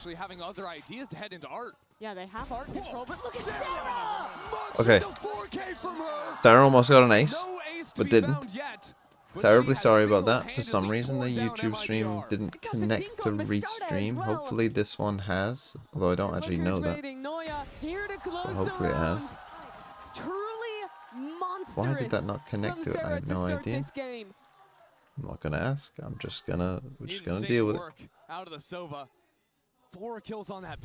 Actually having other ideas to head into art. Yeah, they have art control, but look at Sarah! Okay. Sarah almost got an ace, but didn't. Terribly sorry about that. For some reason, the YouTube stream didn't connect to restream. Hopefully this one has, although I don't actually know that. But hopefully it has. Why did that not connect to it? I have no idea. I'm not gonna ask. We're just gonna deal with it. Out of the Sova. 4 kills on that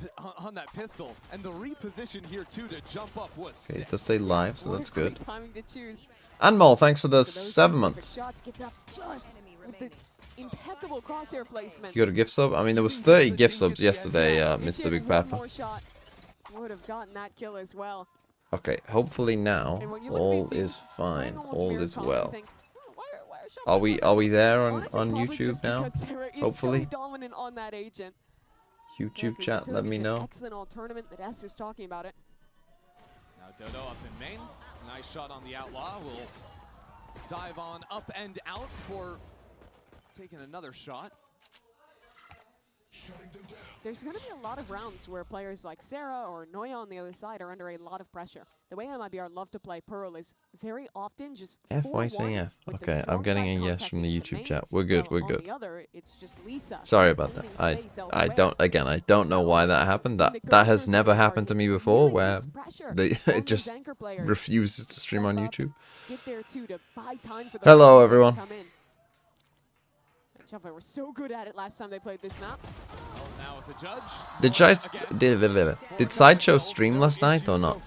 pistol, and the reposition here too to jump up was sick. Okay, it does say live, so that's good. And Mole, thanks for the 7 months. Impeccable crosshair placement. You got a gift sub? I mean, there was 30 gift subs yesterday, Mr. Big Papa. Would have gotten that kill as well. Okay, hopefully now all is fine. All is well. Are we there on YouTube now? Hopefully. YouTube chat, let me know. Excellent all tournament that S is talking about it. Now Dodo up in main. Nice shot on the Outlaw. Will dive on up and out for taking another shot. There's going to be a lot of rounds where players like Sarah or Noya on the other side are under a lot of pressure. The way MIBR love to play Pearl is very often just F, why saying F? Okay, I'm getting a yes from the YouTube chat. We're good, we're good. Sorry about that. I don't know why that happened. That has never happened to me before, where it just refuses to stream on YouTube. Hello everyone. We're so good at it last time they played this map. Now with the judge. Did Sideshow stream last night or not?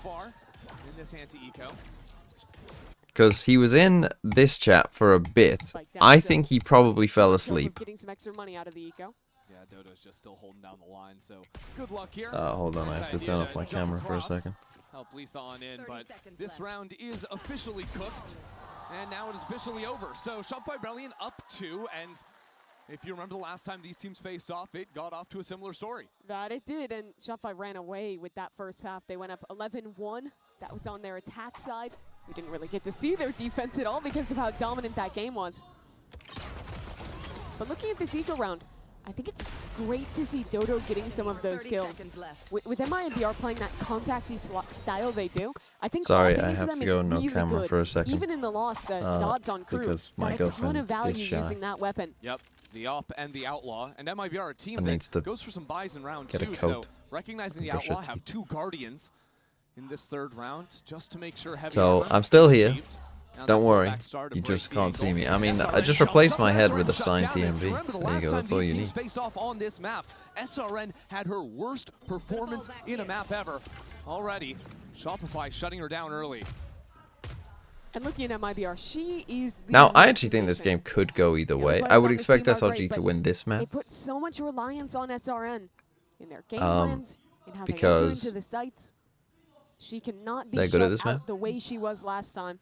Because he was in this chat for a bit. I think he probably fell asleep. Getting some extra money out of the eco. Yeah, Dodo's just still holding down the line, so good luck here. Hold on, I have to turn off my camera for a second. Help Lisa on in, but this round is officially cooked, and now it is officially over. So Shopify Brilliant up 2, and if you remember the last time these teams faced off, it got off to a similar story. That it did, and Shopify ran away with that first half. They went up 11-1. That was on their attack side. We didn't really get to see their defense at all because of how dominant that game was. But looking at this eco round, I think it's great to see Dodo getting some of those kills. With MIBR playing that contacty style they do, I think sorry, I have to go no camera for a second. Even in the loss, Dodds on crew got a ton of value using that weapon. Yep. The Op and the Outlaw, and MIBR, a team that goes for some buys in round 2, so recognizing the Outlaw have 2 Guardians in this 3rd round, just to make sure heavy. So I'm still here. Don't worry, you just can't see me. I mean, I just replaced my head with a signed TMV. There you go, that's all you need. Faced off on this map, SRN had her worst performance in a map ever. Already, Shopify shutting her down early. And looking at MIBR, she is the now, I actually think this game could go either way. I would expect SRG to win this map. They put so much reliance on SRN in their game plans, in how they enter into the sites. She cannot be shut out the way she was last time.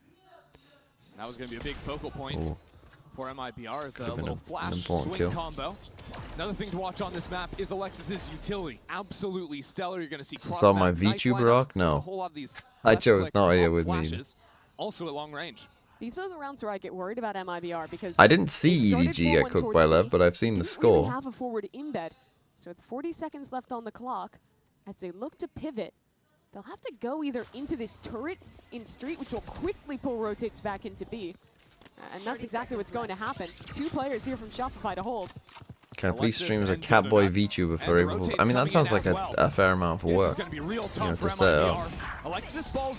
That was going to be a big focal point for MIBR as a little flash swing combo. Another thing to watch on this map is Alexis's utility. Absolutely stellar. You're going to see cross saw my VTuber arc? No. I chose not here with me. Also at long range. These are the rounds where I get worried about MIBR because I didn't see EDG get cooked by Lev, but I've seen the score. Really have a forward embed. So with 40 seconds left on the clock, as they look to pivot, they'll have to go either into this turret in street, which will quickly pull rotates back into B. And that's exactly what's going to happen. 2 players here from Shopify to hold. Can I please stream as a Catboy VTuber for able? I mean, that sounds like a fair amount of work. You know, to set it up.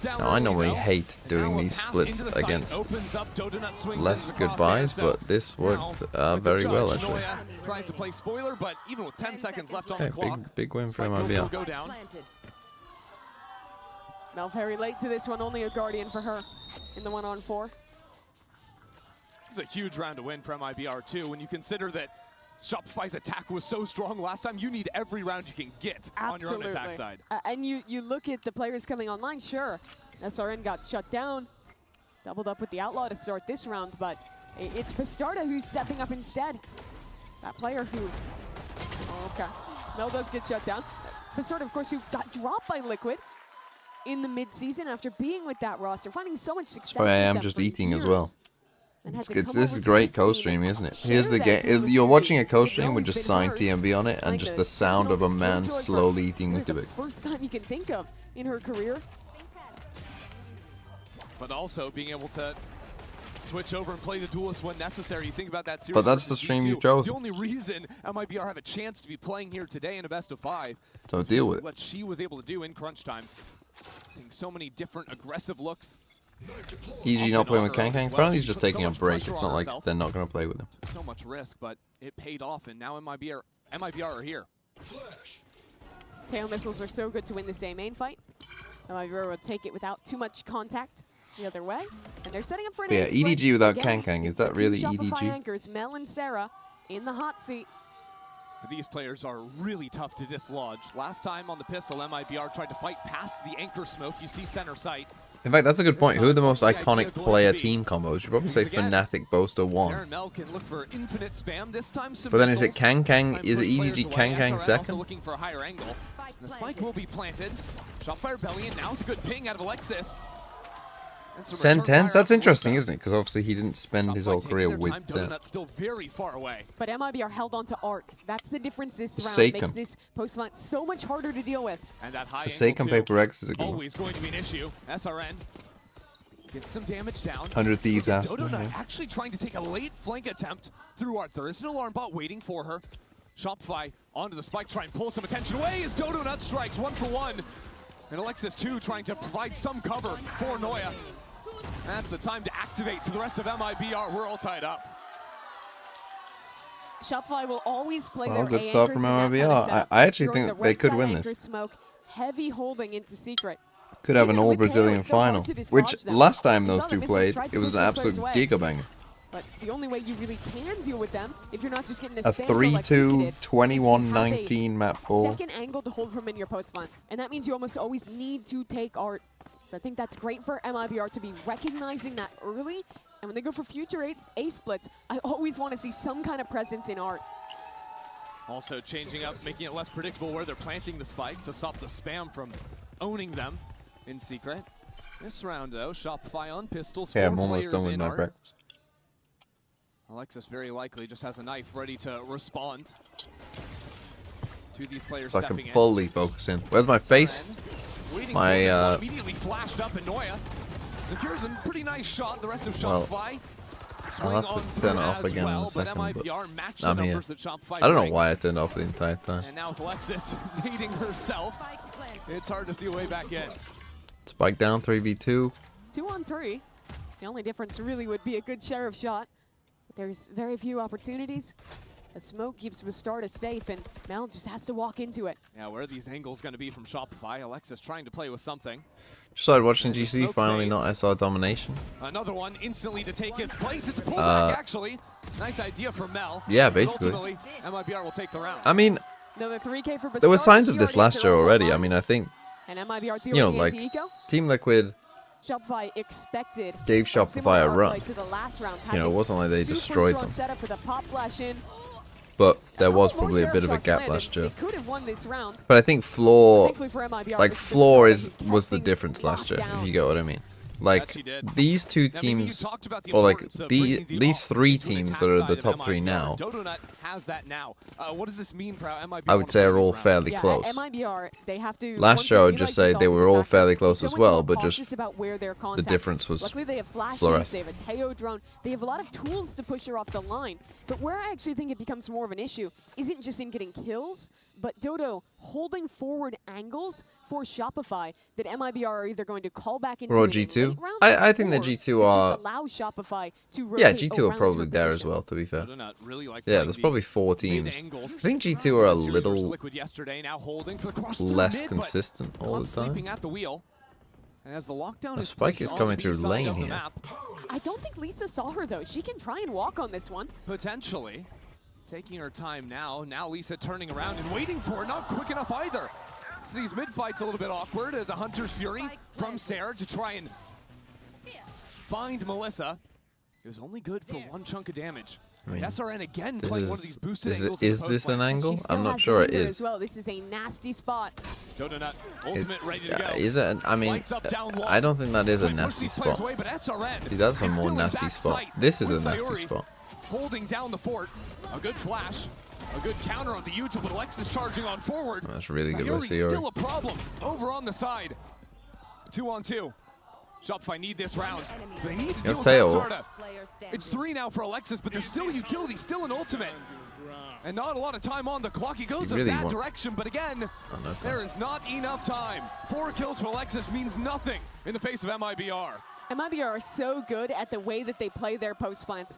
Now, I normally hate doing these splits against less goodbyes, but this worked very well, actually. Okay, big win for MIBR. Now very late to this one, only a Guardian for her in the 1-on-4. This is a huge round to win for MIBR too, when you consider that Shopify's attack was so strong last time. You need every round you can get on your own attack side. And you look at the players coming online, sure, SRN got shut down, doubled up with the Outlaw to start this round, but it's Pistarda who's stepping up instead. That player who, okay, Mel does get shut down. Pistarda, of course, who got dropped by Liquid in the mid-season after being with that roster, finding so much success. That's why I am just eating as well. This is great co-streaming, isn't it? Here's the game. You're watching a co-stream with just signed TMB on it and just the sound of a man slowly eating Weetabix. First time you can think of in her career. But also being able to switch over and play the duelist when necessary. You think about that series. But that's the stream you chose. The only reason MIBR have a chance to be playing here today in a best of 5. So deal with it. What she was able to do in crunch time. Seeing so many different aggressive looks. EG not playing with Kang. Apparently he's just taking a break. It's not like they're not going to play with him. So much risk, but it paid off, and now MIBR are here. Tail missiles are so good to win this A main fight. MIBR will take it without too much contact the other way, and they're setting up for an yeah, EDG without Kang. Is that really EDG? Anchors, Mel and Sarah in the hot seat. But these players are really tough to dislodge. Last time on the pistol, MIBR tried to fight past the anchor smoke. You see center sight. In fact, that's a good point. Who are the most iconic player team combos? You probably say Fnatic, Boaster 1. But then is it Kang? Is it EDG Kang second? Looking for a higher angle. The spike will be planted. Shotfire Rebellion now with a good ping out of Alexis. Sentense? That's interesting, isn't it? Because obviously he didn't spend his whole career with them. Still very far away. But MIBR held on to Art. That's the difference this round. Makes this post-fight so much harder to deal with. And that high Forsaken Paper X is a good one. Always going to be an issue. SRN gets some damage down. 100 Thieves ass. Actually trying to take a late flank attempt through Art. There is an alarm bot waiting for her. Shopify onto the spike, try and pull some attention away as Dodo Nut strikes 1 for 1. And Alexis too trying to provide some cover for Noya. That's the time to activate for the rest of MIBR. We're all tied up. Shopify will always play their good stuff from MIBR. I actually think they could win this. Smoke, heavy holding into secret. Could have an all-Brazilian final, which last time those two played, it was an absolute gigabanger. But the only way you really can deal with them, if you're not just getting a 3-2, 21-19 map 4. Second angle to hold from in your post-spawn, and that means you almost always need to take Art. So I think that's great for MIBR to be recognizing that early. And when they go for future A splits, I always want to see some kind of presence in Art. Also changing up, making it less predictable where they're planting the spike to stop the spam from owning them in secret. This round though, Shopify on pistols. Yeah, I'm almost done with my breakfast. Alexis very likely just has a knife ready to respond to these players so stepping I can fully focus in. Where's my face? My immediately flashed up in Noya. Secures a pretty nice shot. The rest of Shopify. I'll have to turn it off again in a second, but I'm here. I don't know why I turned it off the entire time. And now with Alexis leading herself, it's hard to see a way back in. Spike down 3v2. 2-on-3. The only difference really would be a good sheriff shot. But there's very few opportunities. The smoke keeps Bastarda safe, and Mel just has to walk into it. Yeah, where are these angles going to be from Shopify? Alexis trying to play with something. Just started watching GC, finally not SR domination. Another one instantly to take its place. It's a pullback, actually. Nice idea for Mel. Yeah, basically. Ultimately, MIBR will take the round. I mean, 3K for there were signs of this last year already. I mean, I think, and MIBR you know, like, Team Liquid Shopify expected gave Shopify a run. To the last round. You know, it wasn't like they destroyed them. Setup for the pop flash in. But there was probably a bit of a gap last year. Could have won this round. But I think floor was the difference last year, if you get what I mean. Like, these two teams, or like these three teams that are the top 3 now, what does this mean for MIBR? I would say are all fairly close. MIBR, they have to, last year I would just say they were all fairly close as well, but just the difference was luckily they have flashes, they have a Teo drone, they have a lot of tools to push her off the line. But where I actually think it becomes more of an issue isn't just in getting kills, but Dodo holding forward angles for Shopify that MIBR are either going to call back into or G2. I think the G2 are. Allow Shopify to yeah, G2 are probably there as well, to be fair. Yeah, there's probably 4 teams. I think G2 are a little less consistent all the time. And as the lockdown is Spike is coming through lane here. I don't think Lisa saw her though. She can try and walk on this one. Potentially. Taking her time now. Now Lisa turning around and waiting for her. Not quick enough either. So these mid-fights a little bit awkward as a Hunter's Fury from Sarah to try and find Melissa. It was only good for 1 chunk of damage. I mean, SRN again playing one of these boosted angles. Is this an angle? I'm not sure it is. Well, this is a nasty spot. Donut ultimate ready to go. Is it? I mean, I don't think that is a nasty spot. See, that's a more nasty spot. This is a nasty spot. Holding down the fort. A good flash. A good counter on the util, but Alexis charging on forward. That's really good by Sayuri's still a problem over on the side. 2-on-2. Shopify need this round. They need to deal with Bastarda. It's 3 now for Alexis, but there's still a utility, still an ultimate. And not a lot of time on the clock. He goes in that direction, but again, there is not enough time. 4 kills for Alexis means nothing in the face of MIBR. MIBR are so good at the way that they play their post plants.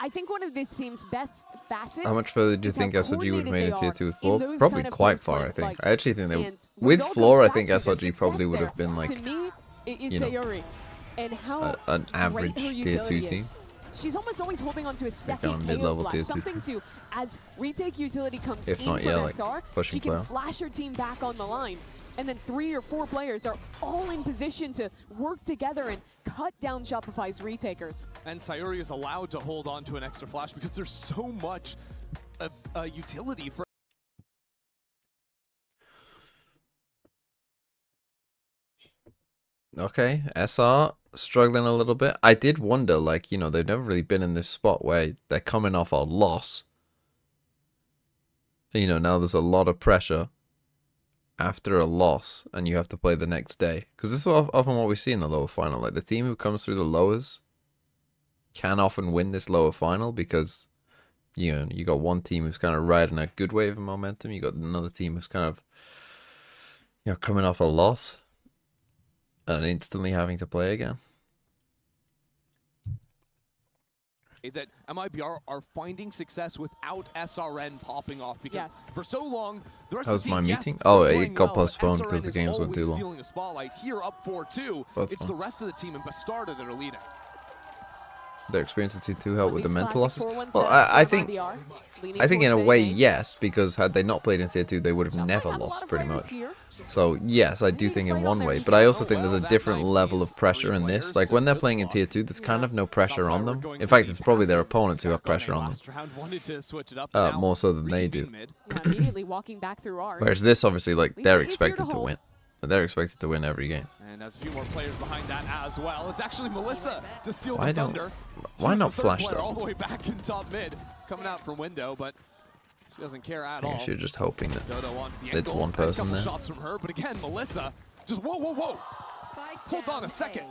I think one of this team's best facets. How much further do you think SRG would have made it tier 2 with Floor? Probably quite far, I think. I actually think they with Floor, I think SRG probably would have been like, to me, it is Sayuri and how an average tier 2 team. She's almost always holding on to a second mid-level flash, something to, as retake utility comes in from SR, she can flash her team back on the line. And then 3 or 4 players are all in position to work together and cut down Shopify's retakers. And Sayuri is allowed to hold on to an extra flash because there's so much utility for. Okay, SR struggling a little bit. I did wonder, like, you know, they've never really been in this spot where they're coming off a loss. You know, now there's a lot of pressure after a loss, and you have to play the next day. Because this is often what we see in the lower final. Like, the team who comes through the lowers can often win this lower final because, you know, you got one team who's kind of riding a good wave of momentum. You got another team who's kind of, you know, coming off a loss and instantly having to play again. That MIBR are finding success without SRN popping off because for so long the rest of the team, my meeting? Oh, it got postponed because the games went too long. Stealing the spotlight here, up 4-2. It's the rest of the team and Bastarda that are leading. Their experience in tier 2 help with the mental losses. Well, I think in a way, yes, because had they not played in tier 2, they would have never lost, pretty much. So yes, I do think in one way, but I also think there's a different level of pressure in this. Like when they're playing in tier 2, there's kind of no pressure on them. In fact, it's probably their opponents who have pressure on them, more so than they do. Whereas this, obviously, like they're expected to win. They're expected to win every game. And there's a few more players behind that as well. It's actually Melissa to steal the thunder. Why not flash though? All the way back in top mid, coming out from window, but she doesn't care at all. You're just hoping that it's one person there. Shots from her, but again, Melissa just whoa. Hold on a second.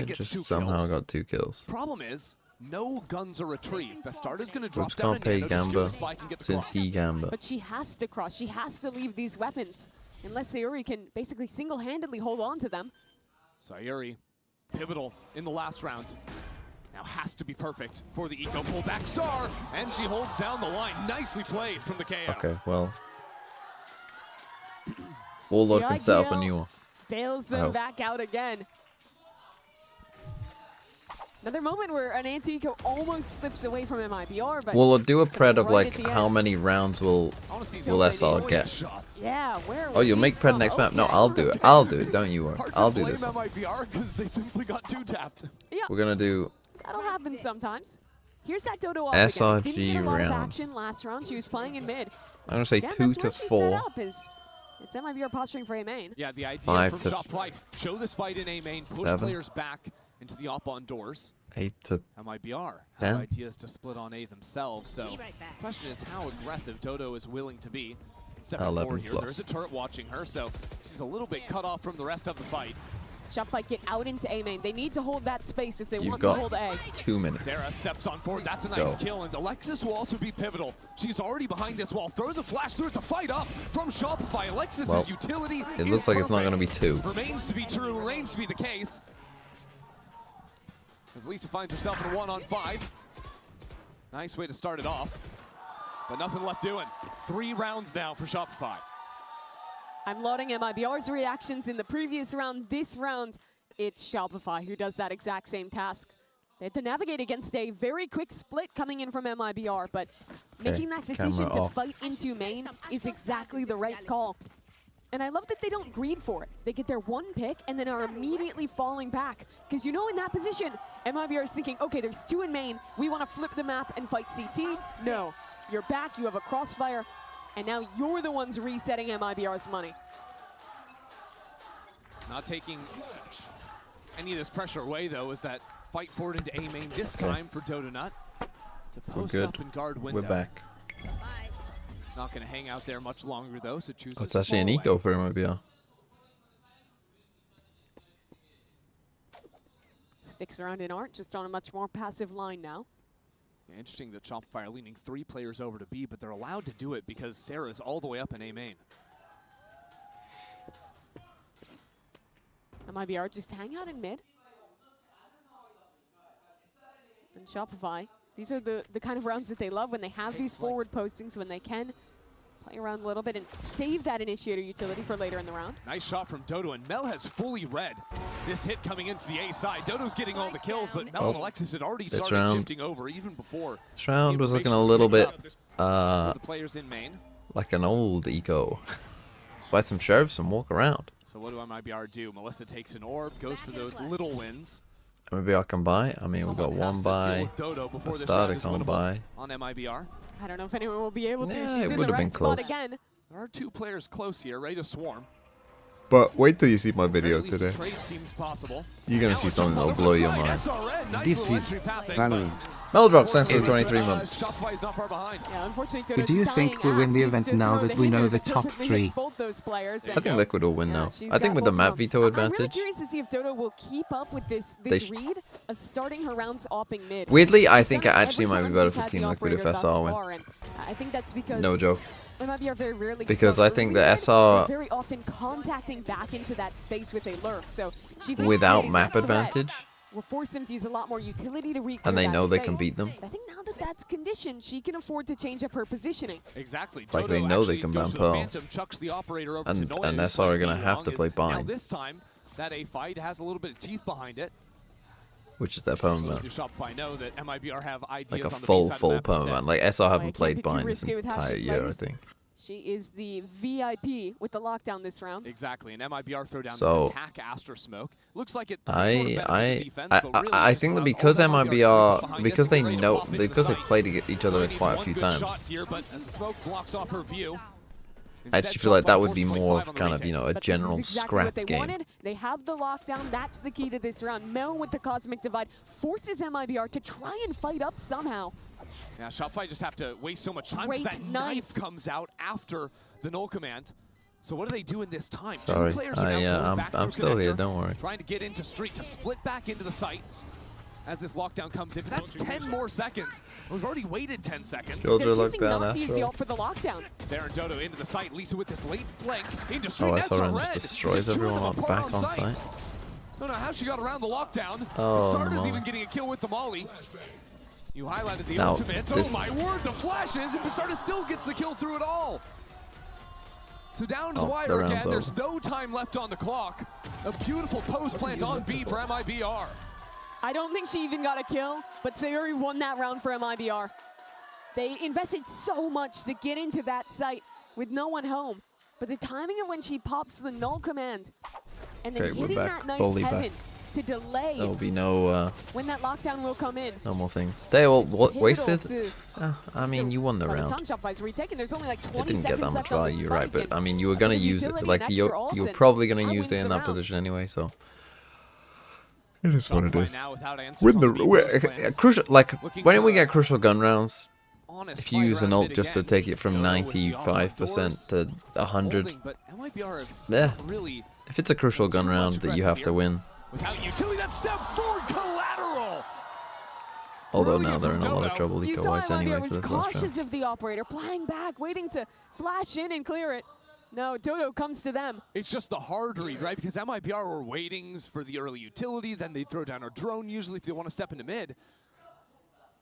Just somehow got 2 kills. Problem is, no guns are retrieved. Bastarda's going to drop down can't pay Gamba since he Gamba. But she has to cross. She has to leave these weapons. Unless Sayuri can basically single-handedly hold on to them. Sayuri, pivotal in the last round. Now has to be perfect for the eco pullback star, and she holds down the line. Nicely played from the KO. Okay, well, Warlord can set up a new one. Bails them back out again. Another moment where an anti-eco almost slips away from MIBR, but Warlord, do a pred of like how many rounds will SR get. Yeah, oh, you'll make pred next map? No, I'll do it. I'll do it. Don't you worry. I'll do this. They simply got 2-tapped. Yeah. We're gonna do. That'll happen sometimes. Here's that Dodo off SRG again. Didn't get a lot of rounds. action last round. She was playing in mid. I'm gonna say 2 to 4. It's MIBR posturing for A main. Yeah, the idea from Shopify, show this fight in A main, push 7. players back into the op on doors. 8 to MIBR have ideas to split on A themselves. So the question is how aggressive Dodo is willing to be. Stepping forward here. There's a turret watching her, so she's a little bit cut off from the rest of the fight. Shopify get out into A main. They need to hold that space if they want to hold A. 2 minutes. Sarah steps on forward. That's a nice kill, and Alexis will also be pivotal. She's already behind this wall. Throws a flash through. It's a fight up from Shopify. Alexis's utility. It looks like it's not going to be 2. Remains to be true. Remains to be the case. As Lisa finds herself in a 1-on-5. Nice way to start it off. But nothing left doing. 3 rounds now for Shopify. I'm lauding MIBR's reactions in the previous round. This round, it's Shopify who does that exact same task. They had to navigate against a very quick split coming in from MIBR, but making that decision to fight into main is exactly the right call. And I love that they don't greed for it. They get their one pick and then are immediately falling back. Because you know in that position, MIBR is thinking, okay, there's 2 in main. We want to flip the map and fight CT. No, you're back, you have a crossfire, and now you're the ones resetting MIBR's money. Not taking any of this pressure away, though, is that fight forward into A main this time for Dodonut to post up and guard window. We're back. Not going to hang out there much longer, though, so chooses Oh, it's actually an eco for MIBR. Sticks around in Art, just on a much more passive line now. Yeah, interesting that Shopify are leaning 3 players over to B, but they're allowed to do it because Sarah's all the way up in A main. MIBR just hang out in mid. And Shopify, these are the kind of rounds that they love when they have these forward postings, when they can play around a little bit and save that initiator utility for later in the round. Nice shot from Dodo, and Mel has fully read this hit coming into the A side. Dodo's getting all the kills, but Mel and Alexis had already started shifting over even before. This round was looking a little bit the players in main. like an old eco. Buy some sheriffs and walk around. So what do MIBR do? Melissa takes an orb, goes for those little wins. Maybe I can buy. I mean, we got one buy. A starter can't buy. On MIBR. I don't know if anyone will be able to. Yeah, She's it in would the have been right spot close. again. There are 2 players close here, ready to swarm. But wait till you see my video At least today. a trade seems possible. You're gonna see something that'll blow your mind. This is Valorant. Meldrock, thanks for the 23 months. Yeah, unfortunately, But do you think we'll win the event now that we know the top 3? I think Liquid will win now. I think with the map veto I'm really advantage. curious to see if Dodo will keep up with this read of starting her rounds opping mid. Weirdly, I She's think done it actually every might be time better she's for had Team the Liquid if operator thus SR win. far, and I think that's because No joke. MIBR very rarely Because start I think early the mid, SR but very often contacting back into that space with a lurk. So she thinks without creating map that threat advantage, will force them to use a lot more utility to reclaim and they that know they space. can beat them. I think now that that's conditioned, she can afford to change up her positioning. Exactly. Like they know they can ban Pearl. And SR are gonna have to play Now bind, this time, that A fight has a little bit of teeth behind it. which is their permanent. Shopify know that MIBR have ideas Like a on the full B side of the map permanent. instead. Like SR Oh, haven't it played can't be too bind this risky with how entire she year, I plays. think. She is the VIP with the lockdown this round. Exactly, and MIBR throw down So, this attack Astra smoke. Looks like it sort of benefits defense, but really I this think that round, because all MIBR MIBR, behind because us, they ready to know, pop into because the they've site. played each other Only quite a needs few one good times, shot here, but as the smoke blocks off her view, I instead actually feel like that Shopify would be forced to play more 5 of on the kind of, retake. you know, a But this general is exactly scrap what they game. wanted. They have the lockdown. That's the key to this round. Mel with the Cosmic Divide forces MIBR to try and fight up somehow. Yeah, Shopify just have to waste so much time Great because that knife comes out after the null command. So what do they do in this time? Sorry, 2 players are now going back I'm through still here, connector, don't worry. trying to get into street to split back into the site as this lockdown comes in. But that's 10 more seconds. We've already waited 10 seconds. Sure. They're Shoulder choosing lockdown not to use the after. ult for the lockdown. Sarah and Dodo into the site. Lisa with this late flank into street. Oh, SRN SRN just destroys everyone back on site. Don't know how she got around the lockdown. Oh, the starter's no. even getting a kill with the molly. You highlighted the Now, ultimates. this- Oh my word, the flashes, and Bastarda still gets the kill through it all. So down to the Oh, the wire round's again. There's over. no time left on the clock. A beautiful post plant on B for MIBR. I don't think she even got a kill, but Sayuri won that round for MIBR. They invested so much to get into that site with no one home. But the timing of when she pops the null command and then Okay, we're hitting back. that knife Fully back. heaven to delay There will be no when that lockdown will come in. no more things. They all Pivotal wasted. to- I mean, you won the by round. time Shopify's retaken, there's only like 20 It didn't get seconds that much left on value, this you're right, spike, but I and mean, you were gonna with use it. utility Like and you're extra ult, and probably gonna that use wins it in the that round. position anyway. So it is what it Shopify is. now without answers Win on the B post plants. crucial. Like Looking when for we a get crucial gun rounds, honest if you fight use an around ult mid just to again. take it from Dodo with the 95% to 100, holding, but MIBR have yeah. really If it's a crucial gun Too much round that you have aggressive to here. win, without utility. That step forward collateral. although now Brilliant they're in a from lot of Dodo. trouble You saw eco-wise MIBR anyway was for this last round. cautious of the operator, playing back, waiting to flash in and clear it. No, Dodo comes to them. It's just the hard read, right? Because MIBR were waiting for the early utility, then they throw down a drone usually if they want to step into mid.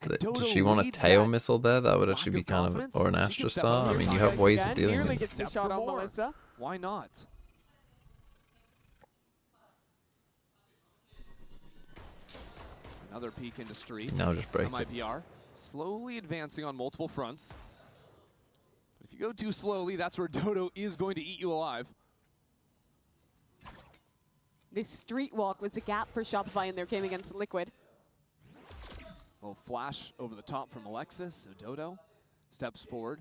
And Dodo Does she want a reads tail that missile there? That would lack actually be of kind of, confidence. or an She can Astra step Star. up I here. mean, you have Shopify's ways again, of dealing nearly with gets it. the shot for on more. Melissa. Why not? Another peek into street. Now just break it. MIBR slowly advancing on multiple fronts. But if you go too slowly, that's where Dodo is going to eat you alive. This street walk was a gap for Shopify in their game against Liquid. Little flash over the top from Alexis, so Dodo steps forward.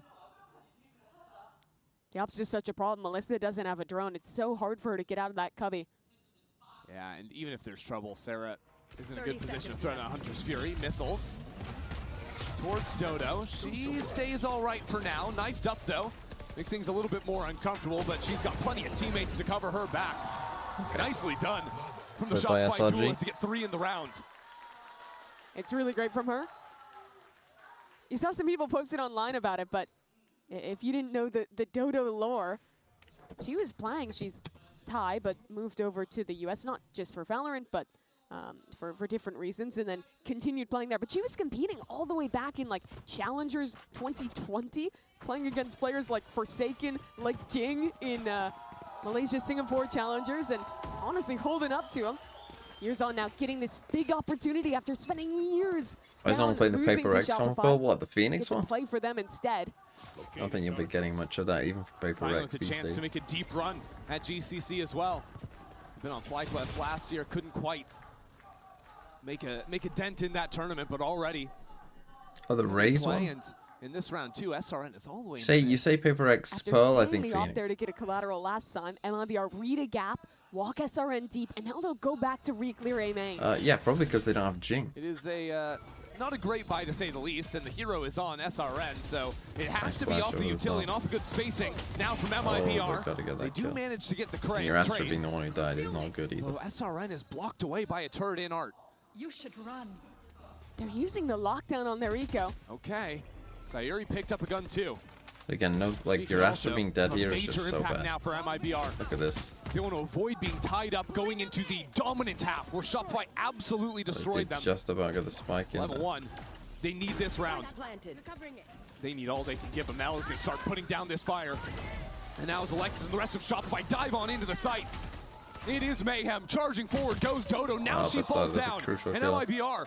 Gap's just such a problem. Melissa doesn't have a drone. It's so hard for her to get out of that cubby. Yeah, and even if there's trouble, Sarah is in a good position of throwing out Hunter's Fury. Missiles towards Dodo. She stays all right for now. Knifed up, though. Makes things a little bit more uncomfortable, but she's got plenty of teammates to cover her back. Okay. Nicely done from the Shopify duelist to get 3 in the round. It's really great from her. You saw some people posted online about it, but if you didn't know the Dodo lore, she was playing. She's Thai, but moved over to the US, not just for Valorant, but for different reasons, and then continued playing there. But she was competing all the way back in like Challengers 2020, playing against players like Forsaken, like Jing in Malaysia, Singapore Challengers, and honestly holding up to them. Years on now, getting this big opportunity after spending years. I was on playing the Paper X combo. What, the Phoenix one? Play for them instead. I don't think you'll be getting much of that, even for Paper X with a chance to make a deep run at GCC as well. Been on FlyQuest last year, couldn't quite make a dent in that tournament, but already. Oh, the Raze one. And in this round too, SRN is all the way. You say Paper X After Pearl, I think Phoenix. Phoenix. There to get a collateral last time. MIBR read a gap, walk SRN deep, and now they'll go back to re-clear A main. Yeah, probably because they don't have Jing. It is a not a great buy to say the least, and the hero is on SRN, so it has to be off the utility and off a good spacing. Now from MIBR, they do manage to get the trade. Your Astra being the one who died is not good either. Well, SRN is blocked away by a turret in Art. You should run. They're using the lockdown on their eco. Okay, Sayuri picked up a gun too. Again, no, like your Astra being dead here is just so bad. Now for MIBR. Look at this. They want to avoid being tied up going into the dominant half where Shopify absolutely destroyed them. Just about got the spike in. Level 1. They need this round. They need all they can give. Mal is going to start putting down this fire. And now as Alexis and the rest of Shopify dive on into the site. It is mayhem. Charging forward goes Dodo. Now she falls down. And MIBR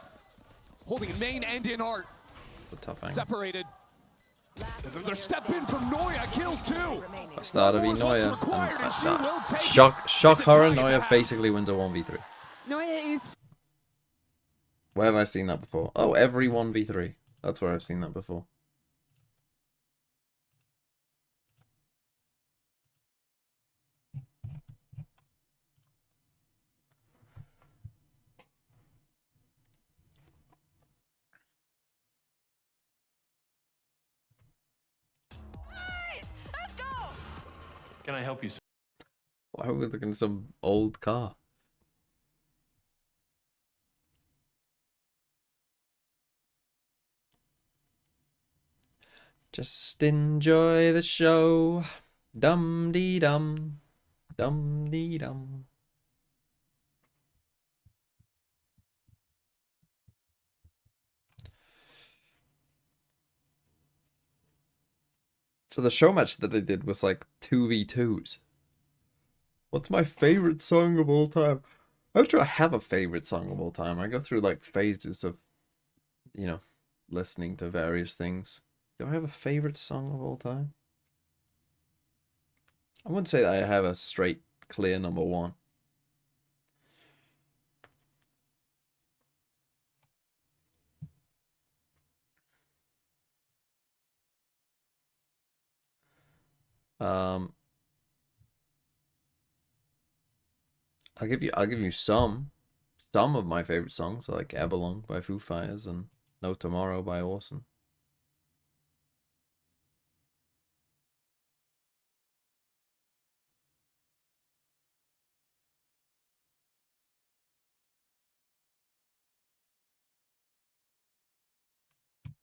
holding in main and in Art. It's a tough angle. Separated. There's another step in from Noya. Kills 2. That's not to be Noya. Shock her and Noya basically wins a 1v3. Noya is... Where have I seen that before? Oh, every 1v3. That's where I've seen that before. Can I help you, sir? Why are we looking at some old car? Just enjoy the show. Dum dee dum. Dum dee dum. So the show match that they did was like 2v2s. What's my favorite song of all time? I'm sure I have a favorite song of all time. I go through like phases of, you know, listening to various things. Do I have a favorite song of all time? I wouldn't say that I have a straight, clear number one. I'll give you some of my favorite songs, like Everlong by Foo Fighters and No Tomorrow by Orson.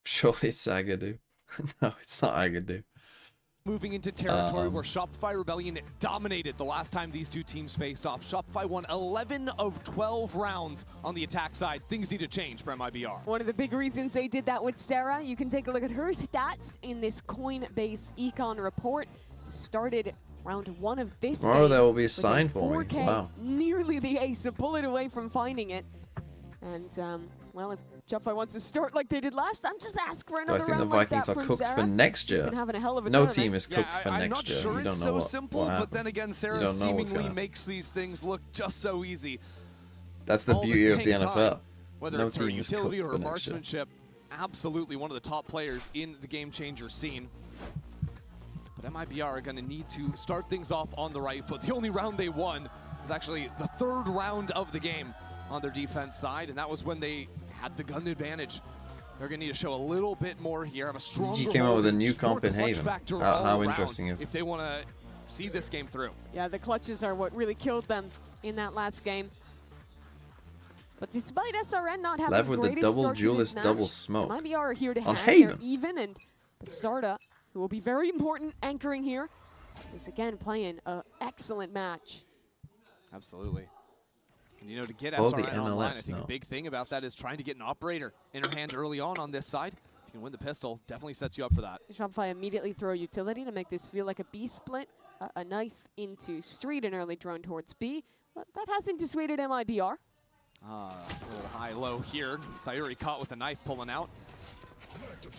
Surely it's Agadoo. No, it's not Agadoo. Moving into territory where Shopify Rebellion dominated the last time these two teams faced off. Shopify won 11 of 12 rounds on the attack side. Things need to change for MIBR. One of the big reasons they did that with Sarah, you can take a look at her stats in this Coinbase Econ report. Started round 1 of this Tomorrow game there will be a sign for me. 4K, Wow. nearly the ace, a bullet away from finding it. And Well, if Shopify wants to start like they did last time, just ask for Do I another think the round like Vikings that are from cooked Sarah. for next She's year? been having a hell of a No tournament. team is cooked for I'm next not year. sure You don't it's know so what simple, but happens. then again, You Sarah don't know what's seemingly gonna- makes these things look just so easy. That's the all the beauty of the dang NFL. time. Whether No it's her team is utility cooked or her for next year. marksmanship, absolutely one of the top players in the game changer scene. But MIBR are going to need to start things off on the right foot. The only round they won was actually the third round of the game on their defense side, and that was when they had the gun advantage. They're going to need to show a little bit more here, have a stronger EG came out with a hold, new just more comp in clutch Haven. factor How all interesting around is it? if they want to see this game through. Yeah, the clutches are what really killed them in that last game. But despite SRN not having Lev the with the greatest double start to duelist this double match, smoke. MIBR are here to On hang. Haven. They're even, and Bastarda, who will be very important anchoring here, is again playing an excellent match. Absolutely. And you know, to get All the SRN online, I NLS think now. a big thing about that is trying to get an operator in her hand early on this side. If you can win the pistol, definitely sets you up for that. Shopify immediately throw utility to make this feel like a B split. A knife into Street, an early drone towards B. But that hasn't dissuaded MIBR. A little high-low here. Sayuri caught with a knife pulling out.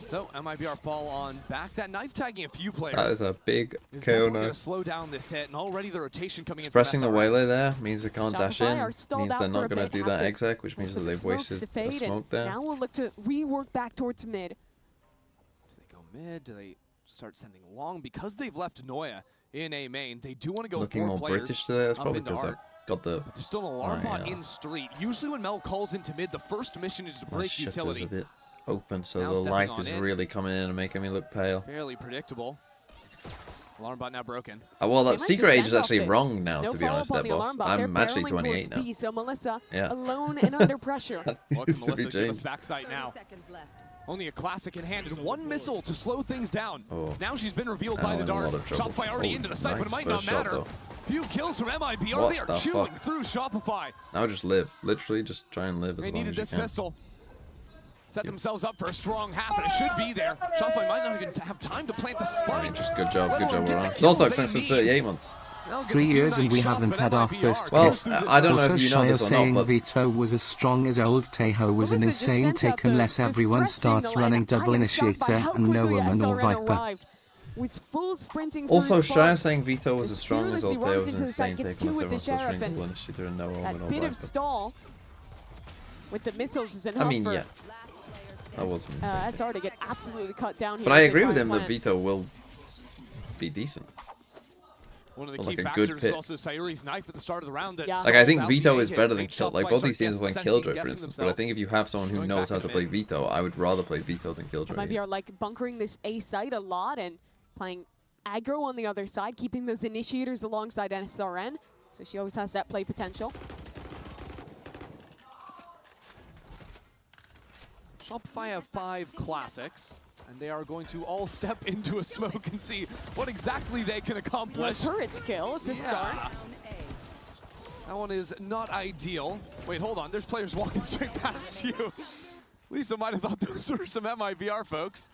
So MIBR fall on back. That knife tagging a few players. That is a big It's KO definitely going knife. to slow down this hit, and already the rotation coming in. Expressing the SRN. waylay there means they can't dash Shopify in. are stalled Means out they're for not a going to bit, do have that to exec, which means for that the they've smokes wasted to the fade, smoke and there. now we'll look to rework back towards mid. Do they go mid? Do they start sending long? Because they've left Noya in A main, they do want to go Looking 4 more players British today. That's up probably into because I Art. got the. But there's still an alarm bot yeah. in street. Usually when Mel calls into mid, the first mission is to My break shifter's utility. a bit open, so Now the stepping light on is in. really coming in and making me look pale. Fairly predictable. Alarm bot now broken. Well, They that might secret just age is send off actually this. wrong now, No to be honest, follow-up that on the boss. alarm bot. They're I'm actually barreling 28 towards now. B, so Melissa Yeah. alone and under pressure. What can To be Melissa give us changed. backside now? Only a classic in hand and 1 missile to slow things down. Oh. Now she's been revealed Now by the in a lot dart. of trouble. Shopify already Oh, into the site, but it nice might not first shot, matter. though. Few kills from MIBR. What They are the chewing fuck? through Shopify. Now just live. Literally, just try and live as They long needed as you this can. pistol. Set themselves up for a strong half, and it should be there. Shopify might not even have time to plant the spike. Just good job, Let good alone job. get We're the on. kills Zoltok, they thanks for need. 38 months. Now gets 3 a few years and nice we shots, haven't but had our MIBR first Well, goes through this I don't know Also, if you know this or saying not, but Vito was as strong as old Tejo was an Melissa just insane sent out tick the unless everyone distress signal, starts and running I double am shocked by initiator how and no quickly woman or SRN viper. arrived. Was full sprinting through also spot. Shy saying Vito was As as strong as fearlessly Alteo runs was into an the site, insane gets take two unless with the everyone's still sheriff, string and double initiator and no woman That or bit of viper. stall with the missiles is enough I mean, for yeah. That was an insane take. SR to get absolutely cut down here. But I as they agree try with and him that plant. Vito will be decent. One of the Or key like a factors good is pick. also Sayuri's knife at the start of the round. That Yeah. Like, I think stalls out Vito the is AK, better than makes Kill. Like, Shopify both start these teams are playing guessing Killjoy, for themselves. instance. But I think if you have someone who Going knows back how to into play mid. Vito, I would rather play Vito than Killjoy. Might be like bunkering this A site a lot and playing aggro on the other side, keeping those initiators alongside SRN. So she always has that play potential. Shopify have 5 classics, and they are going to all step into a smoke and see what exactly they can The accomplish. turret's kill to start. Yeah. That one is not ideal. Wait, hold on. There's players walking straight past you. Lisa might have thought those were some MIBR folks.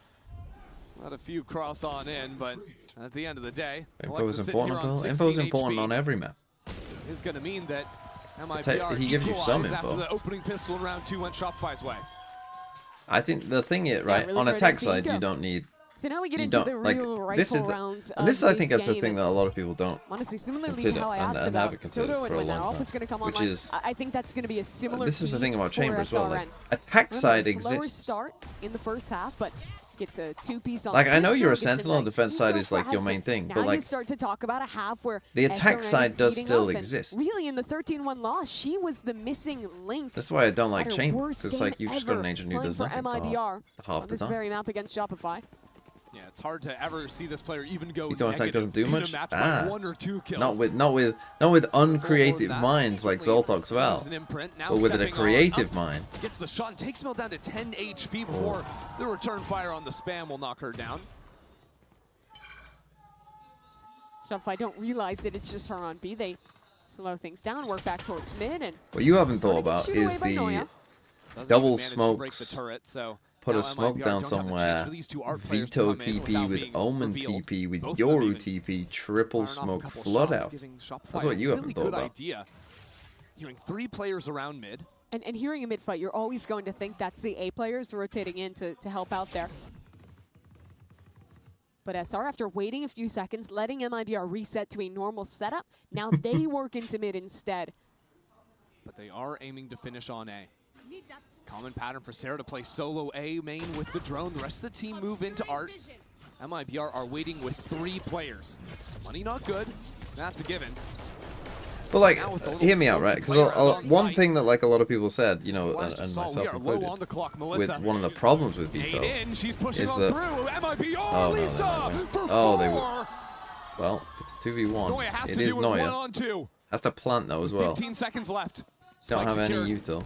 Not a few cross on in, but at the end of the day, Info Alexa is sitting important, here on Bill. Info is 16 important HP on every map. is going to mean that MIBR He gives you some equalize info. after the opening pistol in round 2 went Shopify's way. I think the thing is, right, really on great attack idea. side, you don't need. So now we get You into don't the like real this rifle is. rounds And this, of I think, that's the game, thing and that a lot of people don't. honestly, similarly consider to how I and asked haven't about considered Toto for and a when that long off time, is going to come which online, is- I think that's going to be a similar This is the thing about for Chambers, well, like, SRN. attack Remember, side a slower exists. start in the first half, but gets a 2-piece on Like, the I know pistol, you're a gets sentinel, nice defense side eco is, like, your frags, main and thing, now but, you like, start to talk about a half where the attack SRN side is does heating still up, and exist. Really, in the 13-1 loss, she was the missing link. That's why I don't like at her Chambers. worst It's game like you just got an ever agent who playing does for nothing for MIBR half on the this time. very map against Shopify. Yeah, it's hard to ever see this player even go Veto attack negative doesn't do in much. a match by Ah. 1 or 2 kills. Not with uncreative that. minds like Certainly Zoltok's Val, leaves an imprint. Now but with a stepping on creative up, mind. Gets the shot and takes Mel down to 10 HP before the return fire on the spam will knock her down. Shopify don't realize that it's just her on B. They slow things down, work back towards mid, and What you haven't thought starting to about shoot is away by the Noya. Doesn't double even manage to break the smokes. turret, so Put now a smoke MIBR down don't have a chance somewhere. for these two art players to Veto come in TP without with being Omen revealed. TP with Both of them Yoru even TP, triple firing off a smoke couple flood shots, out. giving Shopify That's what you a haven't really thought good about. idea. Hearing 3 players around mid. And hearing a mid-fight, you're always going to think that's the A players rotating in to help out there. But SR, after waiting a few seconds, letting MIBR reset to a normal setup, now they work into mid instead. But they are aiming to finish on A. Common pattern for Sarah to play solo A main with the drone. The rest of the team move into Art. MIBR are waiting with 3 players. Money not good. That's a given. But like, hear me out, right? Because one thing that like a lot of people said, you know, and myself included, with one of the problems with Vito is that they were. Well, it's a 2v1. It is Noya. Has to plant though as well. 15 seconds left. Don't have any util.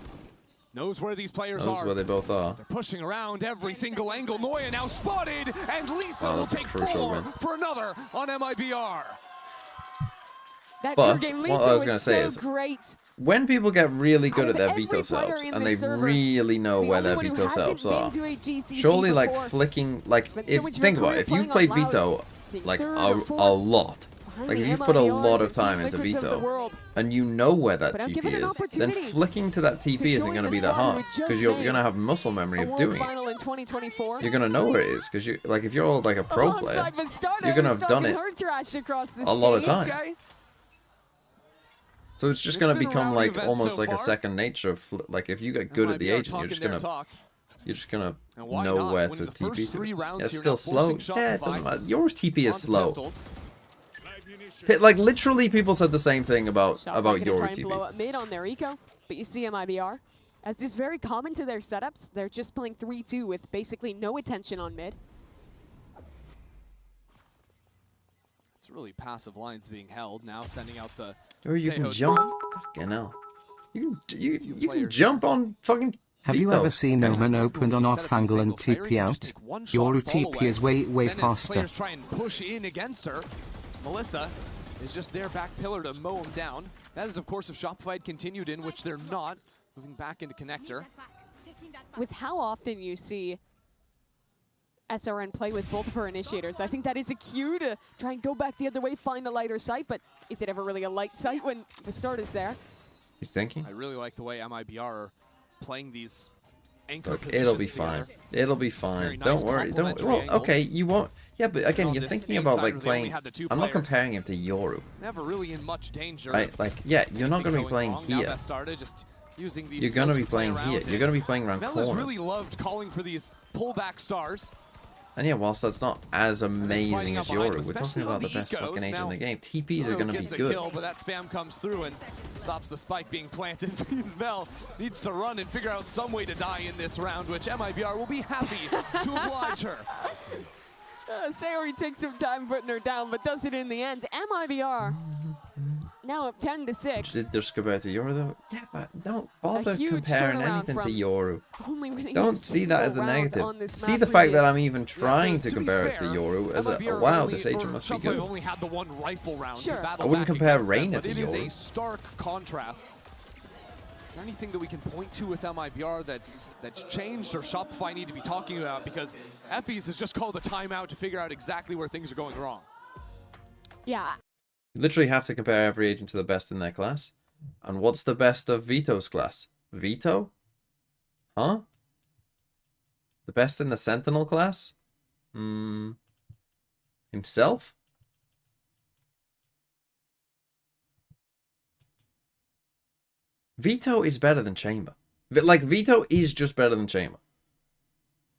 Knows where these players Knows where they both are. They're pushing around every single angle. Noya now spotted, and Lisa will take 4 for another on MIBR. That but game, what I was going to say is, great. When people get really good at their veto setups, and they really know where their veto setups are, surely like flicking, like, think about it, if you've played veto like a lot, like if you've put a lot of time into veto, and you know where that TP is, then flicking to that TP isn't going to be that hard, because you're going to have muscle memory of doing it. You're going to know where it is, because you, like, if you're like a pro player, you're going to have done it a lot of times. So it's just going to become like almost like a second nature of like if you get good at the agent, you're just gonna know where to TP to. Yeah, it's still slow. Yeah, it doesn't matter. Yours TP is slow. Like literally, people said the same thing about your TP. Blow up mid on their eco, but you see MIBR, as is very common to their setups, they're just playing 3-2 with basically no attention on mid. It's really passive lines being held now, sending out the. Or you can jump. Fucking hell. You can jump on fucking. Have you ever seen Omen opened on off angle and TP out? Yoru TP is way faster. Players try and push in against her. Melissa is just their back pillar to mow him down. That is, of course, if Shopify had continued in, which they're not, moving back into connector. With how often you see SRN play with both of her initiators, I think that is a cue to try and go back the other way, find the lighter site, but is it ever really a light site when the start is there? He's thinking. I really like the way MIBR are playing these anchor positions. It'll be fine. It'll be fine. Don't worry. Well, okay, you won't. Yeah, but again, you're thinking about like playing. I'm not comparing him to Yoru. Never really in much danger. Right? Like, yeah, you're not going to be playing here. You're going to be playing here. You're going to be playing around corners. Really loved calling for these pullback stars. And yeah, whilst that's not as amazing as Yoru, we're talking about the best fucking agent in the game. TPs are going to be good. But that spam comes through and stops the spike being planted. Bell needs to run and figure out some way to die in this round, which MIBR will be happy to oblige her. Sayori takes some time putting her down, but does it in the end. MIBR now up 10-6. Did just compare to Yoru though? Yeah, but don't bother comparing anything to Yoru. Don't see that as a negative. See the fact that I'm even trying to compare it to Yoru as a, oh, wow, this agent must be good. Only had the one rifle round to battle I wouldn't compare Reyna to Yoru. It is a stark contrast. Is there anything that we can point to with MIBR that's changed or Shopify need to be talking about? Because Effie's has just called a timeout to figure out exactly where things are going wrong. Yeah. You literally have to compare every agent to the best in their class. And what's the best of Vito's class? Vito? Huh? The best in the Sentinel class? Himself? Vito is better than Chamber. Like, Vito is just better than Chamber.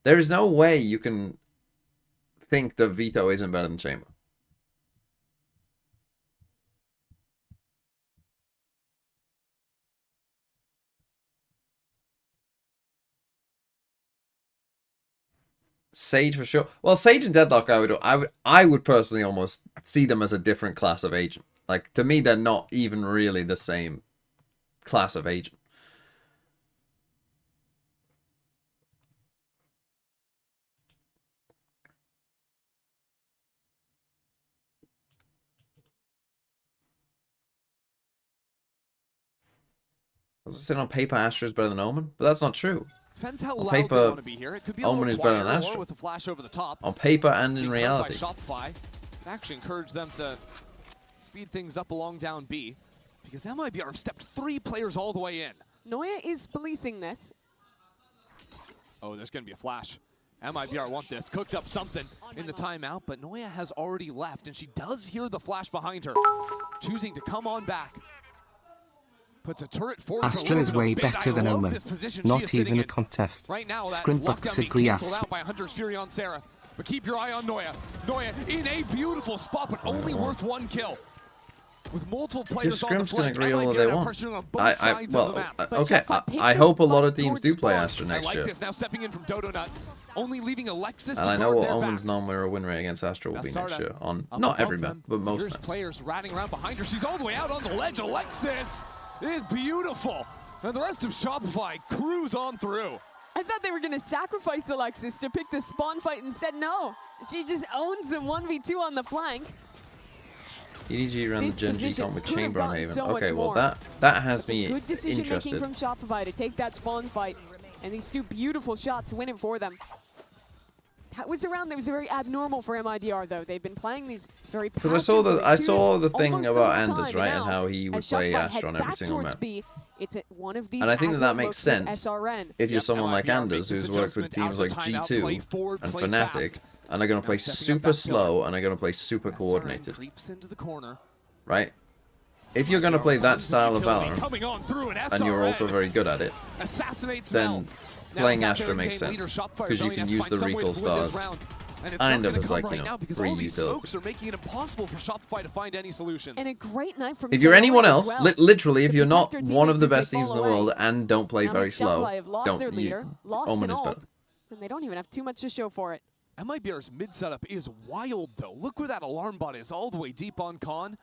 There is no way you can think that Vito isn't better than Chamber. Sage for sure. Well, Sage and Deadlock, I would personally almost see them as a different class of agent. Like, to me, they're not even really the same class of agent. As I said, on paper, Astra is better than Omen, but that's not true. Depends how on loud paper, they want to be here. It could be Omen is better than Astra. With a flash over the top. On paper and in reality. Shopify. It actually encouraged them to speed things up along down B, because MIBR have stepped 3 players all the way in. Noya is policing this. Oh, there's going to be a flash. MIBR want this. Cooked up something in the timeout, but Noya has already left, and she does hear the flash behind her, choosing to come on back. Puts a turret forward. Astra is way better than Omen. Not even a contest. Right now, that Scrimp lockdown being ugly canceled ass. out by Hunter's Fury on Sarah. But keep your eye on Noya. Noya in a beautiful spot, but only worth 1 kill. With multiple players on the Scrimp's gonna flank, agree all MIBR they now want. pressuring on both sides of the map. Okay, I hope a lot of teams do play Astra I next like year. this. Now stepping in from Dodo Nut, only leaving Alexis And to I know guard what their Omen's backs. non-mirror win rate against Astra will be next year. On not every map, but most Here's maps. players ratting around behind her. She's all the way out on the ledge. Alexis is beautiful. And the rest of Shopify cruise on through. I thought they were going to sacrifice Alexis to pick the spawn fight. Instead, no. She just owns him 1v2 on the flank. EDG ran the This Gen G position comp with could have Chamber on gotten Haven. so much Okay, well more. that has me Good decision making interested. from Shopify to take that spawn fight. And these 2 beautiful shots win it for them. That was a round that was very abnormal for MIBR, though. They've been playing these very Because I saw the thing almost about all the Anders, time. right, Now, and how he would as play Shopify Astra head on every back single towards map. B, it's one of these And I think that aggro makes looks with sense SRN. if you're someone like MIBR Anders makes who's this worked with adjustment, teams out like the timeout, play G2 forward, and play Fnatic, fast. and are going to play stepping up super that slow and are going to play super SRN coordinated, creeps into the corner. right? If you're going to play that style of Utility Valorant, coming on through, and you're also very good at it, assassinates then Mel. Now playing back there Astra in makes game leader, sense, Shopify because you really can have to use find the some way to recoil win this stars round. And it's kind not of gonna as come like, right you know, now because all these re-utility. smokes are making it impossible for Shopify to find any solutions. And a great night from If you're Sarah anyone as else, well. literally, if to you're protect not her one of the teammates as best they teams in the fall away. world and don't play Now very Shopify slow, have lost their leader, lost Omen an is ult, better. and they don't even have too much to show for it. MIBR's mid setup is wild though. Look where that alarm bot is, all the way deep on con.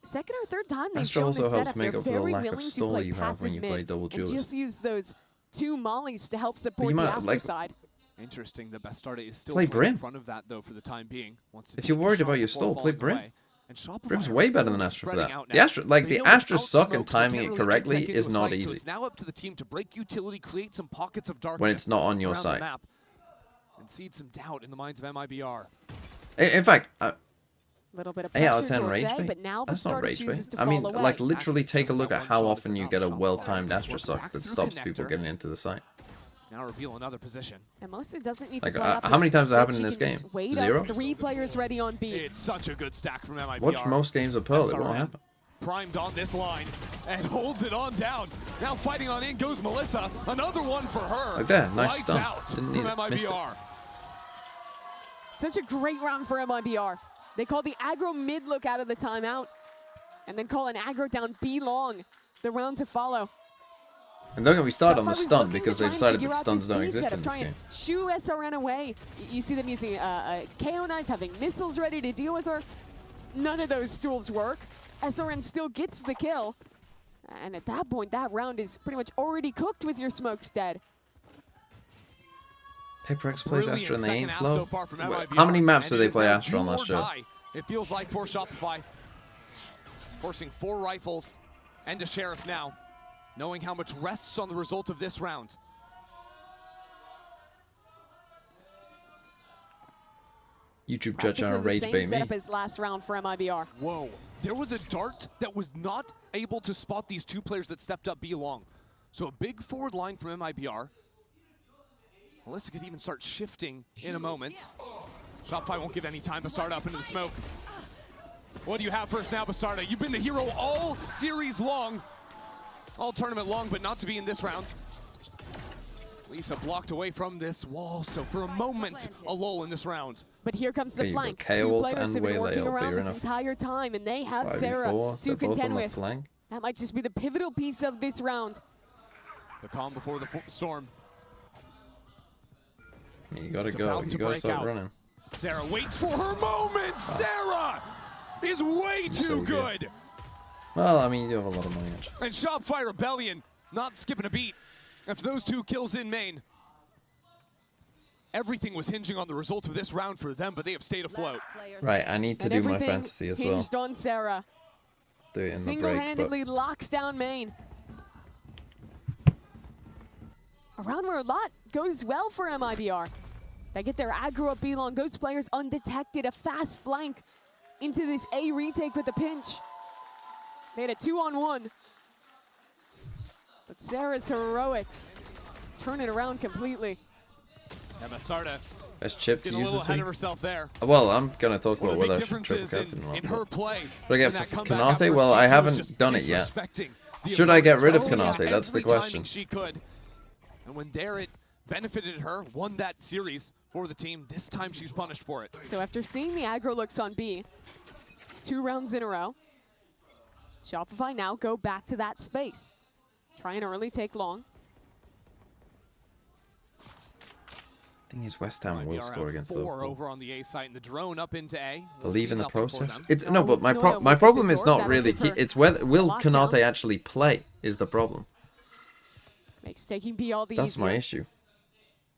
Second or third time they've Astra shown also this helps setup. make They're up for the very lack of willing to stall play you have when passive you play mid double and duelists. just use those 2 mollies to help support you the might, Astra like, side. Interesting, the Bastarda is still Play playing in Brim. front of that though for the time being. Wants to If take you're a worried shot about your before stall, play falling Brim. away. And Shopify Brim's are way better than fully Astra for spreading that. out The now. Astra, like They the know Astra without suck and smokes, they timing can't it really correctly execute is a not site, easy So it's now up to the team to break utility, create some pockets of darkness when it's not on your around the side. map, and seed some doubt in the minds of MIBR. In fact, Little bit of 8 out of pressure 10 towards rage A, bait? but now That's not Bastarda rage chooses bait. to I mean, fall away. like literally take a Just look that at one how shot is often you enough. get a Shopify well-timed work Astra suck back that through stops people connector. getting into the site. Now reveal another position. And Melissa doesn't need Like, to play up how many times has that so happened in she this can game? just wait 0? up 3 players ready on B. It's such a good stack from MIBR. Watch most games of Pearl, it won't SRN happen. primed on this line and holds it on down. Now fighting on in goes Melissa. Another one for her. Like that, nice Lights stun. out Didn't from need it, missed it. MIBR. Such a great round for MIBR. They call the aggro mid look out of the timeout, and then call an aggro down B long, the round to follow. And don't get me started on the Shopify was stun looking because to they try and decided figure that out stuns this don't B exist setup, in this try and game. Shoo SRN away. You see them using a KO knife, having missiles ready to deal with her. None of those tools work. SRN still gets the kill. And at that point, that round is pretty much already cooked with your smokes dead. PaperX plays Brilliant Astra and they second ain't half slow. so far from MIBR, How many maps and do it they is play now Astra on do last or show? die, it feels like for Shopify. Forcing 4 rifles and a sheriff now, knowing how much rests on the result of this round. YouTube chat trying to Practically the rage same bait me. setup as last round for MIBR. Whoa, there was a dart that was not able to spot these 2 players that stepped up B long. So a big forward line from MIBR. Melissa could even start shifting in a moment. Shopify won't give any time to start up into the smoke. What do you have for us now, Bastarda? You've been the hero all series long, all tournament long, but not to be in this round. Lisa blocked away from this wall, so for a moment, a lull in this round. But here comes the Okay, you've got flank. KO 2 ult players and have been Waylay working ult, around you're this in a entire time, and they have 5v4, Sarah to they're both on contend the with. flank. That might just be the pivotal piece of this round. The calm before the storm. You gotta It's go, about you to gotta break start out. running. Sarah waits for her moment. Sarah is way too So good. good. Well, I mean, you do have a lot of money actually. And Shopify Rebellion not skipping a beat after those 2 kills in main. Everything was hinging on the result of this round for them, but they have stayed afloat. Right, I need to And do my everything fantasy as well. hinged on Sarah. Do it in the break, Single-handedly locks down main. A round where a lot goes well for MIBR. They get their aggro up B long. Ghost players undetected. A fast flank into this A retake with a pinch. They had a 2-on-1. But Sarah's heroics turn it around completely. Emma Starda Best chip to getting a use little this ahead week. of herself there. Well, I'm gonna talk One about of the whether big I should triple differences captain or in not. her play. Should I get when that for comeback Kanate? after Well, G2 I was haven't just done it yet. disrespecting the Should I get rid of opponents Kanate? That's the every timing question. she could. And when Darrett benefited her, won that series for the team, this time she's punished for it. So after seeing the aggro looks on B, 2 rounds in a row, Shopify now go back to that space. Try and early take long. I think his West Ham will score against 4 Liverpool. over on the A site, and the drone up into A. Believe in the nothing for process. them. It's no, but my No, my look at problem this is orb, not that'll really. give her It's whether will lockdown. Kanate actually play is the problem. Makes taking B all the That's easier. my issue.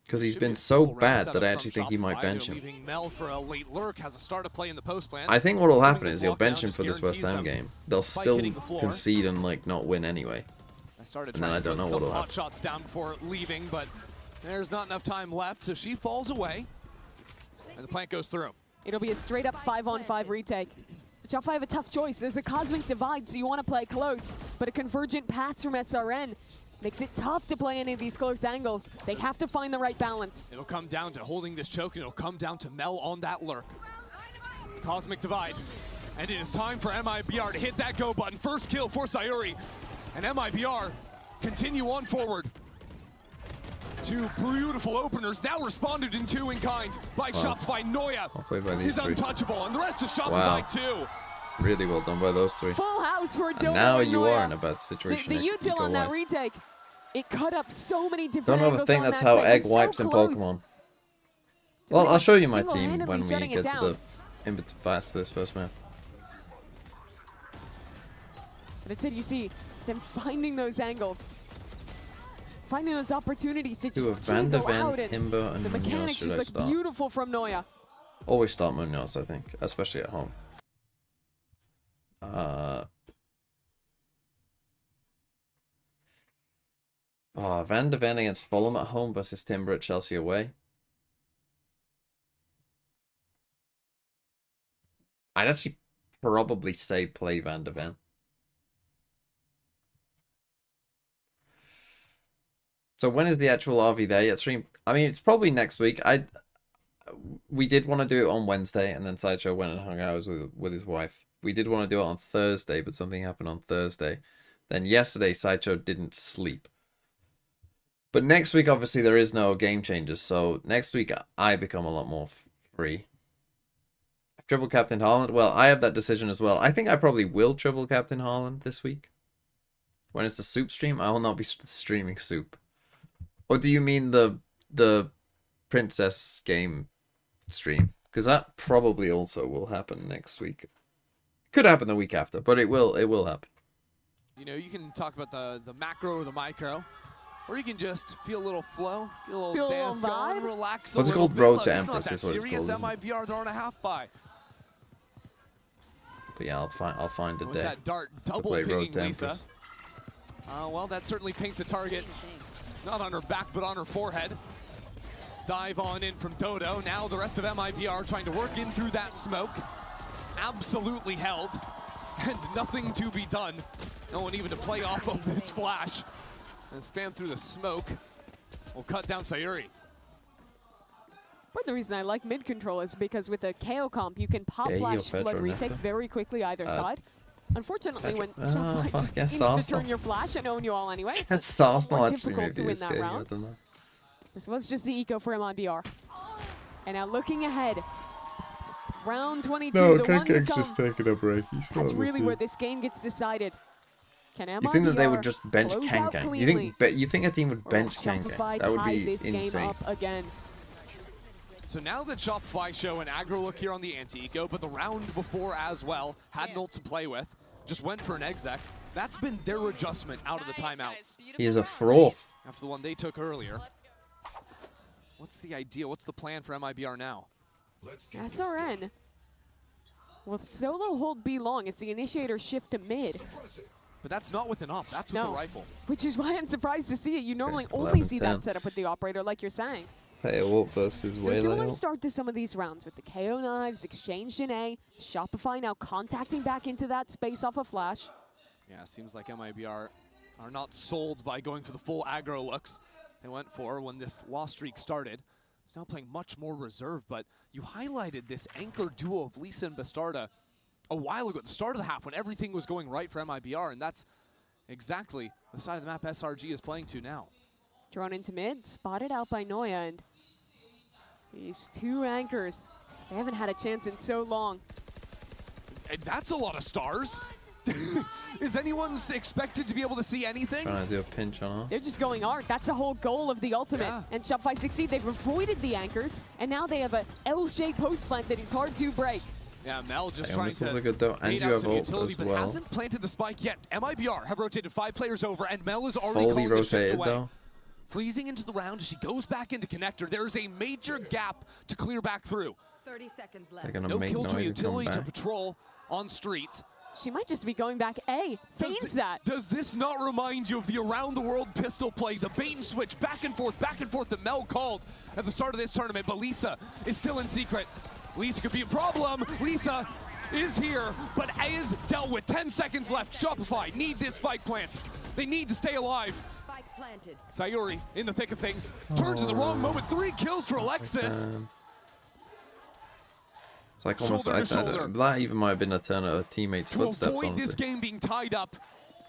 Because he's Should be been a so simple round bad setup that I from actually think he might Shopify. bench They're him. leaving Mel for a late lurk, has a start to play in the post plan. I think what will happen Assuming is this he'll bench lockdown him just for this West Ham guarantees game. They'll Spike still hitting the floor. concede and like not win anyway. I started And then trying I don't to know put some what'll hot happen. shots down before leaving, but there's not enough time left, so she falls away. And the plant goes through. It'll be a straight up 5-on-5 retake. But Shopify have a tough choice. There's a cosmic divide, so you want to play close. But a convergent pass from SRN makes it tough to play any of these close angles. They have to find the right balance. It'll come down to holding this choke, and it'll come down to Mel on that lurk. Cosmic divide. And it is time for MIBR to hit that go button. First kill for Sayuri. And MIBR continue on forward. 2 beautiful openers, now responded in 2 in kind by Shopify. Noya played by these is 3. untouchable, and the rest is Shopify Wow. too. Really well done by those 3. Full house for Dodo And now and you Noya. are in a bad situation. The util on that eco-wise. retake. It cut up so many different Don't angles ever think on that's that how site. egg It's so wipes in close. Pokemon. To Well, pretty I'll much show you my team single-handedly when we shutting it get to down. the in-between this first map. But it's it, you see them finding those angles. Finding those opportunities to Do a just Van de go Ven, out, and Timber, and the Munoz mechanics should I just look start? beautiful from Noya. Always start Munoz, I think, especially at home. Van de Ven against Fulham at home versus Timber at Chelsea away. I'd actually probably say play Van de Ven. So when is the actual RV there yet? Stream? I mean, it's probably next week. We did want to do it on Wednesday, and then Sideshow went and hung out with his wife. We did want to do it on Thursday, but something happened on Thursday. Then yesterday, Sideshow didn't sleep. But next week, obviously, there is no game changes. So next week, I become a lot more free. Triple Captain Haaland? Well, I have that decision as well. I think I probably will Triple Captain Haaland this week. When it's the Soup stream, I will not be streaming Soup. Or do you mean the Princess game stream? Because that probably also will happen next week. Could happen the week after, but it will happen. You know, you can talk about the macro or the micro, or you can just feel a little flow, get a little Feel a dance little going, vibe? relax a What's it little called? bit. Road Look, to it's Empress not that is what it's serious. called, isn't it? MIBR, they're on a half by. But yeah, I'll find a With day that dart to double play pinging Road to Lisa. Empress. Well, that certainly paints a target, not on her back, but on her forehead. Dive on in from Dodo. Now the rest of MIBR trying to work in through that smoke. Absolutely held, and nothing to be done. No one even to play off of this flash. And spam through the smoke will cut down Sayuri. Part of the reason I like mid control is because with a KO comp, you can pop Yeah, flash you're flood Pedro retake Neto. very quickly either side. Unfortunately, when Pedro- Shopify fuck, just yes, insta-turn Arsenal. your flash and own you all anyway, it's That's a lot Arsenal more actually difficult maybe to win this that game. I round. don't know. This was just the eco for MIBR. And now looking ahead, round 22, the one to come. taking a break. That's really where this game gets decided. Can MIBR You think that they would just bench close out Kangang? cleanly, You think a team would or will bench Shopify Kangang? That would tie be this game insane. up again? So now that Shopify show an aggro look here on the anti-eco, but the round before as well, had an ult to play with, just went for an exec. That's been their adjustment out of the timeouts. He is a froth. After the one they took earlier. What's the idea? What's the plan for MIBR now? SRN will solo hold B long as the initiator shift to mid, But that's not with an op, that's with No. a rifle. which is why I'm surprised to see it. You normally only 11, see 10. that setup with the operator, like you're saying. Hey, Walt versus So similar Waylay. start to some of these rounds with the KO knives exchanged in A. Shopify now contacting back into that space off a flash. Yeah, seems like MIBR are not sold by going for the full aggro looks they went for when this loss streak started. It's now playing much more reserved, but you highlighted this anchor duo of Lisa and Bastarda a while ago at the start of the half when everything was going right for MIBR, and that's exactly the side of the map SRG is playing to now. Drawn into mid, spotted out by Noya, and these two anchors, they haven't had a chance in so long. And that's a lot of stars. Is anyone expected to be able to see anything? Trying to do a pinch on her. They're just going hard. That's the whole goal of the ultimate. Yeah. And Shopify succeed. They've avoided the anchors, and now they have a L-shaped post plant that is hard to break. Yeah, Mel just Hey, trying missiles to are good though, and bait you out have some ult utility, as but well. hasn't planted the spike yet. MIBR have rotated 5 players over, and Mel is already Fully calling the shift rotated away. though. Freezing into the round as she goes back into connector. There is a major gap to clear back through. 30 seconds left. They're gonna No make kill to noise and come utility to back. patrol on street. She might just be going back A. Feigns that. Does this not remind you of the around the world pistol play, the bait and switch back and forth that Mel called at the start of this tournament? But Lisa is still in secret. Lisa could be a problem. Lisa is here, but is dealt with. 10 seconds left. Shopify need this spike plant. They need to stay alive. Spike planted. Sayuri in the thick of things. Turns at the wrong moment. 3 kills for Alexis. It's like almost Shoulder like to shoulder. that even might have been a turn of a teammate's To footsteps, avoid this honestly. game being tied up,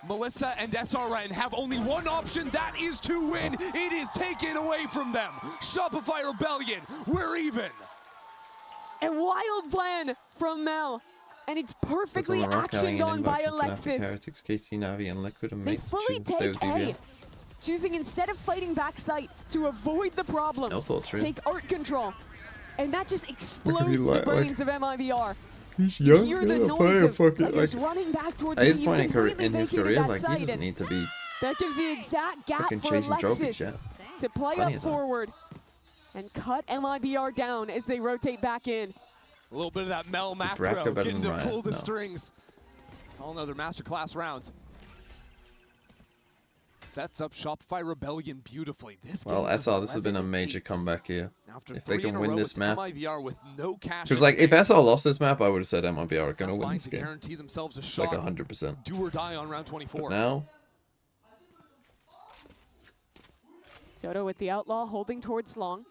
Melissa and SRN have only one option, that is to win. It is taken away from them. Shopify Rebellion, we're even. A wild plan from Mel. And it's perfectly actioned on by Alexis. Heretics, KC, Navi, and Liquid, and They Mates fully choose to stay take with BBL. A, choosing instead of fighting backside to avoid the problems, No thoughts, really. take art control. And that just explodes the like- brains of MIBR. He's You young, hear the yeah, noise player, of fuck it, like, just like, running back towards at him. this You've point in completely his vacated career, that like, he side, doesn't and need to be that gives the exact gap fucking for chasing trophies, Alexis Jeff. to play Plenty up of time. forward and cut MIBR down as they rotate back in. A little bit of that Mel Bracker macro, better getting than to Riot? pull the No. strings. All another masterclass round. Sets up Shopify Rebellion beautifully. This Well, game was SR, this has been a 11-8. major comeback here. After If they 3 in can a win row, this it's map. MIBR with no cash. Because, in like, the if bank. SR lost this map, I would have said MIBR are going to win Trying this to game. guarantee themselves a Like shot. 100%. Do or die on round 24. But now, Dodo with the outlaw holding towards long.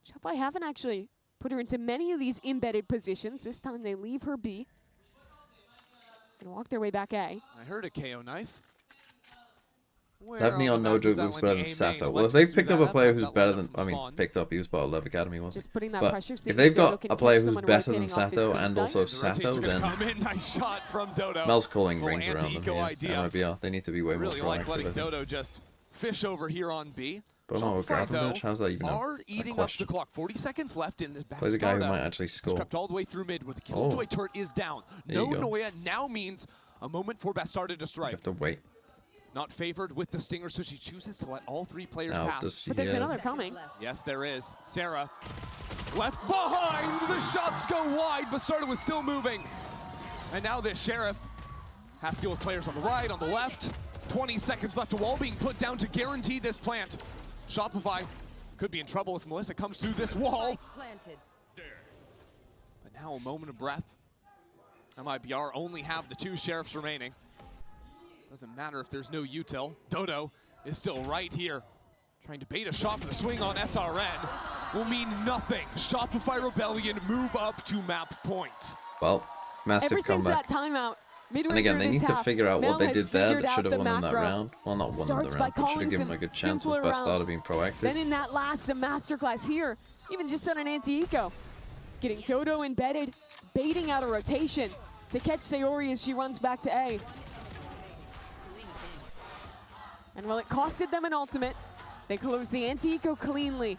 Shopify haven't actually put her into many of these embedded positions. This time they leave her B and walk their way back A. I heard a KO knife. Where Definitely on the no map joke is that looks one? better than A Sato. main. Well, if they Alexis picked threw up a that player pass who's that better lineup than, from I mean, spawn. picked up, he was part of Love Academy, wasn't Just putting that But pressure. if they've Dodo got can a catch player who's someone better than rotating off his Sato B and side. also The rotates Sato, are gonna then come in. Nice shot from Dodo. Mel's calling Little rings around them anti-eco here. idea. MIBR, they need to be way more Really like proactive. letting I think. Dodo just fish over here on B. But no, Shopify, though, Gravenberch, how's that even are a eating up the question? clock. 40 seconds left in the Play the guy who Bastarda might actually score. crept all the way through mid where the Killjoy Oh. turret is down. There No you go. Noya now means a moment for Bastarda to You strike. have to wait. Not favored with the stinger, so she chooses to let all 3 players Now, pass. does she But there's get- another coming. Yes, there is. Sarah left behind. The shots go wide, but Bastarda was still moving. And now this Sheriff has to deal with players on the right, on the left. 20 seconds left. A wall being put down to guarantee this plant. Shopify could be in trouble if Melissa comes through this wall. Spike planted. But now a moment of breath. MIBR only have the 2 Sheriffs remaining. Doesn't matter if there's no util. Dodo is still right here. Trying to bait a shot for the swing on SRN. Will mean nothing. Shopify Rebellion move up to map point. Well, massive Ever since comeback. that timeout, midway And again, through they this need to half, figure out Mel what they has did there figured that out should have the won them that macro. round. Well, not won them Starts the by round, but should calling have given them some a good chance was simpler Bastarda rounds. being Then proactive. in that last, the masterclass here, even just on an anti-eco, getting Dodo embedded, baiting out a rotation to catch Sayori as she runs back to A. And while it costed them an ultimate, they closed the anti-eco cleanly.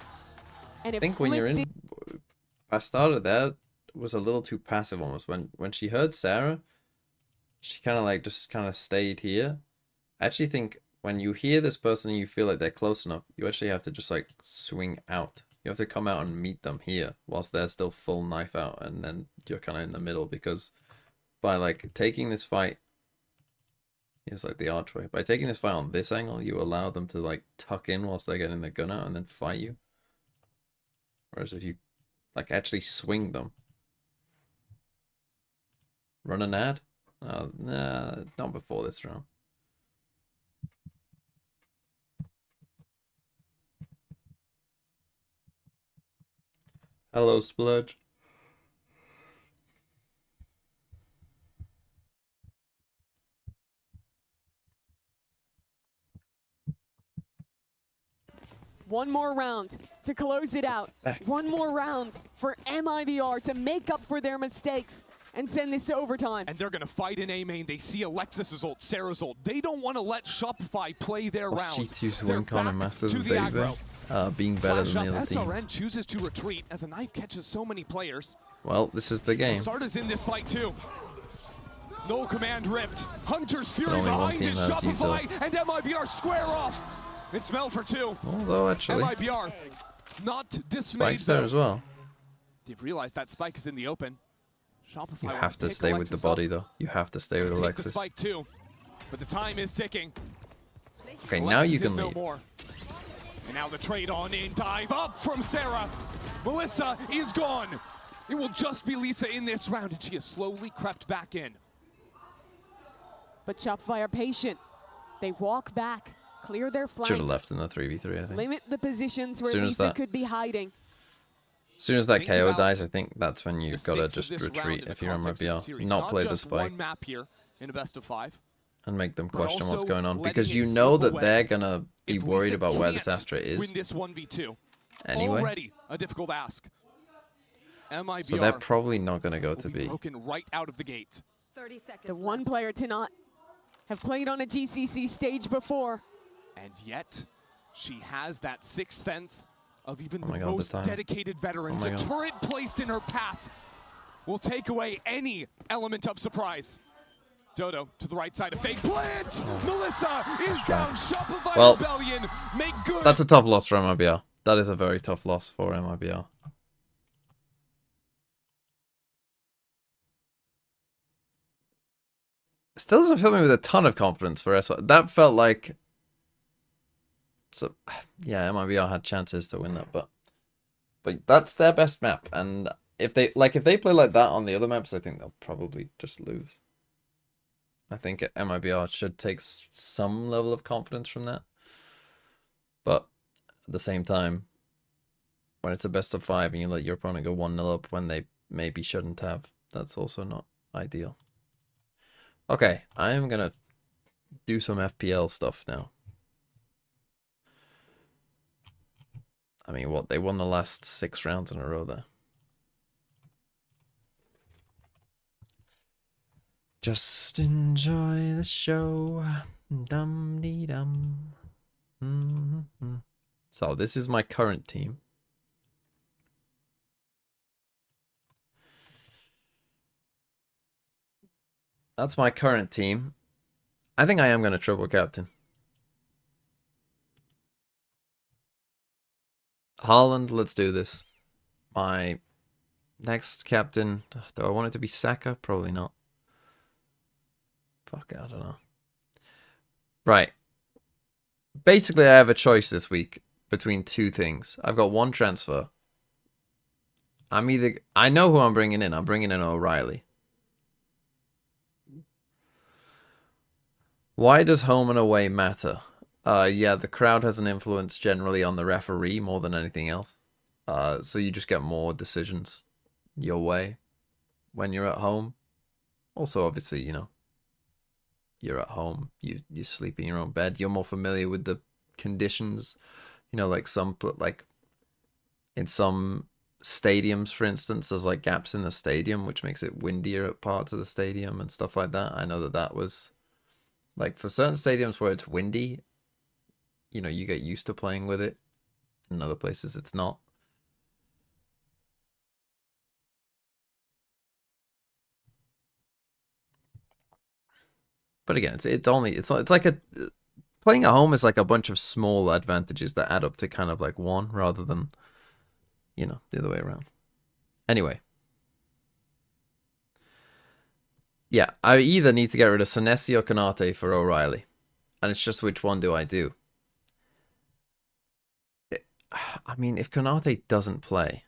And I it think when you're flipped in Bastarda there was a little too passive almost. When she heard Sarah, she kind of like just kind of stayed here. I actually think when you hear this person and you feel like they're close enough, you actually have to just like swing out. You have to come out and meet them here whilst they're still full knife out, and then you're kind of in the middle, because by like taking this fight, it's like the archway. By taking this fight on this angle, you allow them to like tuck in whilst they're getting their gun out and then fight you. Whereas if you like actually swing them, run an ad? Nah, not before this round. Hello, Splurge. One more round to close it out. One more round for MIBR to make up for their mistakes and send this to overtime. And they're going to fight in A main. They see Alexis's ult, Sarah's ult. They don't want to let Shopify play their round. G2's win con and Masters of Baby. Being better than the other teams. SRN chooses to retreat as a knife catches so many players. Well, this is the game. Starters in this fight too. No command ripped. Hunter's Fury only one behind team his has Shopify, used and MIBR square off. It's Mel for two. Although actually, MIBR not dismayed. Spike's there as well. They've realized that Spike is in the open. Shopify You have to stay with the body though. You have to stay with Alexis. Take the Spike too, but the time is ticking. Okay, Alexis now you can no leave. more. And now the trade on in, dive up from Sarah. Melissa is gone. It will just be Lisa in this round, and she has slowly crept back in. But Shopify are patient. They walk back, clear their flank. Should have left in the 3v3, I think. Limit the positions where Soon as Lisa that- could be hiding. As soon as that Think KO about dies, I think that's when you've The got to stakes of just this round retreat in the if you're on context of the MIBR. series. Not play the just Spike one map here in a best of 5. and make them but question what's also going on. letting Because it you know slip that away. they're going to be If worried Lisa about where this can't Astra is win this 1v2. anyway. Already a difficult ask. MIBR So they're probably not going to go to will be B. broken right out of the gate. 30 seconds The one player to not have played on a GCC stage before. And yet, she has that sixth sense of even Oh the my God, the most time. dedicated veterans. Oh my A God. turret placed in her path will take away any element of surprise. Dodo to the right side of fake blitz. Melissa is down. Shopify Well, Rebellion make good. That's a tough loss for MIBR. That is a very tough loss for MIBR. Still doesn't fill me with a ton of confidence for SR. That felt like... So, yeah, MIBR had chances to win that, but that's their best map. And if they play like that on the other maps, I think they'll probably just lose. I think MIBR should take some level of confidence from that. But at the same time, when it's a best of 5 and you let your opponent go 1-0 up when they maybe shouldn't have, that's also not ideal. Okay, I am going to do some FPL stuff now. I mean, what? They won the last 6 rounds in a row there. Just enjoy the show. Dum-dee-dum. Mm-hmm. So this is my current team. That's my current team. I think I am going to triple captain. Haaland, let's do this. My next captain, do I want it to be Saka? Probably not. Fuck, I don't know. Right. Basically, I have a choice this week between 2 things. I've got 1 transfer. I know who I'm bringing in. I'm bringing in O'Reilly. Why does home and away matter? Yeah, the crowd has an influence generally on the referee more than anything else. So you just get more decisions your way when you're at home. Also, obviously, you know, you're at home. You sleep in your own bed. You're more familiar with the conditions. You know, like in some stadiums, for instance, there's like gaps in the stadium, which makes it windier at parts of the stadium and stuff like that. I know that was like for certain stadiums where it's windy, you know, you get used to playing with it. In other places, it's not. But again, it's like playing at home is like a bunch of small advantages that add up to kind of like one rather than, you know, the other way around. Anyway. Yeah, I either need to get rid of Senesi or Konate for O'Reilly. And it's just which one do I do? I mean, if Konate doesn't play,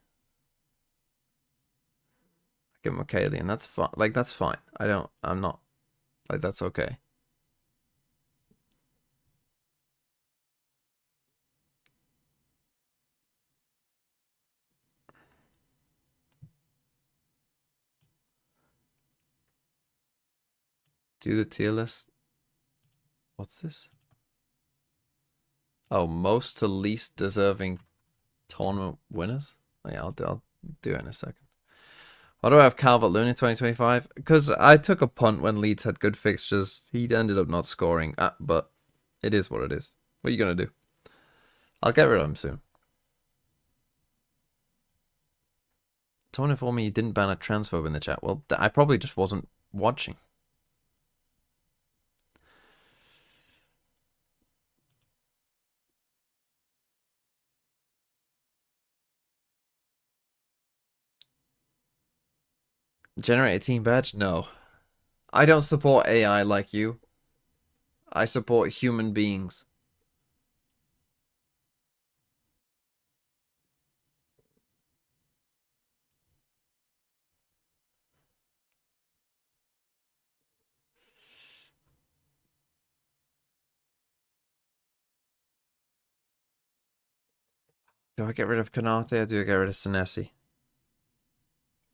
I give him Kaylee, and that's fine. Like, that's fine. I'm not, like, that's okay. Do the tier list. What's this? Oh, most to least deserving tournament winners? Oh, yeah, I'll do it in a second. Why do I have Calvert-Lewin in 2025? Because I took a punt when Leeds had good fixtures. He ended up not scoring, but it is what it is. What are you going to do? I'll get rid of him soon. Someone informed me you didn't ban a transphobe in the chat. Well, I probably just wasn't watching. Generate a team badge? No. I don't support AI like you. I support human beings. Do I get rid of Konate or do I get rid of Senesi?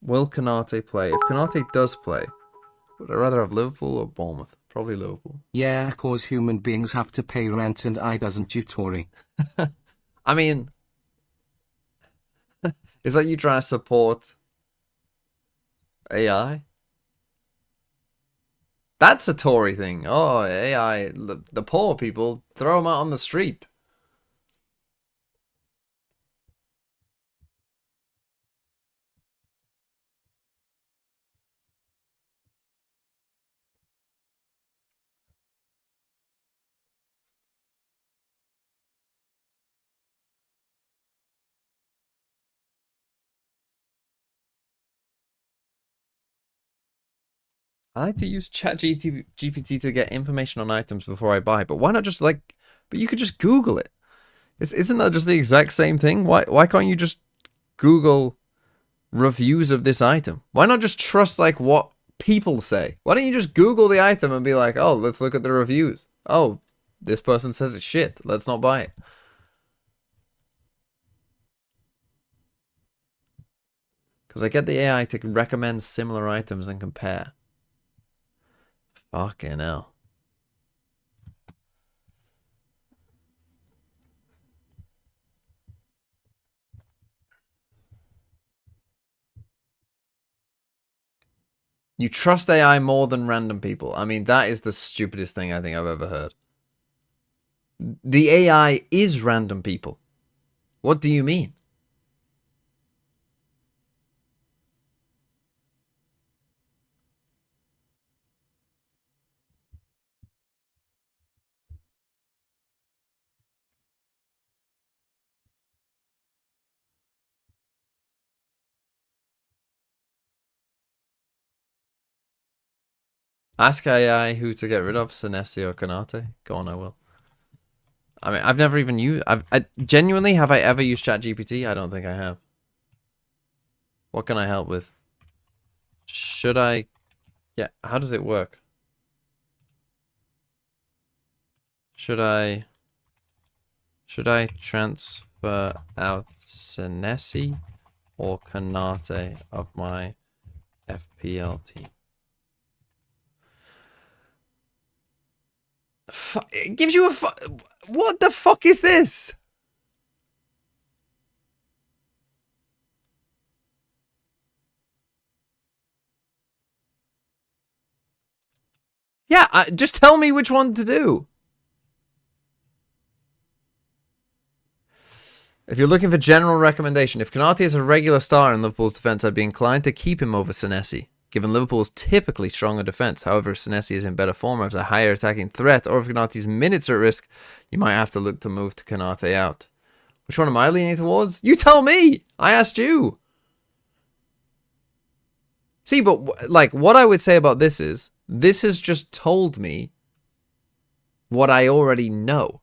Will Konate play? If Konate does play, would I rather have Liverpool or Bournemouth? Probably Liverpool. Yeah, cause human beings have to pay rent and I doesn't, you Tory. I mean, is that you trying to support AI? That's a Tory thing. Oh, AI, the poor people, throw them out on the street. I like to use ChatGPT to get information on items before I buy, but why not just but you could just Google it. Isn't that just the exact same thing? Why can't you just Google reviews of this item? Why not just trust what people say? Why don't you just Google the item and be like, oh, let's look at the reviews. Oh, this person says it's shit. Let's not buy it. Because I get the AI to recommend similar items and compare. Fucking hell. You trust AI more than random people. I mean, that is the stupidest thing I think I've ever heard. The AI is random people. What do you mean? Ask AI who to get rid of, Senesi or Konate. Go on, I will. I mean, I've never even used... I genuinely, have I ever used ChatGPT? I don't think I have. What can I help with? Should I... Yeah, how does it work? Should I transfer out Senesi or Konate of my FPL team? It gives you a what the fuck is this? Yeah, just tell me which one to do. If you're looking for general recommendation, if Konate is a regular star in Liverpool's defence, I'd be inclined to keep him over Senesi, given Liverpool's typically stronger defence. However, if Senesi is in better form as a higher attacking threat, or if Konate's minutes are at risk, you might have to look to move to Konate out. Which one am I leaning towards? You tell me! I asked you! See, but what I would say about this has just told me what I already know.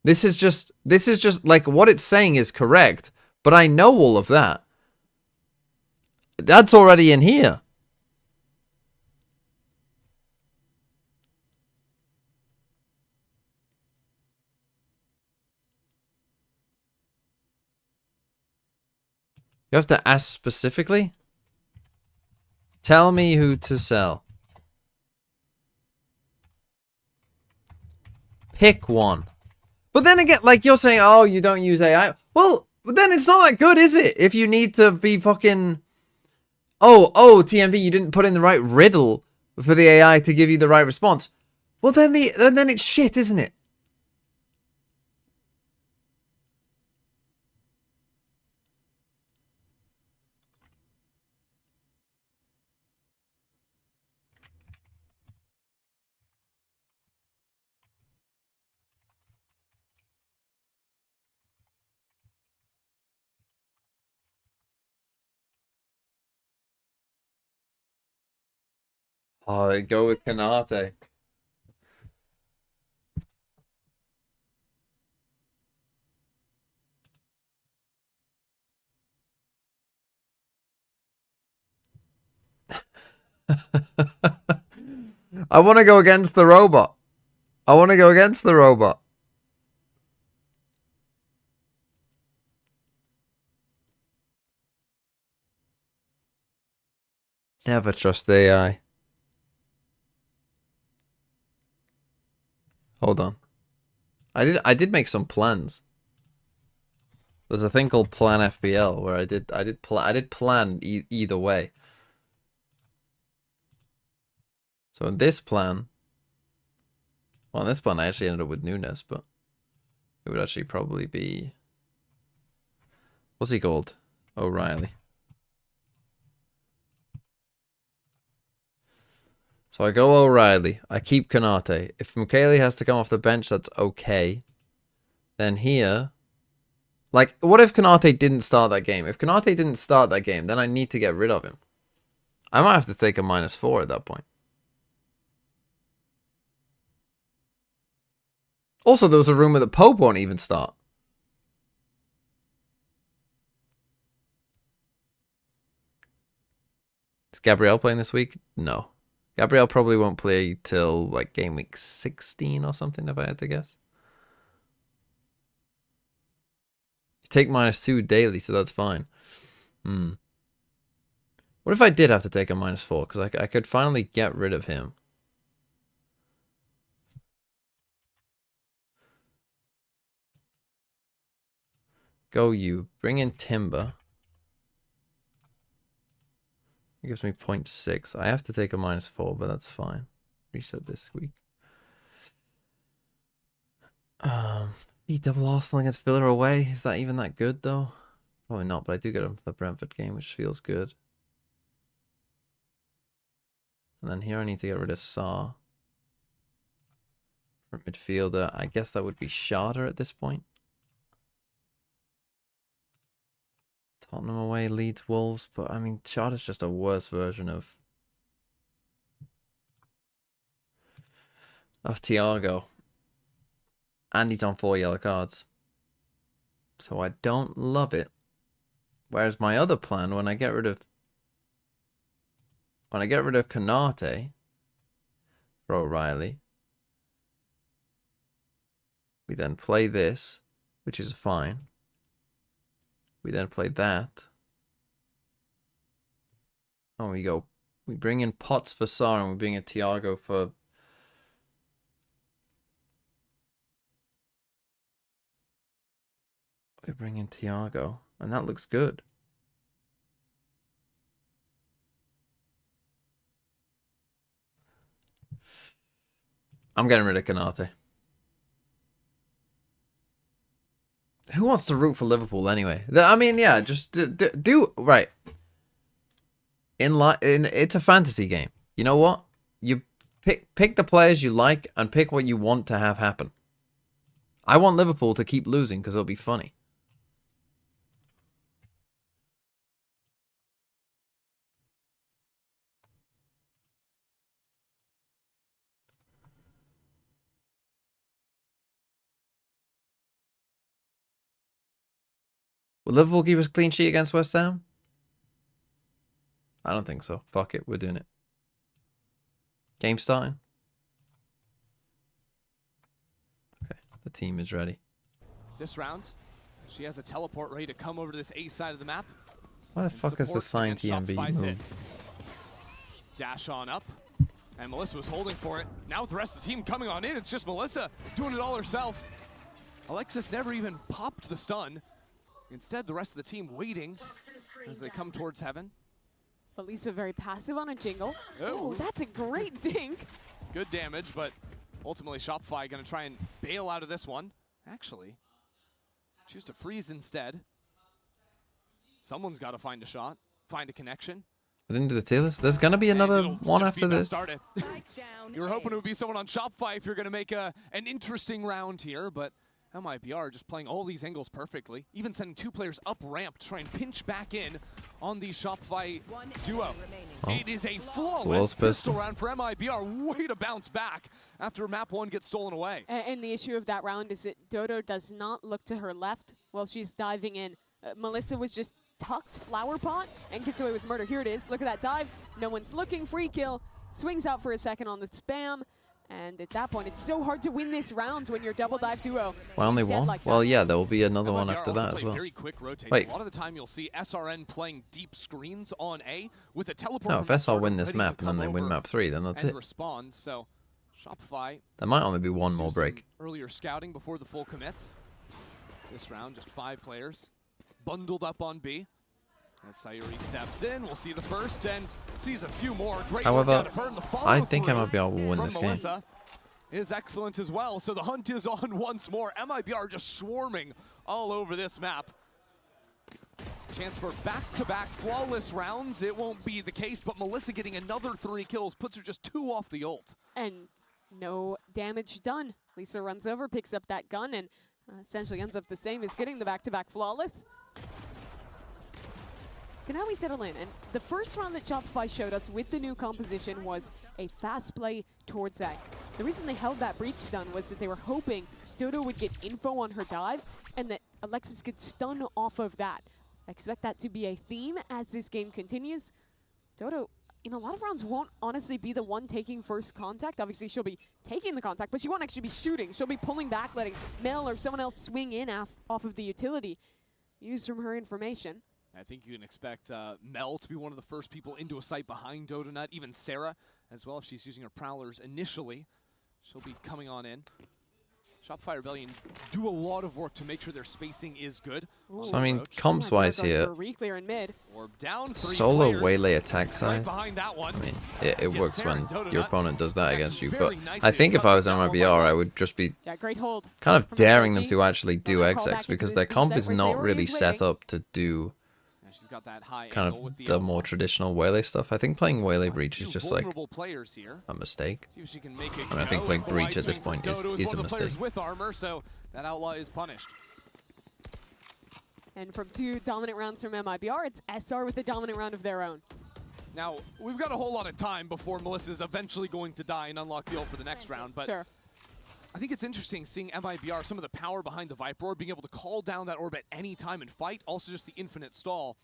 This is just what it's saying is correct, but I know all of that. That's already in here. You have to ask specifically? Tell me who to sell. Pick one. But then again, like you're saying, oh, you don't use AI. Well, then it's not that good, is it? If you need to be fucking... Oh, TMV, you didn't put in the right riddle for the AI to give you the right response. Well, then it's shit, isn't it? Oh, they go with Kanate. I want to go against the robot. I want to go against the robot. Never trust AI. Hold on. I did make some plans. There's a thing called Plan FPL where I did plan either way. So in this plan, well, in this plan I actually ended up with Nunes, but it would actually probably be, what's he called? O'Reilly. So I go O'Reilly. I keep Kanate. If Michele has to come off the bench, that's okay. Then here, like, what if Kanate didn't start that game? If Kanate didn't start that game, then I need to get rid of him. I might have to take a -4 at that point. Also, there was a rumor that Pope won't even start. Is Gabriel playing this week? No. Gabriel probably won't play till like game week 16 or something, if I had to guess. You take -2 daily, so that's fine. What if I did have to take a -4? Because I could finally get rid of him. Go you. Bring in Timber. It gives me 0.6. I have to take a -4, but that's fine. Reset this week. Beat double Arsenal against Villa away. Is that even that good, though? Probably not, but I do get him for the Brentford game, which feels good. And then here I need to get rid of Sarr. For midfielder, I guess that would be Sharder at this point. Tottenham away, Leeds, Wolves, but I mean, Sharder's just a worse version of Thiago. And he's on 4 yellow cards. So I don't love it. Whereas my other plan, when I get rid of Kanate for O'Reilly, we then play this, which is fine. We then play that. Oh, we go. We bring in Potts for Sarr and we bring in Thiago for... We bring in Thiago. And that looks good. I'm getting rid of Kanate. Who wants to root for Liverpool anyway? I mean, yeah, just do right. It's a fantasy game. You know what? You pick the players you like and pick what you want to have happen. I want Liverpool to keep losing because it'll be funny. Will Liverpool keep a clean sheet against West Ham? I don't think so. Fuck it, we're doing it. Game starting. Okay, the team is ready. This round, she has a teleport ready to come over to this A side of the map. Why the fuck is the sign TMB moved? Dash on up. And Melissa was holding for it. Now with the rest of the team coming on in, it's just Melissa doing it all herself. Alexis never even popped the stun. Instead, the rest of the team waiting as they come towards heaven. But Lisa very passive on a jingle. Oh, Oh, that's a great dink. good damage, but ultimately Shopify going to try and bail out of this one. Actually, choose to freeze instead. Someone's got to find a shot, find a connection. I didn't do the tier list. There's going to be another one after this. You were hoping it would be someone on Shopify if you're going to make an interesting round here, but MIBR just playing all these angles perfectly, even sending 2 players up ramp to try and pinch back in on the Shopify duo. Oh. It is a flawless pistol pistol round for MIBR. Way to bounce back after map 1 gets stolen away. And the issue of that round is that Dodo does not look to her left while she's diving in. Melissa was just tucked flower pot and gets away with murder. Here it is. Look at that dive. No one's looking. Free kill. Swings out for a second on the spam. And at that point, it's so hard to win this round when you're double dive duo. Well, only one? Like Well, yeah, there will be another one MIBR after also that as play well. Very quick rotate. Wait. A lot of the time you'll see SRN playing deep screens on A with a teleport. No, from if SR Starter win this ready to map and then come they win over map 3, then that's and it. respond. So Shopify. There might only be one more do some break. Earlier scouting before the full commits. This round, just 5 players bundled up on B. As Sayuri steps in, we'll see the first and sees a few more. Great However, work out of her, and the I think follow-through MIBR will win from this game. Melissa is excellent as well. So the hunt is on once more. MIBR just swarming all over this map. Chance for back-to-back flawless rounds. It won't be the case, but Melissa getting another 3 kills puts her just 2 off the ult. And no damage done. Lisa runs over, picks up that gun, and essentially ends up the same as getting the back-to-back flawless. So now we settle in, and the first round that Shopify showed us with the new composition was a fast play towards A. The reason they held that breach stun was that they were hoping Dodo would get info on her dive, and that Alexis could stun off of that. I expect that to be a theme as this game continues. Dodo, in a lot of rounds, won't honestly be the one taking first contact. Obviously, she'll be taking the contact, but she won't actually be shooting. She'll be pulling back, letting Mel or someone else swing in off of the utility. Used from her information. I think you can expect Mel to be one of the first people into a site behind Dodonut, even Sarah as well if she's using her prowlers initially. She'll be coming on in. Shopify Rebellion do a lot of work to make sure their spacing is good. So, I mean, comps-wise here, Re-clear in mid. Down 3 solo players. waylay attack side, Right behind that one. I mean, it works Sarah when and Dodonut. your opponent does that against you, but Very nicely I think if I was covered that one MIBR, by I would just be Yeah, great hold. kind of from daring them SRG. to actually do Call back XX into because this their B comp site is where not Sayuri really is set waiting. up to do And she's got that high kind angle of with the the more traditional waylay stuff. I think playing waylay breach is Two just like vulnerable players here. a mistake. See if she can make it I mean, I think go playing as the breach wide at this swing from point is Dodo a one of the players mistake. with armor, so that outlaw is punished. And from 2 dominant rounds from MIBR, it's SR with a dominant round of their own. Now, we've got a whole lot of time before Melissa's eventually going to die and unlock the ult for the next round, but Sure. I think it's interesting seeing MIBR, some of the power behind the Viper Orb, being able to call down that orb at any time and fight, also just the infinite stall.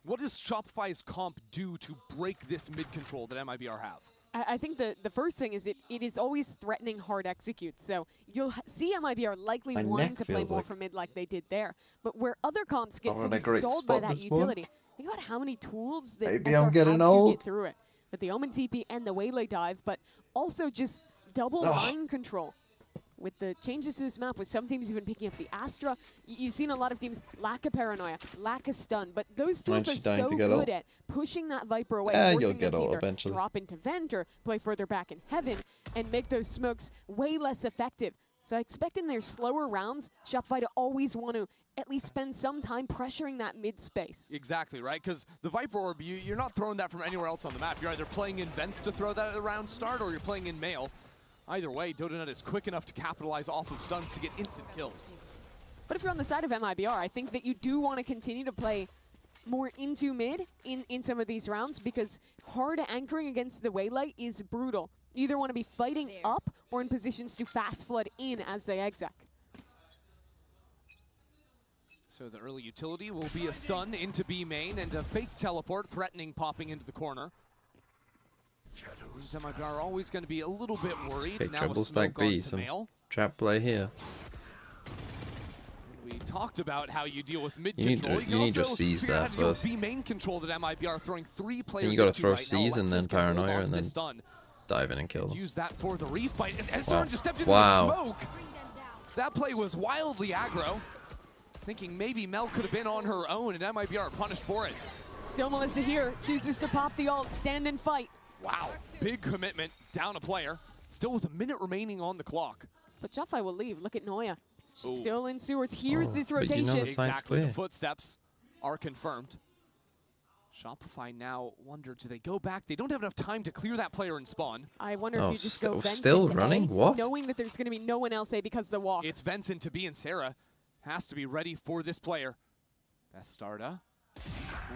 What does Shopify's comp do to break this mid-control that MIBR have? I think the first thing is it is always threatening hard execute. So you'll see MIBR likely My wanting neck to play feels more like from mid like they did there. But where other comps get I'm in fully a great stalled by spot that this morning. utility, think about how many tools that Maybe SR I'm getting have old. to get through it. With the Omen TP and the Waylay dive, but also just double Ugh. line control. With the changes to this map, with some teams even picking up the Astra, you've seen a lot of teams lack a paranoia, lack a stun, but those tools Aren't are you dying so to get good ult? at pushing that Viper away, Yeah, forcing you'll them get to ult either eventually. drop into vent or play further back in heaven and make those smokes way less effective. So I expect in their slower rounds, Shopify to always want to at least spend some time pressuring that mid space. Exactly, right? Because the Viper Orb, you're not throwing that from anywhere else on the map. You're either playing in vents to throw that at the round start, or you're playing in mail. Either way, Dodonut is quick enough to capitalize off of stuns to get instant kills. But if you're on the side of MIBR, I think that you do want to continue to play more into mid in some of these rounds, because hard anchoring against the Waylay is brutal. You either want to be fighting up or in positions to fast flood in as they exec. So the early utility will be a stun into B main and a fake teleport threatening popping into the corner. MIBR are always going to be a little bit worried. Okay, Now triple a stack smoke B, onto some mail. trap play here. We talked about how you deal with mid You need control. to- can you need to also seize figure out that how to deal with first. B main control that MIBR are throwing 3 players you gotta into throw right now. seize and then Alexis can hold paranoia on to and this then stun. dive in and kill them. Use that for the refight. And SRG just stepped into Wow. the smoke. That play was wildly aggro. Thinking maybe Mel could have been on her own, and MIBR punished for it. Still Melissa here, chooses to pop the ult, stand and fight. Wow, big commitment, down a player. Still with a minute remaining on the clock. But Shopify will leave. Look at Noya. She's Ooh. still in sewers. Here's this but you know rotation. the site's Exactly, the clear. footsteps are confirmed. Shopify now wonder, do they go back? They don't have enough time to clear that player and spawn. I wonder if Oh, you just go Vincent still to running? A, What? knowing that there's going to be no one else A because of the walk. It's Vincent to B, and Sarah has to be ready for this player. Bastarda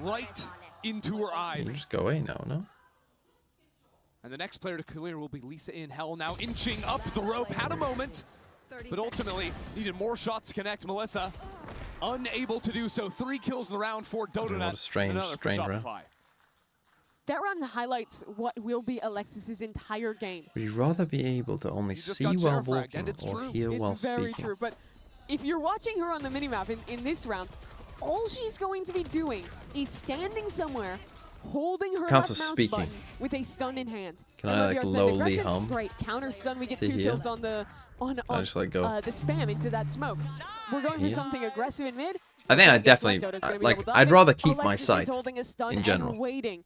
right into her You eyes. just go away now, no? And the next player to clear will be Lisa in Hell, now inching up the rope. Had a moment, but ultimately needed more shots to connect. Melissa unable to do so. 3 kills in the round for Dodonut. What a strange round. That round highlights what will be Alexis's entire game. Would you rather be able to only You just see got while Sheriff fragged, walking and it's or true. hear while It's very speaking? true, but if you're watching her on the minimap in this round, all she's going to be doing is standing somewhere, holding her Counts left as mouse speaking. button with a stun in hand. Can I, like, MIBR said lowly aggression, hum Great, counter stun, we get to 2 hear? kills on the I just let go. the spam into that smoke. We're going for Yeah. something aggressive in mid. I think I Guess what? definitely, Dodo's gonna be like, able to I'd dive rather in. keep my Alexis is sight holding a stun in and general. waiting.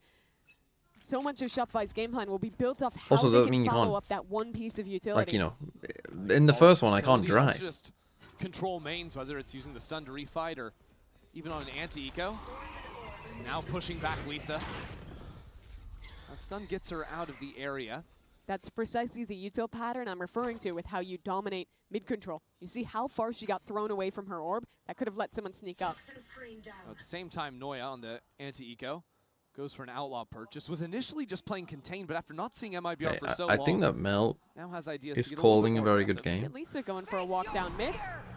So much of Shopify's game plan will be built off how Also, they doesn't can mean you follow can't- up that one piece of utility. Like, you know, in the first one, I can't Utility wants to drive. Just control mains, whether it's using the stun to refight or even on an anti-eco. Now pushing back Lisa. That stun gets her out of the area. That's precisely the util pattern I'm referring to with how you dominate mid-control. You see how far she got thrown away from her orb? That could have let someone sneak up. At the same time, Noya on the anti-eco goes for an outlaw purchase. Was initially just playing contain, but after not seeing MIBR for so I long, think that Mel now has ideas is to get a little bit calling a more very good aggressive. game. And Lisa going for a walk down mid.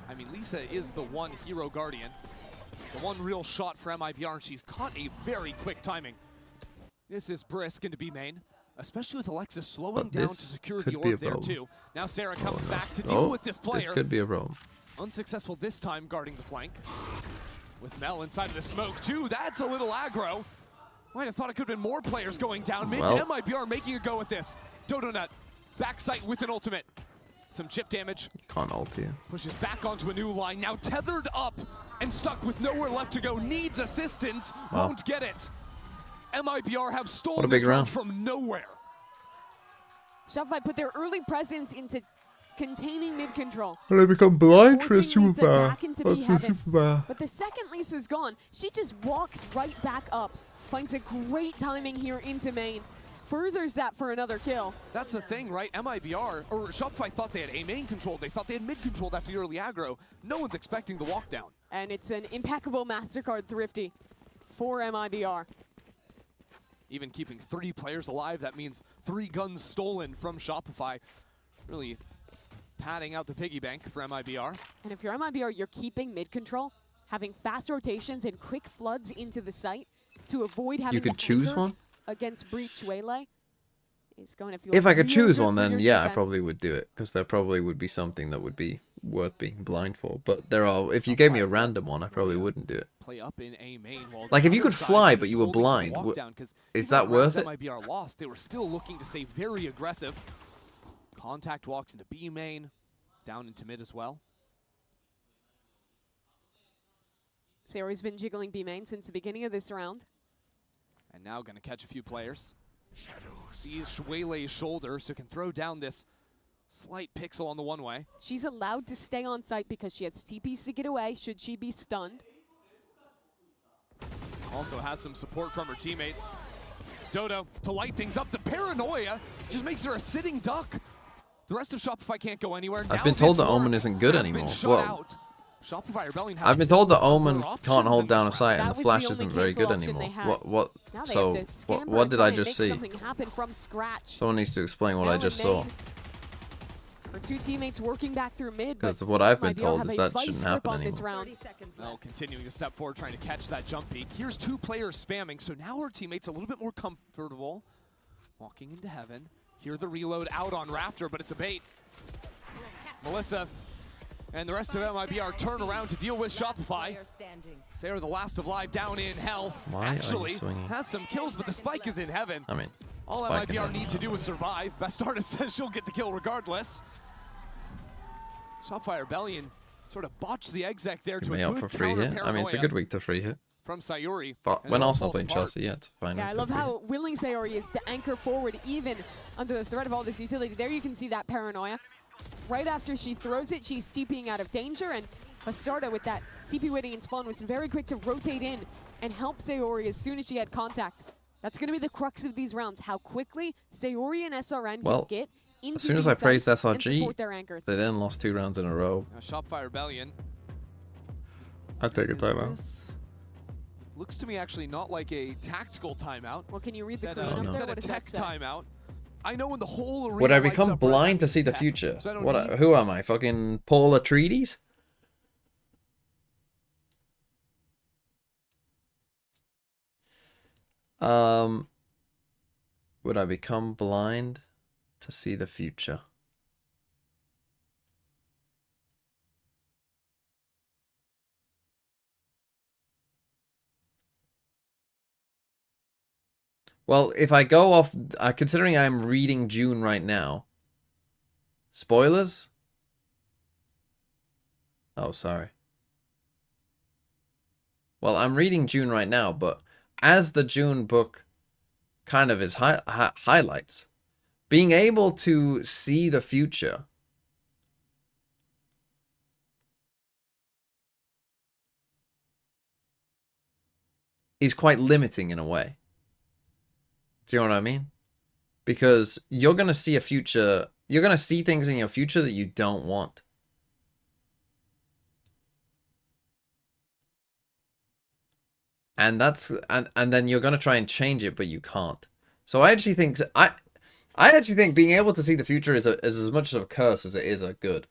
I mean, Lisa is the one hero guardian. The one real shot for MIBR, and she's caught a very quick timing. This is brisk into B main, especially with Alexis slowing But down to this secure could the be a orb there problem. too. Now Sarah comes no. back to deal Oh, with this player. this could be a problem. Unsuccessful this time guarding the flank. With Mel inside of the smoke too, that's a little aggro. Might have thought it could have been more players going down mid. Well. MIBR making a go at this. Dodonut, backside with an ultimate. Some chip damage. Can't ult here. Pushes back onto a new line, now tethered up and stuck with nowhere left to go. Needs assistance, Wow. won't get it. MIBR have What a stolen big this round round. from nowhere. Shopify put their early presence into containing mid-control. Well, I become blind for a Forcing Lisa superpower. back into What's the B-heaven. superpower? But the second Lisa's gone, she just walks right back up. Finds a great timing here into main. Furthers that for another kill. That's the thing, right? MIBR, or Shopify thought they had A main control. They thought they had mid control after the early aggro. No one's expecting the walk down. And it's an impeccable MasterCard thrifty for MIBR. Even keeping 3 players alive, that means 3 guns stolen from Shopify. Really padding out the piggy bank for MIBR. And if you're MIBR, you're keeping mid-control, having fast rotations and quick floods into the site to avoid having You could to choose anchor one? Against Breach Waylay. Is going to feel If I could real choose good one, for then your yeah, I defense. probably would do it, because there probably would be something that would be worth being blind for. But there are, if you gave me a random one, I probably wouldn't do it. Play up in A main. While Like, the if you other could side fly, is but just you were holding the blind, walk down, 'cause is even that the worth rounds it? MIBR lost, they were still looking to stay very aggressive. Contact walks into B main, down into mid as well. Sarah's been jiggling B main since the beginning of this round. And now gonna catch a few players. Sees Shwayle's shoulder, so can throw down this slight pixel on the one-way. She's allowed to stay on site because she has TPs to get away should she be stunned. Also has some support from her teammates. Dodo, to light things up, the paranoia just makes her a sitting duck. The rest of Shopify can't go anywhere. I've Now been told this that Omen orb isn't good has been anymore. shut Well, out. Shopify Rebellion has I've been told that other Omen options can't hold in down a this site, round. and That the was flash the isn't only very good cancel option anymore. they had. Now they So have to scamper what and did try I and just make see? something happen from scratch. Someone needs to explain what Now I in just saw. main, her 2 teammates working back through mid, but Because what I've been MIBR told have is a that vice shouldn't grip happen on this anymore. round. Mel continuing to step forward, trying to catch that jump peak. Here's 2 players spamming, so now her teammates a little bit more comfortable. Walking into heaven. Hear the reload out on Raptor, but it's a bait. Melissa and the rest of MIBR turn around to deal with Shopify. Sarah, the last of live, down in hell. Why are you Actually swinging? has some kills, but the spike is in heaven. I mean, All MIBR need to do is survive. Best artist says she'll get the kill regardless. Shopfire Rebellion sort of botched the exec there to a good for free hit. I mean, it's a good week to free hit. From Sayuri. But when Arsenal playing Chelsea, yeah, it's fine. Yeah, I love how willing Sayuri is to anchor forward even under the threat of all this utility. There you can see that paranoia. Right after she throws it, she's TPing out of danger, and Bastarda with that TP waiting in spawn was very quick to rotate in and help Sayuri as soon as she had contact. That's going to be the crux of these rounds, how quickly Sayuri and SRN can get into as soon as I praised SRG, their anchors. They then lost 2 rounds in a row. Shopfire Rebellion. I'd take a timeout. Looks to me actually not like a tactical timeout. Well, can you read the Korean up there? What a tech timeout. I know when the whole arena would I become blind to see the future? So who am I? Fucking Paul Atreides? Would I become blind to see the future? Well, if I go off, considering I'm reading June right now, spoilers? Oh, sorry. Well, I'm reading June right now, but as the June book kind of is highlights, being able to see the future is quite limiting in a way. Do you know what I mean? Because you're going to see a future, you're going to see things in your future that you don't want. And that's and then you're going to try and change it, but you can't. So I actually think I actually think being able to see the future is as much of a curse as it is a good.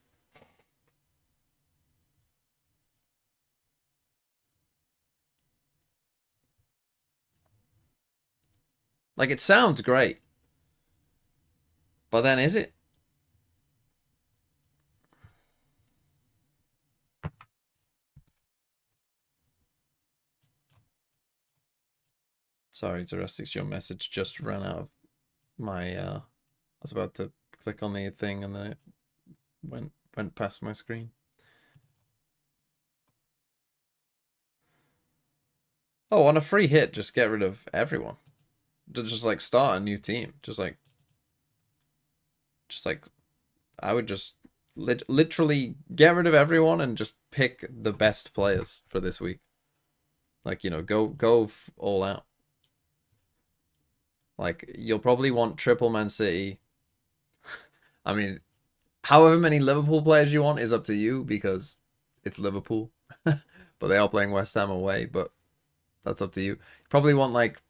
Like, it sounds great. But then is it? Sorry, Zerestics, your message just ran out of my I was about to click on the thing and then it went past my screen. Oh, on a free hit, just get rid of everyone. Just like start a new team. Just like I would just literally get rid of everyone and just pick the best players for this week. Like, you know, go all out. Like, you'll probably want triple Man City. I mean, however many Liverpool players you want is up to you because it's Liverpool. But they are playing West Ham away, but that's up to you. You probably want, like,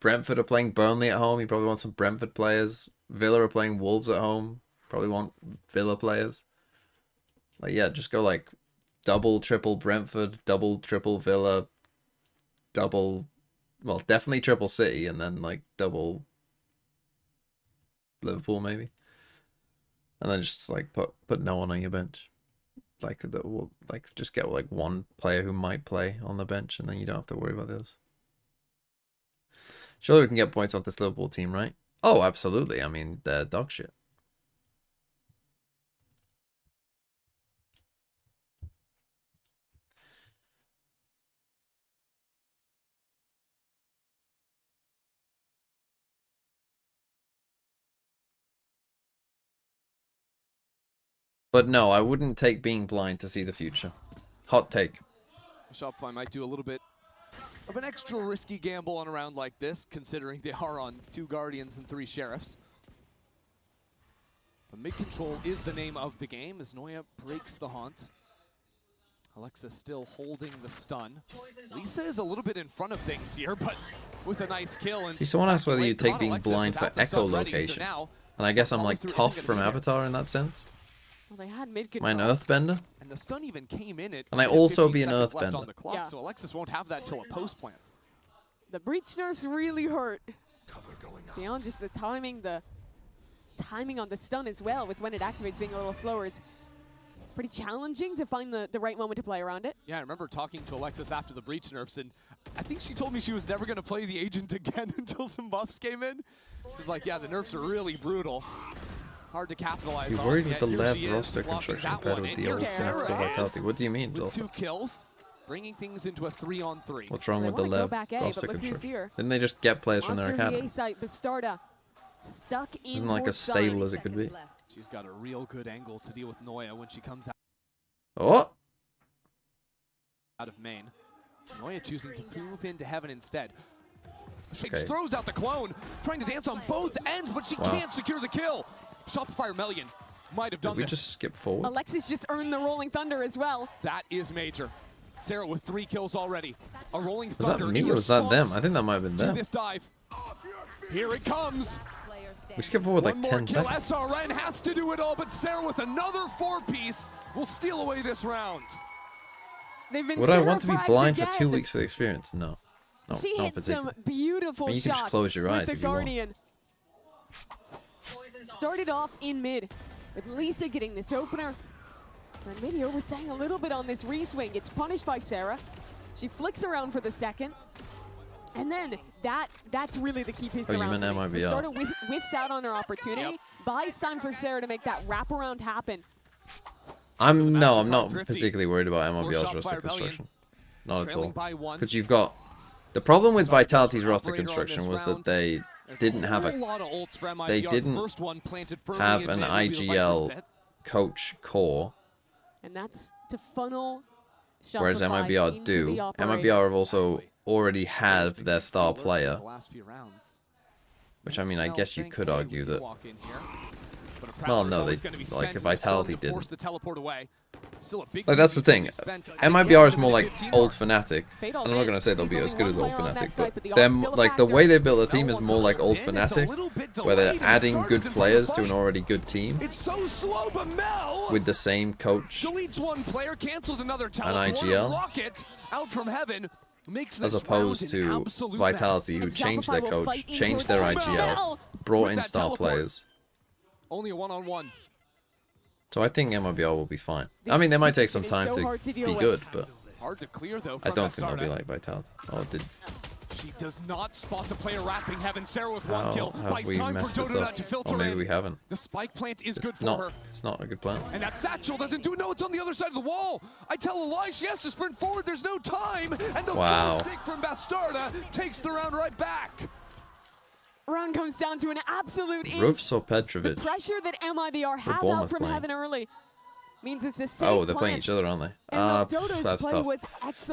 Brentford are playing Burnley at home. You probably want some Brentford players. Villa are playing Wolves at home. Probably want Villa players. Like, yeah, just go like double, triple Brentford, double, triple Villa, double, well, definitely triple City, and then like double Liverpool maybe. And then just like put no one on your bench. Like just get like one player who might play on the bench, and then you don't have to worry about this. Surely we can get points off this Liverpool team, right? Oh, absolutely. I mean, they're dog shit. But no, I wouldn't take being blind to see the future. Hot take. Shopify might do a little bit of an extra risky gamble on a round like this, considering they are on 2 Guardians and 3 Sheriffs. But mid-control is the name of the game as Noya breaks the haunt. Alexa still holding the stun. Lisa is a little bit in front of things here, but with a nice kill. And someone asked whether you take being blind for echolocation. And I guess I'm like Toph from Avatar in that sense. Well, they had mid-control. Am I an Earthbender? And the stun even came in it. And I also be an Earthbender. Yeah. So Alexis won't have that till a post plant. The breach nerfs really hurt. Beyond just the timing on the stun as well, with when it activates being a little slower, is pretty challenging to find the right moment to play around it. Yeah, I remember talking to Alexis after the Breach nerfs, and I think she told me she was never going to play the Agent again until some buffs came in. She's like, yeah, the nerfs are really brutal. Hard to capitalize on. You worried with the lab roster construction compared with the old Tactical Vitality. What do you mean, Joel? 2 kills, bringing things into a 3-on-3. What's wrong with the lab roster construction? Didn't they just get players from their academy? Stuck in Isn't like as stable as it could be. She's got a real good angle to deal with Noya when she comes Oh! out of main. Noya choosing to move into heaven instead. She throws out the clone, trying to dance on both ends, but she can't secure the kill. Shopify Melian might have done Did we this. just skip forward? Alexis just earned the Rolling Thunder as well. That is major. Sarah with 3 kills already. A Rolling Was Thunder. that me or was that them? I think that might have been them. This dive. Here it comes. We skipped forward like 10 One more kill. seconds. SRN has to do it all, but Sarah with another 4-piece will steal away this round. Would I want to be blind for 2 weeks for the experience? No. No, she not hit particularly. some beautiful I mean, you can shots just close your eyes with if the you want. Guardian. Started off in mid, with Lisa getting this opener. And maybe overstaying a little bit on this re-swing. It's punished by Sarah. She flicks around for the second. And then that's really the key piece Oh, you around. meant MIBR. Sort of whiffs out on her opportunity. Buys time for Sarah to make that wraparound happen. I'm not particularly worried about MIBR's roster construction. Not at all. Because you've got the problem with Vitality's roster construction was that they didn't have an IGL coach core, and that's to funnel. Whereas MIBR do. MIBR have also already have their star player, which I mean, I guess you could argue that. Well, no, they like Vitality didn't. Like that's the thing. MIBR is more like old Fnatic. I'm not gonna say they'll be as good as old Fnatic, but they're like the way they built the team is more like old Fnatic, where they're adding good players to an already good team with the same coach and IGL, as opposed to Vitality, who changed their coach, changed their IGL, brought in star players. Only a 1-on-1. So I think MIBR will be fine. I mean, they might take some time to be good, but hard to clear, though, I don't think they'll be like Vitality. Oh, did she does not spot the player wrapping heaven. Sarah with 1 kill. Have we messed this up? Or maybe we haven't. The spike plant is good for her. It's not a good plan. And that satchel doesn't do. No, it's on the other side of the wall. I tell Eli she has to sprint forward. There's no time. And the goal stick from Bastarda takes the round right back. Round comes down to an absolute Roofs or Petrovic? The pressure that MIBR have out from heaven early means it's a safe Oh, they're playing each other, aren't they? That's tough.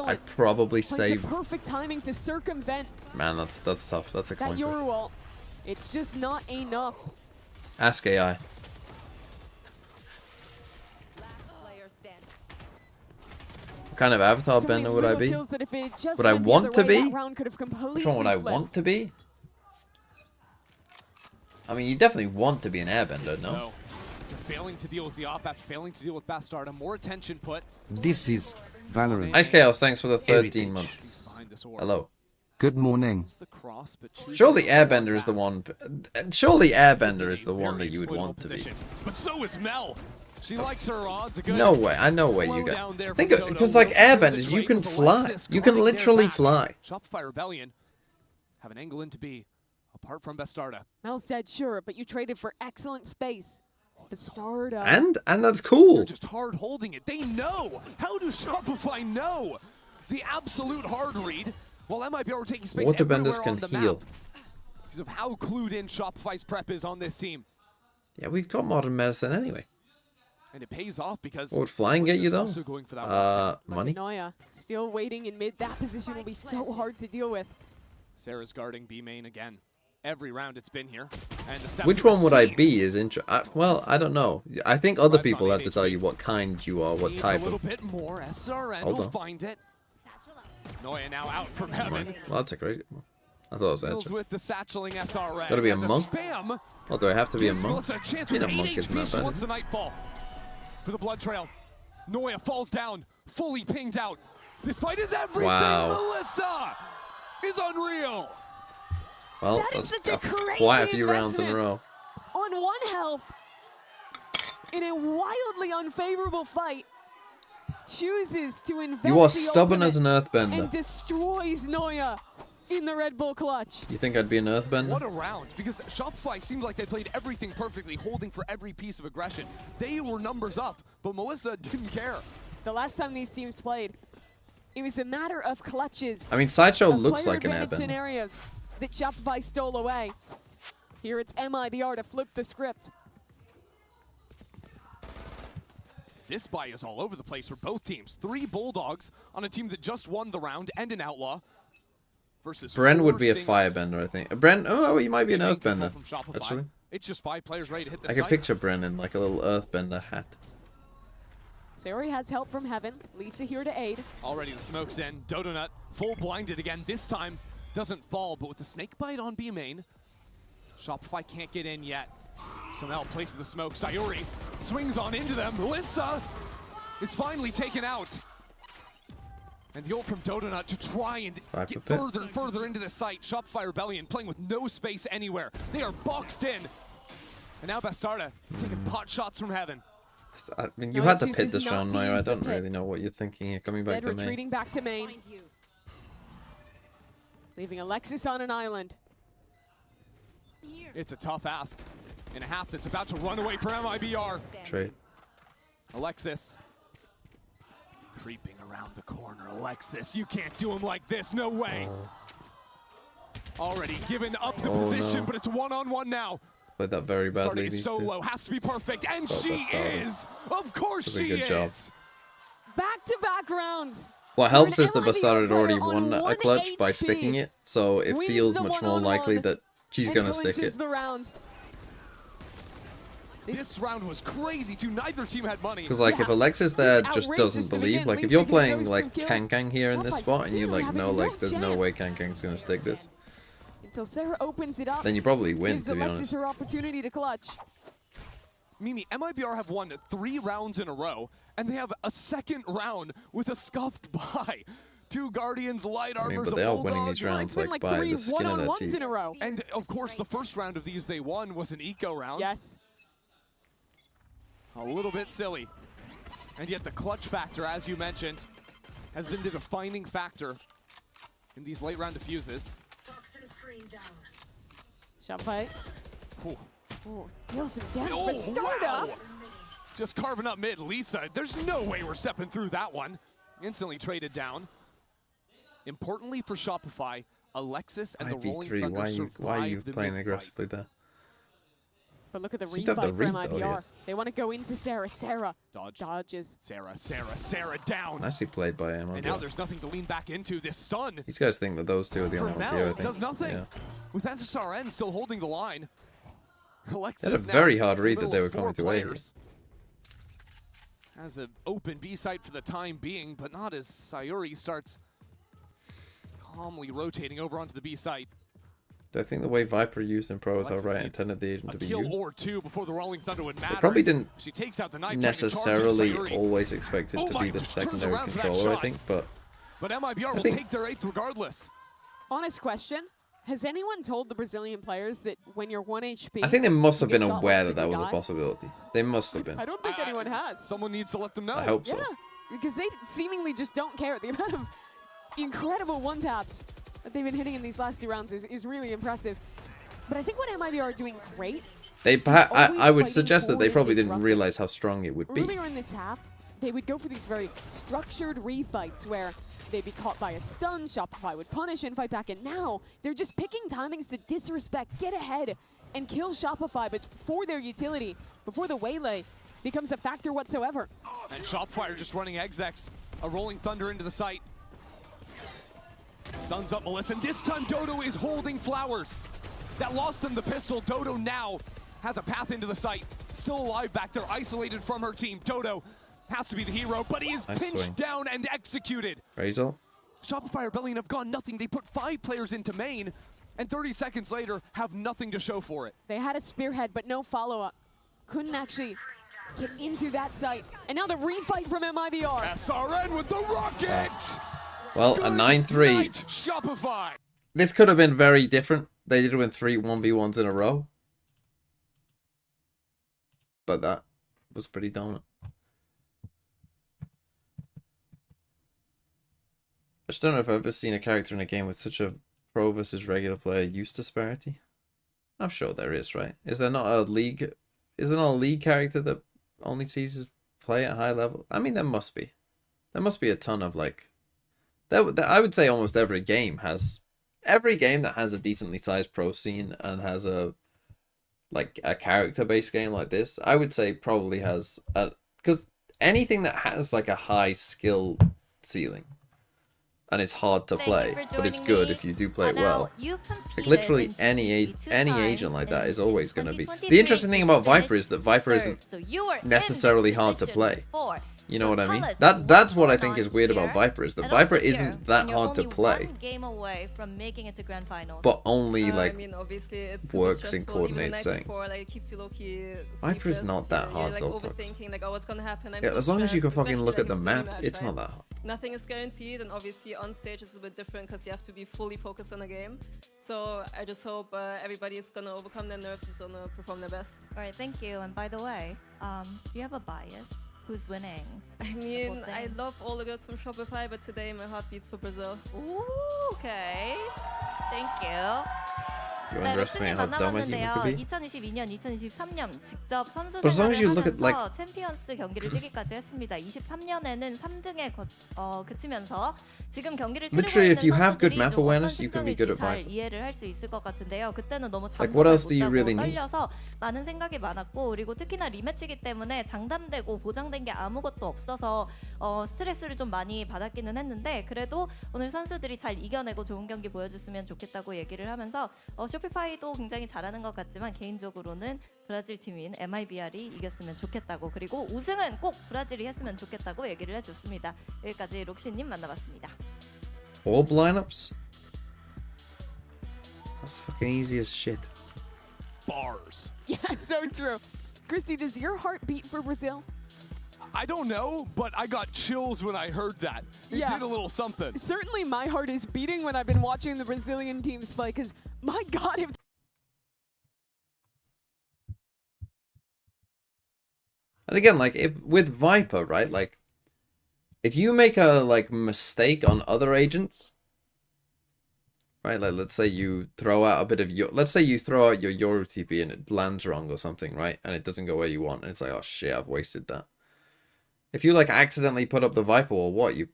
I'd probably say perfect timing to circumvent. Man, that's tough. That's a coin flip. Yorwall. It's just not enough. Ask AI. What kind of avatar bender would I be? Would I want to be? Which one would I want to be? I mean, you definitely want to be an airbender, no? Failing to deal with the op after failing to deal with Bastarda. More attention put. This is Valorant. Ice Chaos, thanks for the 13 months. Hello. Good morning. Surely Airbender is the one. Surely Airbender is the one that you would want to be. But so is Mel. She likes her odds. No way. I know where you go. Think of, because like Airbenders, you can fly. You can literally fly. Shopify Rebellion have an angle in to be apart from Bastarda. Mel said sure, but you traded for excellent space. Bastarda. And that's cool. They're just hard holding it. They know. How do Shopify know? The absolute hard read. While MIBR were taking space Waterbenders can heal. Because of how clued in Shopify's prep is on this team. Yeah, we've got modern medicine anyway. And it pays off because what would flying get you though? Money. Noya still waiting in mid. That position will be so hard to deal with. Sarah's guarding B main again. Every round it's been here. And the which one would I be is well, I don't know. I think other people have to tell you what kind you are, what type of. A little bit more. SRN will find it. Noya now out from heaven. Well, that's a great. I thought it was Edge. With the satcheling SRN. Gotta be a monk. Spam. Oh, do I have to be a monk? I mean, a monk isn't that bad. Wants the nightfall for the blood trail. Noya falls down, fully pinged out. This fight is everything. Wow. Melissa is unreal. Well, that's quite a few rounds in a row. On 1 health. in a wildly unfavorable fight, chooses to invest You are the stubborn as an ultimate earthbender. and destroys Noya in the Red Bull clutch. You think I'd be an earthbender? What a round, because Shopify seems like they played everything perfectly, holding for every piece of aggression. They were numbers up, but Melissa didn't care. The last time these teams played, it was a matter of clutches. I mean, Sideshow of looks player like an advantage airbender. scenarios that Shopify stole away. Here it's MIBR to flip the script. This buy is all over the place for both teams. 3 Bulldogs on a team that just won the round and an Outlaw. Versus Bren 4 would be a Stingers. firebender, I think. Bren, oh, he might be an Good control earthbender, from Shopify. actually. It's just 5 players ready to hit the I can site. picture Bren in like a little earthbender hat. Sari has help from Heaven. Lisa here to aid. Already the smoke's in. Dodonut full blinded again. This time doesn't fall, but with the snake bite on B main, Shopify can't get in yet. So now places the smoke. Sayuri swings on into them. Melissa is finally taken out. And the ult from Dodonut to try and get further and further into the site. Shopify Rebellion playing with no space anywhere. They are boxed in. And now Bastarda taking pot shots from Heaven. I mean, you No, had to chooses pit this not round, to Noya. I use the don't pit. really know what you're thinking here, coming back Instead to main. retreating back to main. Leaving Alexis on an island. It's a tough ask in a half that's about to run away from MIBR. Trade. Alexis creeping around the corner. Alexis, you can't do him like this. No way. Already given up the position, no. but it's one-on-one now. Played that very badly, Starting these so two. low, has to be perfect, and Well, she Bastarda. is. Of course Does a she good is. job. Back-to-back rounds. What helps an is that MIBR Bastarda had already player on won a 1 clutch by HP sticking it, so it wins feels the much more one-on-one likely that she's and gonna stick clinches it. the round. This round was crazy too. Neither team had money. Because like if Yeah. Alexis there Just just outrageous doesn't to believe, begin. like if Lisa you're gets playing those like 2 kills. Kankang here in this Shopify spot and you still like having know no like there's no way chance. Kankang's gonna stick this, Until Sarah opens it up. then you probably win, gives to be Alexis honest. her opportunity to clutch. Mimi, MIBR have won 3 rounds in a row, and they have a second round with a scuffed bye. 2 Guardians, light I mean, armors, but a they are winning Bulldog. these rounds It's been like like by 3 the skin of their one-on-ones teeth. in a row. And of course, the first round of these they won was an eco round. Yes. A little bit silly. And yet the clutch factor, as you mentioned, has been the defining factor in these late round diffuses. Shopify. Ooh. Oh, deals some damage. Oh, But Bastarda. wow. Just carving up mid. Lisa, there's no way we're stepping through that one. Instantly traded down. Importantly for Shopify, Alexis and the Rolling IP3, Thunder why are you survived the playing mid aggressively there? But look at the She did the refight for read, MIBR. though, yeah. They want to go into Sarah. Sarah Dodge. dodges. Sarah down. Nicely played by him. And now there's nothing to lean back into. This stun These guys think that those two are the for only ones now here, I think. does nothing. Yeah. With SRN still holding the line. Alexis They had a now very hard read middle that they of were coming 4 to A here. players. Has an open B site for the time being, but not as Sayuri starts calmly rotating over onto the B site. Do I think the way Viper used in pros how Alexis right needs intended the agent A to be kill used? or 2 before the Rolling Thunder would matter. probably didn't She takes out the knife, necessarily trying to charge into Sayuri. always expect it Oh to my be the gosh, turns secondary around for that controller, I shot. think, but But MIBR will think- take their 8th regardless. Honest question. Has anyone told the Brazilian players that when you're 1 HP... I think they must have you get been shot aware once that that and you was a die? possibility. They must have been. I don't think anyone has. Someone needs to let them know. I hope so. Yeah, because they seemingly just don't care. The amount of incredible one-taps that they've been hitting in these last 2 rounds is really impressive. But I think what MIBR are doing great. I always would fighting suggest that for they the probably didn't disruptor. realize how strong it would be. Earlier in this half, they would go for these very structured refights where they'd be caught by a stun, Shopify would punish and fight back, and now they're just picking timings to disrespect, get ahead, and kill Shopify, but for their utility, before the waylay becomes a factor whatsoever. And Shopfire just running execs. A Rolling Thunder into the site. Sun's up Melissa, and this time Dodo is holding flowers. That lost them the pistol. Dodo now has a path into the site. Still alive back there, isolated from her team. Dodo has to be the hero, but he is Nice pinched swing. down and executed. Razel? Shopify Rebellion have gone nothing. They put 5 players into main, and 30 seconds later have nothing to show for it. They had a spearhead, but no follow-up. Couldn't actually get into that site. And now the refight from MIBR. SRN with the rocket! Well, a Good 9-3. night, Shopify! This could have been very different. They did win 3 1v1s in a row. But was pretty dominant. I just don't know if I've ever seen a character in a game with such a pro versus regular player use disparity. I'm sure there is, right? Is there not a league? Is there not a league character that only sees us play at high level? I mean, there must be. There must be a ton of like. I would say almost every game that has a decently sized pro scene and has a character based game like this. I would say probably has because anything that has like a high skill ceiling. And it's hard to play, but it's good if you do play it well. Like literally any agent like that is always going to be. The interesting thing about Viper is that Viper isn't necessarily hard to play. You know what I mean? That's what I think is weird about Viper is that Viper isn't that hard to play, but only like works and coordinates things. Viper is not that hard to play. Yeah, as long as you can fucking look at the map, it's not that hard. Nothing is guaranteed, and obviously on stage it's a bit different because you have to be fully focused on the game. So I just hope everybody is gonna overcome their nerves and is gonna perform their best. All right, thank you. And by the way, do you have a bias? Who's winning? I mean, I love all the girls from Shopify, but today my heart beats for Brazil. Ooh, okay. Thank you. You underestimate how dumb a human could be. 2022년, 2023년 직접 선수 But as long as you 생활을 look at like 하면서 챔피언스 경기를 뛰기까지 했습니다. 23년에는 3등에 그치면서 지금 경기를 치르고 literally, 있는 if you have good 선수들이 map 좀 awareness, 어떤 you can be good at 잘 Viper. 이해를 할 수 있을 것 같은데요. 그때는 너무 Like, 잠도 what 잘 else 못 do you 자고 really need? 떨려서 많은 생각이 많았고 그리고 특히나 리매치이기 때문에 장담되고 보장된 게 아무것도 없어서 스트레스를 좀 많이 받았기는 했는데 그래도 오늘 선수들이 잘 이겨내고 좋은 경기 보여줬으면 좋겠다고 얘기를 하면서 쇼피파이도 굉장히 잘하는 것 같지만 개인적으로는 브라질 팀인 MIBR이 이겼으면 좋겠다고 그리고 우승은 꼭 브라질이 했으면 좋겠다고 얘기를 해줬습니다. 여기까지 록시님 만나봤습니다. orb lineups? That's fucking easy as shit. Bars. Yeah, so true. Christy, does your heart beat for Brazil? I don't know, but I got chills when I heard that. It did a little something. Certainly my heart is beating when I've been watching the Brazilian teams play, because my God, if And again, like if with Viper, right? Like if you make a mistake on other agents, right? Like let's say you throw out a bit of your Yoru TP and it lands wrong or something, right? And it doesn't go where you want, and it's like, oh shit, I've wasted that. If you like accidentally put up the Viper wall, what, you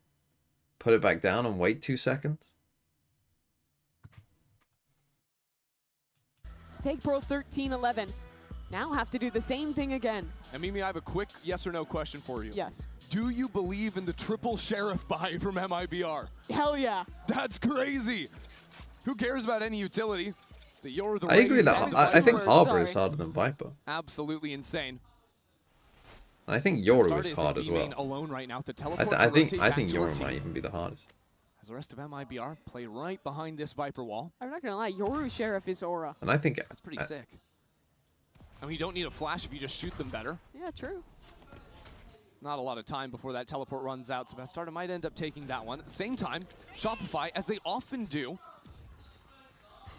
put it back down and wait 2 seconds? take Pro 13-11. Now have to do the same thing again. And Mimi, I have a quick yes or no question for you. Yes. Do you believe in the triple sheriff buy from MIBR? Hell yeah. That's crazy. Who cares about any utility? I agree that I think Harbor is harder than Viper. Absolutely insane. I think Yoru is hard as well. Alone right now to teleport I think Yoru might even be the hardest. As the rest of MIBR play right behind this Viper wall. I'm not gonna lie, Yoru Sheriff is aura. And I think that's pretty sick. I mean, you don't need a flash if you just shoot them better. Yeah, true. Not a lot of time before that teleport runs out, so Bastarda might end up taking that one. At the same time, Shopify, as they often do,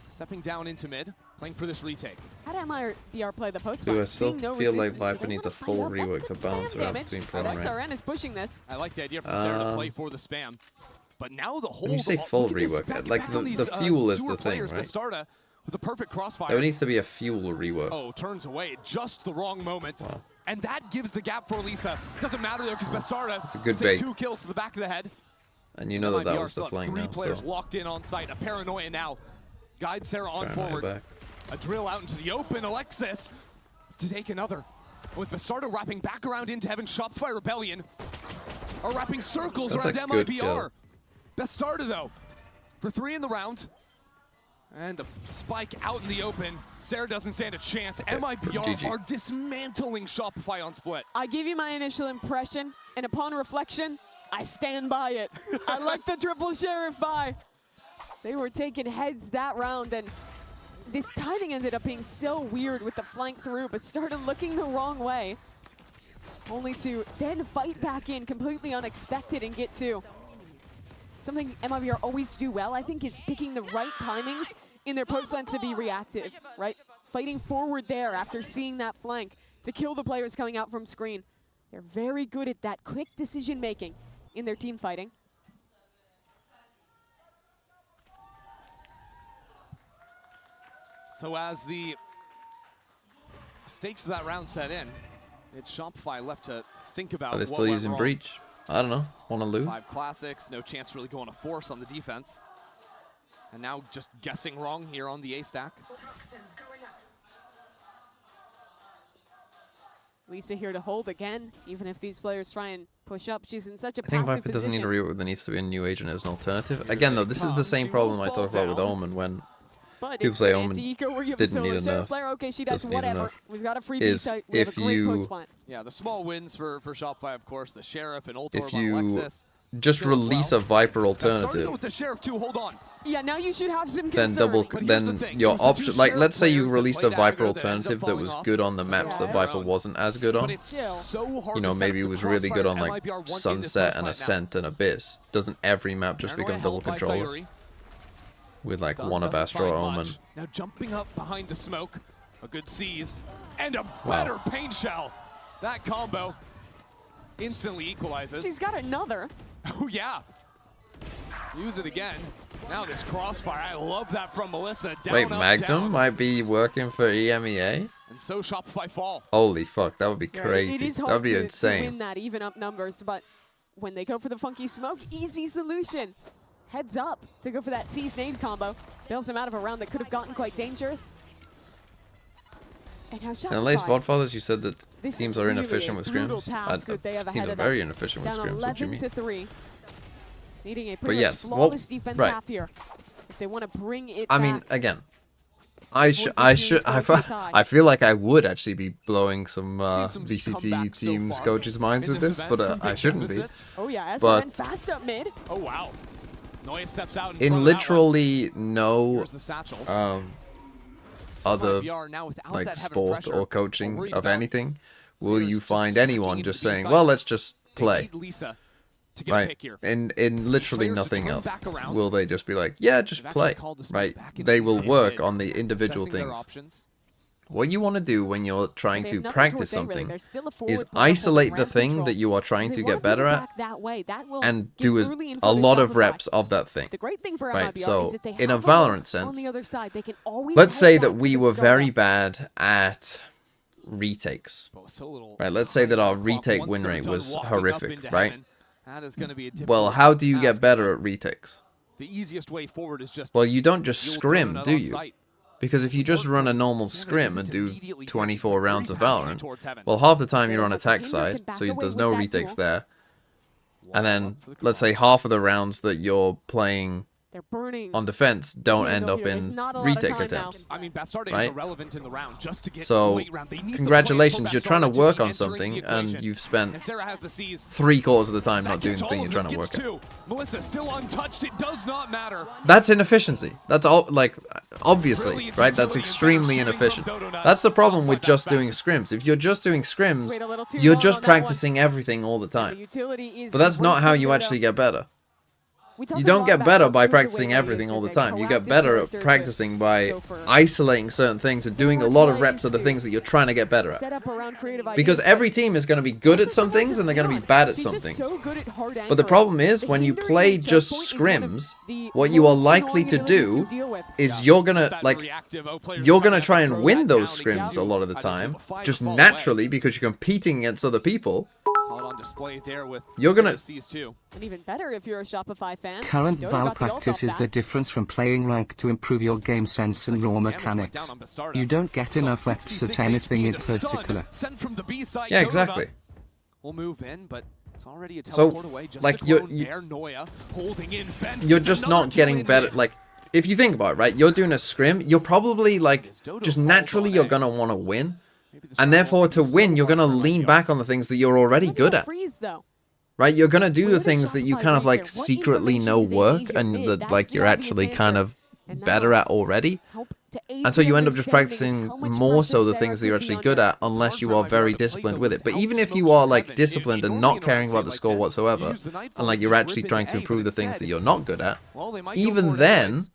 stepping down into mid, playing for this retake. How did MIBR play the post? Do I still feel like Viper needs a full rework to balance around between pro and rank? SRN is pushing this. I like the idea from Sarah to play for the spam. But now the whole... When you say full rework, like the fuel is the thing, right? Bastarda with the perfect crossfire. There needs to be a fuel rework. Oh, turns away just the wrong moment. Wow. And that gives the gap for Elisa. Doesn't matter though, because Bastarda it's a good bait. 2 kills to the back of the head. And you know that was the flank now. 3 players locked in on site. A paranoia now. Guide Sarah on forward. Back. A drill out into the open. Alexis to take another. With Bastarda wrapping back around into heaven. Shopify Rebellion are wrapping circles That's around MIBR. Bastarda though, for 3 in the round. And the spike out in the open. Sarah doesn't stand a chance. MIBR are dismantling Shopify on split. I give you my initial impression, and upon reflection, I stand by it. I like the triple sheriff buy. They were taking heads that round, and this timing ended up being so weird with the flank through, but started looking the wrong way. Only to then fight back in completely unexpected and get 2. Something MIBR always do well, I think, is picking the right timings in their post lane to be reactive, right? Fighting forward there after seeing that flank to kill the players coming out from screen. They're very good at that quick decision making in their team fighting. So as the stakes of that round set in, it's Shopify left to think about. Are they still using breach? I don't know. Want to lose? 5 classics, no chance really going to force on the defense. And now just guessing wrong here on the A stack. Lisa here to hold again, even if these players try and push up. She's in such a I think passive Viper doesn't need a position. reroute. There needs to be a new agent as an alternative. Again, though, this is the same problem I talked about with Omen when But people it's say an Omen anti-eco where you have didn't a need solo enough. player. Okay, she does Doesn't need whatever. enough. We've got a free Is beat. We have if a great you- post plant. Yeah, the small wins for Shopify, of course, the Sheriff and Ultor if on you Lexus. just Still as release well. a Viper Now, starting alternative, with the Sheriff too, hold on. Yeah, now you should have some then concern. But here's the then thing, your it was the option, two like Sheriff let's say you players that released a played Viper aggro that ended up alternative that falling was off. good on the maps that Yeah. Viper wasn't as good on. But it's so hard You know, to set maybe up it the was really good crossfires. on like MIBR want in this Sunset and fight now. Ascent and Abyss. Doesn't every map just Paranoia become double held by controller Sayuri. with like Stun one of doesn't Astro find Omen? much. Now jumping up behind the smoke, a good seize, and a better pain shell. That combo instantly equalizes. She's got another. Oh yeah. Use it again. Now this crossfire, I love that from Melissa. Down, Wait, up, Magnum down. might be working for EMEA? And so Shopify fall. Holy fuck, that would be Yeah, crazy. It is That hard would be to win insane. that even up numbers, but when they go for the funky smoke, easy solution. Heads up to go for that seize nade combo. Bails him out of a round that could have gotten quite dangerous. And now In the Shopify. latest Vodfathers, you said that This teams is are really inefficient a with brutal scrims. task that they have Teams ahead are of them. very inefficient with Down scrims. What do you 11 mean? to 3. Needing a But pretty yes, flawless defense right. half here. If they want to bring it I back. mean, again, Avoid the teams going to tie. I feel like I would actually be blowing some Seen some VCT comebacks so teams far coaches' minds in with this, event but from I big shouldn't be. deficits. Oh yeah, but- SRN fast up mid. Oh wow. Noya steps out in front In of that one. literally no Here's the satchels. other MIBR now without like that heavy sport pressure, or coaching worried of about anything will players you just find stacking anyone into just the saying, side. well, let's just They play. need Lisa to get a Right, pick here. in literally players to nothing turn else back around. will they just be like, yeah, just They've actually play, called this right? back into They the will same work mid, on the individual assessing their things. options. What you want to do when you're trying They to have nothing practice to say, really. something There's still a is forward player isolate holding the ramp thing control. that you are trying If to they wanna get better bring it at back that way, that will and give do early info a to lot of Shopify. reps of that thing. The great thing for Right, MIBR so is that they in a have Valor Valorant on sense, the other side. They can always Let's head say back that to we the were startup. very bad at retakes. Oh, so little Right, let's say that our clock retake once win they're rate done was walking up horrific, into right? heaven. That is gonna be a Well, difficult how do you get task. better at retakes? The easiest way forward is just Well, you don't just you'll scrim, throw it do on you? site. Because if you just run a normal Standard scrim isn't and do immediately 24 catching, rounds of they're passing it Valorant, towards heaven. well, half the time you're on But the attack Hinder side, can back so away there's with no that retakes duel. there. Walk And up then, for the let's say cross. half of the rounds that you're playing They're burning. on defense don't Okay, end no, up here, there's in not a lot of retake time now. attempts. I mean, Bastarde Right? is irrelevant in the round just to get So, the late round. They need the congratulations, play you're for trying to Bastarde work be on entering something, the and equation. you've spent And Sarah has the seize. 3/4 of the time not doing Sakic, the thing all you're of trying them to work gets at. two. Melissa still untouched. It does not matter. That's inefficiency. That's all, like, obviously, Brilliant right? That's utility extremely and shooting from inefficient. Dodo Nut. That's the problem They'll with fight that just back. doing scrims. If you're just doing scrims, Wait a little too you're long just on that one. practicing everything all the The time. utility is But that's not how great you for actually Dodo. get better. We talk You a don't lot get about better how by good the practicing Wayne everything is all the as a time. You get proactive better character at to practicing by go for isolating certain things and doing a lot of reps of the things that you're trying to get better at. set up around creative Because ideas, every team is going to be good at some things and they're going to be bad at She's some just things. so good at hard But the anchoring. problem is, The when you hindering play checkpoint just is one of scrims, the what you are most likely annoying to abilities do deal with. is you're going to, That like, reactive, players you're trying going to try and throw win that those down again. scrims a lot of the Either time, pull the fire just or fall naturally away. because you're competing against other people. Saw it on display there with You're gonna- Sarah too. And even better if you're a Shopify fan. Current Dodo Val got the ult practice off is the that. difference from playing rank to improve your game sense and raw Damage went down mechanics. on Bastarde. You don't get Saw enough reps 66 at anything HP in to stun, particular. Sent from the B side. Yeah, Dodo exactly. Nut will move in, but it's already a So, teleport away. Just like, a you're- clone you- there. Noya holding in fence. You're gets just another not kill getting in better. there. Like, if you think about it, right, you're doing a scrim, you're probably, like, As Dodo just falls naturally on you're A. going to want to win. Maybe this And round therefore, won't to be so win, you're hard going to for lean MIBR. back on the things that you're already Look at good that at. freeze, though. Right, you're gonna do Where the does things that you Shopify kind of rank like here? What secretly know information do they work need here and mid? that That's like the you're obvious actually kind answer. of And now better at already. help to aid And so the you end up just understanding practicing of how much more pressure so the Sarah things that could you're be actually under. good at, unless hard you for are MIBR very to play disciplined them with it. But without even if smoke you are from like heaven. disciplined and Normally not in a caring about the like score this, whatsoever, use the Nightfall and like to you're just actually rip trying into to A, improve but the things that instead, you're not good at, well, they might go even for it then, anyways.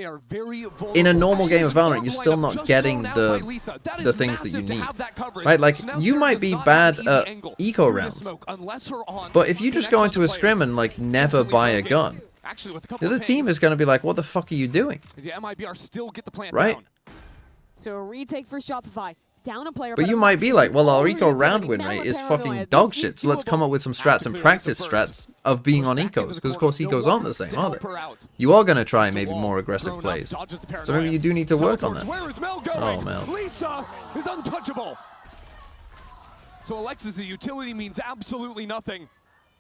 They are very vulnerable. In a normal game of Actually, Valorant, there's you're a still lineup not just getting thrown out by Lisa. That the is things that you massive to need. have that coverage. Right? Like, So now you Sarah might does be not have bad an easy at angle eco through the rounds. smoke unless her aunt But if you just connects go on into the a scrim players. and, like, never Instantly buy a broken. gun, Actually, with a the couple other of team pings, is going to be like, what the fuck are you doing? the MIBR still get the plant Right? down. So a retake for Shopify. Down a player. But you might be like, well, our eco round win rate is fucking dog shit, so let's come up with some strats and practice strats of being on ecos, because of course ecos aren't the same, are they? You are going to try maybe more aggressive plays, so maybe you do need to work on that. Where is Mel going? Oh, Mel. Lisa is untouchable. So Alexis' utility means absolutely nothing.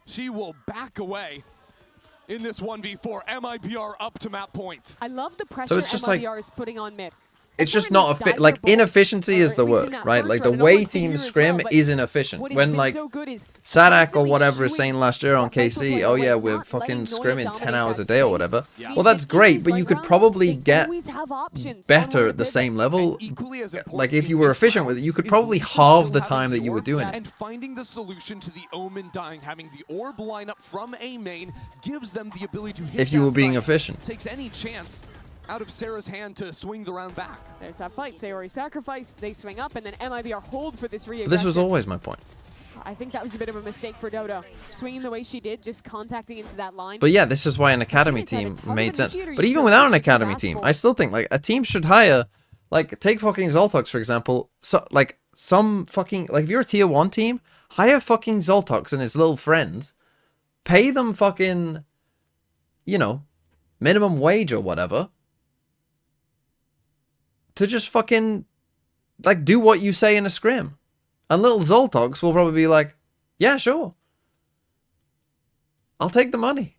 She will back away in this 1v4. MIBR up to map point. I love the pressure it's just like- MIBR is putting on mid. It's just not like inefficiency is the word, right? Like the way teams scrim is inefficient. When like Sadak or whatever is saying last year on KC, oh yeah, we're fucking scrimming 10 hours a day or whatever. Well, that's great, but you could probably get better at the same level. Like if you were efficient with it, you could probably halve the time that you were doing it. And finding the solution to the Omen dying, having the orb lineup from A main gives them the ability to hit If you were that being site. efficient. Takes any chance out of Sarah's hand to swing the round back. There's that fight. Sayori sacrifice. They swing up, and then MIBR hold for this re-aggression. This was always my point. I think that was a bit of a mistake for Dodo. Swinging the way she did, just contacting into that line. But yeah, this is why an academy team made sense. But even without an academy team, I still think like a team should hire, like take fucking Zoltox for example. So like some fucking like if you're a tier 1 team, hire fucking Zoltox and his little friends, pay them fucking, you know, minimum wage or whatever, to just fucking like do what you say in a scrim. And little Zoltox will probably be like, yeah, sure, I'll take the money.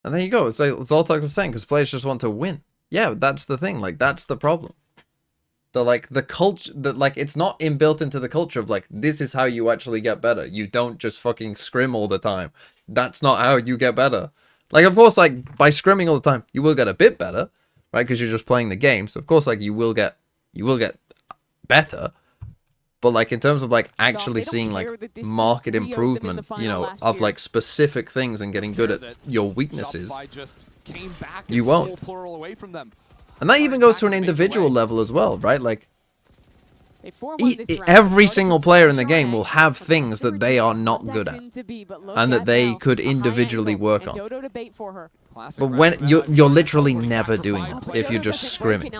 And there you go. It's like Zoltox is saying, because players just want to win. Yeah, that's the thing. Like, that's the problem. The culture, like, it's not inbuilt into the culture of, like, this is how you actually get better. You don't just fucking scrim all the time. That's not how you get better. Like, of course, like, by scrimming all the time, you will get a bit better, right? Because you're just playing the game. So, of course, like, you will get better. But, like, in terms of, like, actually seeing, like, market improvement, you know, of, like, specific things and getting good at your weeknesses, you won't. And that even goes to an individual level as well, right? Like, every single player in the game will have things that they are not good at and that they could individually work on. But when you're literally never doing that if you're just scrimming,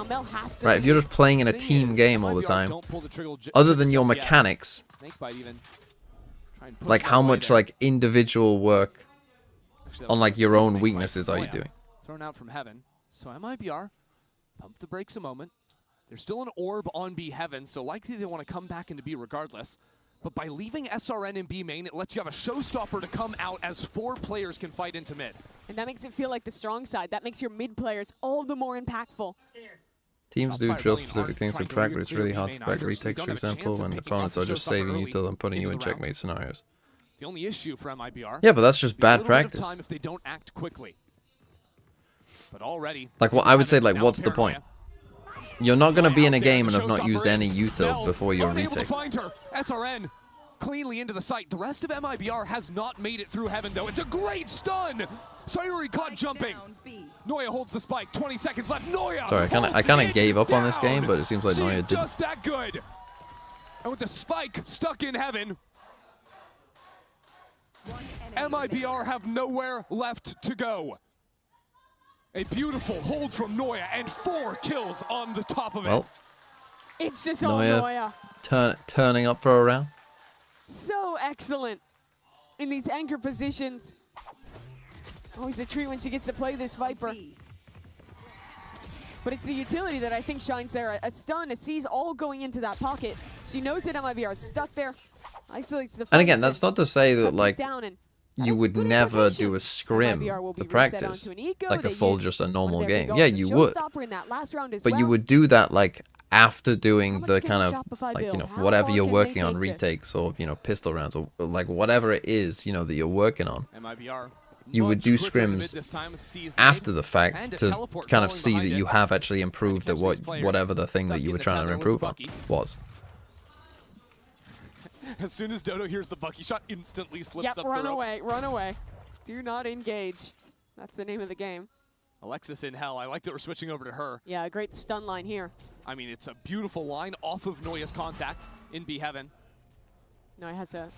right? If you're just playing in a team game all the time, other than your mechanics, like how much like individual work on like your own weaknesses are you doing? Thrown out from heaven, so MIBR pump the brakes a moment. There's still an orb on B heaven, so likely they want to come back into B regardless. But by leaving SRN in B main, it lets you have a showstopper to come out as 4 players can fight into mid. And that makes it feel like the strong side. That makes your mid players all the more impactful. Teams do drill specific things in practice. It's really hard to crack retakes, for example, when opponents are just saving you till and putting you in checkmate scenarios. The only issue for MIBR. Yeah, but that's just bad practice. Time if they don't act quickly. But already, like, what I would say, like, what's the point? You're not going to be in a game and have not used any util before your retake. SRN cleanly into the site. The rest of MIBR has not made it through heaven, though. It's a great stun. Sayuri caught jumping. Noya holds the spike. 20 seconds left. Noya. Sorry, I kind of gave up on this game, but it seems like Noya did. Just that good. And with the spike stuck in heaven, MIBR have nowhere left to go. A beautiful hold from Noya and 4 kills on the top of it. Well, it's just all Noya. Turning up for a round. So excellent in these anchor positions. Always a treat when she gets to play this Viper. But it's the utility that I think shines there. A stun, a seize, all going into that pocket. She knows that MIBR is stuck there. Isolates the. And again, that's not to say that like you would never do a scrim to practice, like a full just a normal game. Yeah, you would. But you would do that like after doing the kind of like, you know, whatever you're working on, retakes or, you know, pistol rounds or like whatever it is, you know, that you're working on. you would do scrims after the fact to kind of see that you have actually improved at whatever the thing that you were trying to improve on was. As soon as Dodo hears the Bucky shot, instantly slips up the rope. Run away, run away. Do not engage. That's the name of the game. Alexis in hell. I like that we're switching over to her. Yeah, a great stun line here. I mean, it's a beautiful line off of Noya's contact in B Heaven. Noya has a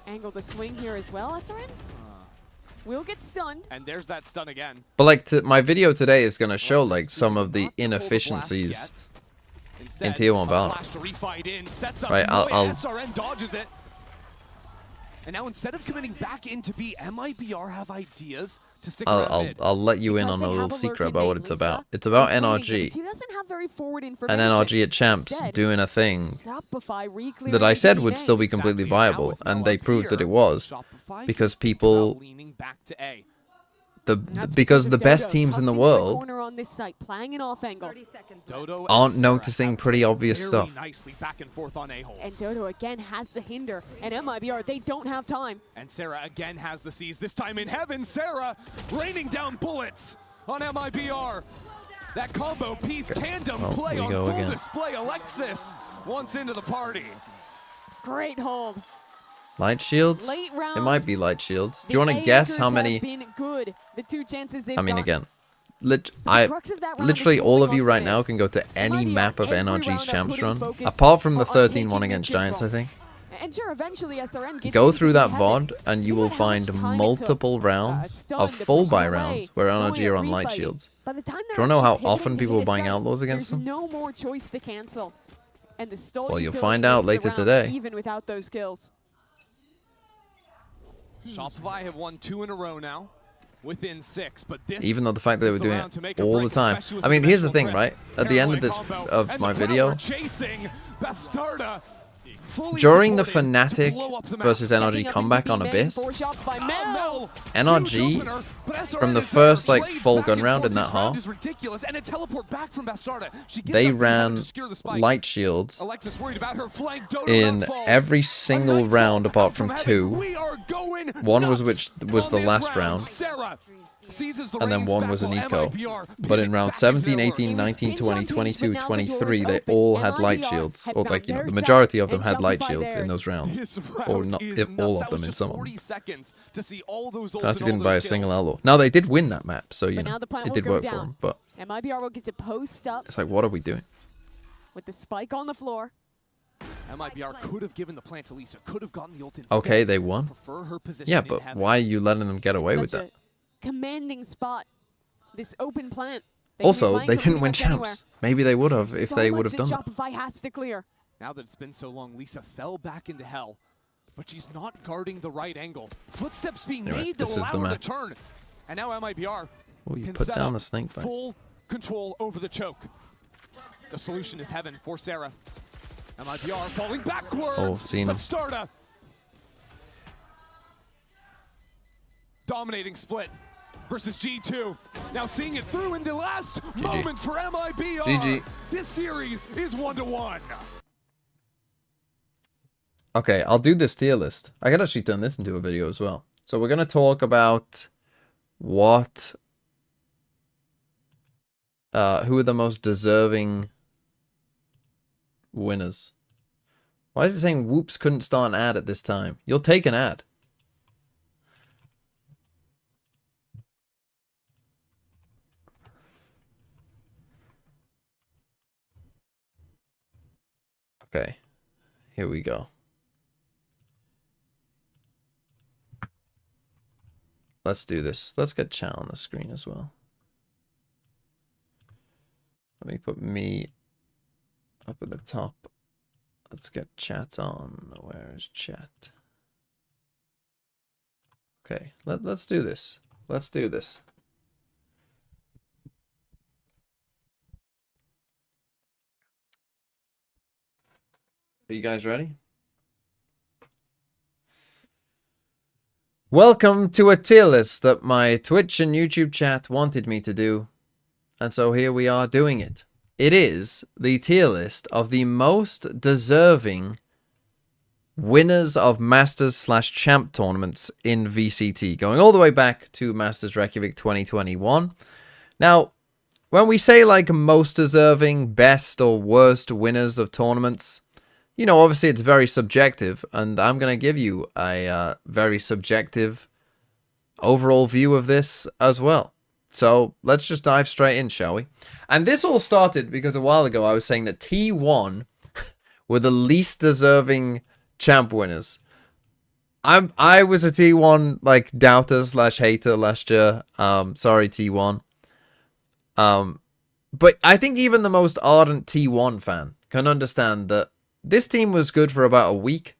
angle to swing here as well. SRN will get stunned. And there's that stun again. But like my video today is going to show like some of the inefficiencies in Tier 1 Valorant. Right, I'll SRN dodges it. And now instead of committing back into B, MIBR have ideas to stick around mid. I'll let you in on a little secret about what it's about. It's about NRG. And NRG at Champs doing a thing that I said would still be completely viable, and they proved that it was because people, because the best teams in the world aren't noticing pretty obvious stuff. And Dodo again has the hinder, and MIBR, they don't have time. And Sarah again has the seize, this time in heaven. Sarah raining down bullets on MIBR. That combo piece tandem play on full display. Alexis once into the party. Great hold. Light shields? It might be light shields. Do you want to guess how many? I mean, again, literally all of you right now can go to any map of NRG's Champs run, apart from the 13-1 against Giants, I think. Go through that VOD, and you will find multiple rounds of full buy rounds where NRG are on light shields. Do you want to know how often people are buying Outlaws against them? Well, you'll find out later today. Even without those kills. Shopify have won 2 in a row now, within 6. But this, even though the fact that they were doing it all the time. I mean, here's the thing, right? At the end of this my video, during the Fnatic versus NRG comeback on Abyss, NRG, from the first like full gun round in that half, they ran light shield in every single round apart from 2. One was the last round, and then one was an eco. But in round 17, 18, 19, 20, 22, 23, they all had light shields. Or like, you know, the majority of them had light shields in those rounds. Or not, if all of them in some of them. Fnatic didn't buy a single outlaw. Now they did win that map, so you know, it did work for them. But MIBR will get to post up. It's like, what are we doing? With the spike on the floor. MIBR could have given the plant to Lisa, could have gotten the ult instead. Okay, they won. Yeah, but why are you letting them get away with that? Commanding spot. This open plant. Also, they didn't win Champs. Maybe they would have if they would have done that. Shopify has to clear. Now that it's been so long, Lisa fell back into hell, but she's not guarding the right angle. Footsteps being made to allow her to turn. And now MIBR can set up full control over the choke. The solution is heaven for Sarah. MIBR falling backwards. Oh, seen him. Bastarda dominating split versus G2. Now seeing it through in the last moment for MIBR. GG. This series is 1-1. Okay, I'll do this tier list. I could actually turn this into a video as well. So we're going to talk about what... who are the most deserving winners. Why is it saying Whoops couldn't start an ad at this time? You'll take an ad. Okay, here we go. Let's do this. Let's get chat on the screen as well. Let me put me up at the top. Let's get chat on. Where is chat? Okay, let's do this. Let's do this. Are you guys ready? Welcome to a tier list that my Twitch and YouTube chat wanted me to do. And so here we are doing it. It is the tier list of the most deserving winners of Masters/Champ tournaments in VCT, going all the way back to Masters Reykjavik 2021. Now, when we say like most deserving, best or worst winners of tournaments, you know, obviously it's very subjective, and I'm going to give you a very subjective overall view of this as well. So let's just dive straight in, shall we? And this all started because a while ago I was saying that T1 were the least deserving champ winners. I was a T1 like doubter / hater last year. Sorry T1. But I think even the most ardent T1 fan can understand that this team was good for about a week.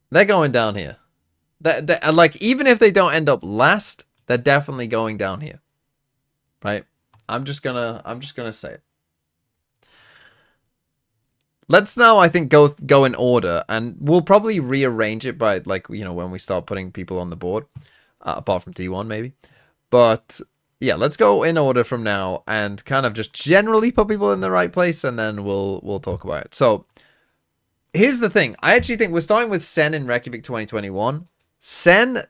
They're going down here. Like, even if they don't end up last, they're definitely going down here. Right? I'm just gonna say it. Let's now, I think, go in order, and we'll probably rearrange it by, like, you know, when we start putting people on the board, apart from T1 maybe. But yeah, let's go in order from now and kind of just generally put people in the right place, and then we'll talk about it. So here's the thing. I actually think we're starting with Sen in Reykjavik 2021. Sen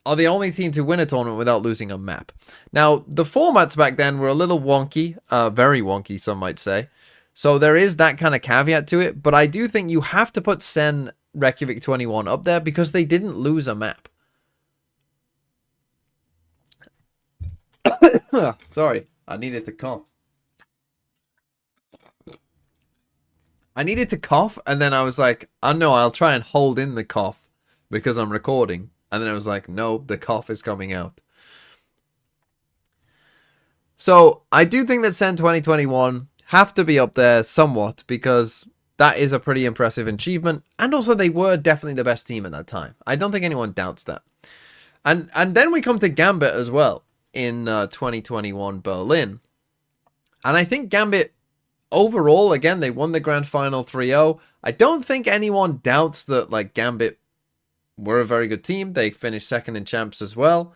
are the only team to win a tournament without losing a map. Now, the formats back then were a little wonky, very wonky, some might say. So there is that kind of caveat to it, but I do think you have to put Sen Reykjavik 21 up there because they didn't lose a map. Sorry, I needed to cough. I needed to cough, and then I was like, oh no, I'll try and hold in the cough because I'm recording. And then I was like, no, the cough is coming out. So I do think that Sen 2021 have to be up there somewhat because that is a pretty impressive achievement. And also they were definitely the best team at that time. I don't think anyone doubts that. And then we come to Gambit as well in 2021 Berlin. And I think Gambit overall, again, they won the grand final 3-0. I don't think anyone doubts that, like, Gambit were a very good team. They finished second in champs as well.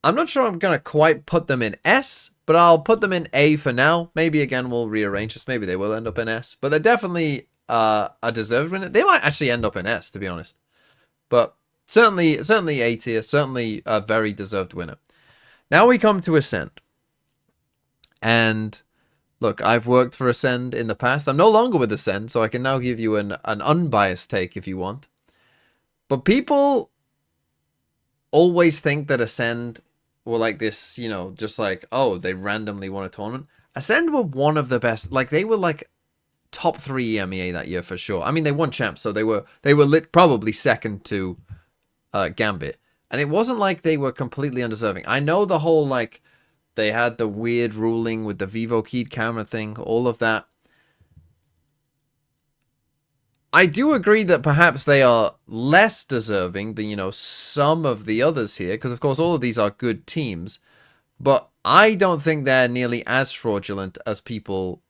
I'm not sure I'm going to quite put them in S, but I'll put them in A for now. Maybe, again, we'll rearrange this. Maybe they will end up in S. But they're definitely a deserved winner. They might actually end up in S, to be honest. But certainly A tier. Certainly a very deserved winner. Now we come to Ascend. And look, I've worked for Ascend in the past. I'm no longer with Ascend, so I can now give you an unbiased take if you want. But people always think that Ascend were like this, you know, just like, oh, they randomly won a tournament. Ascend were one of the best. Like, they were like top 3 EMEA that year for sure. I mean, they won champs, so they were probably second to Gambit. And it wasn't like they were completely undeserving. I know the whole, like, they had the weird ruling with the Vivo keyed camera thing, all of that. I do agree that perhaps they are less deserving than, you know, some of the others here, because of course all of these are good teams, but I don't think they're nearly as fraudulent as people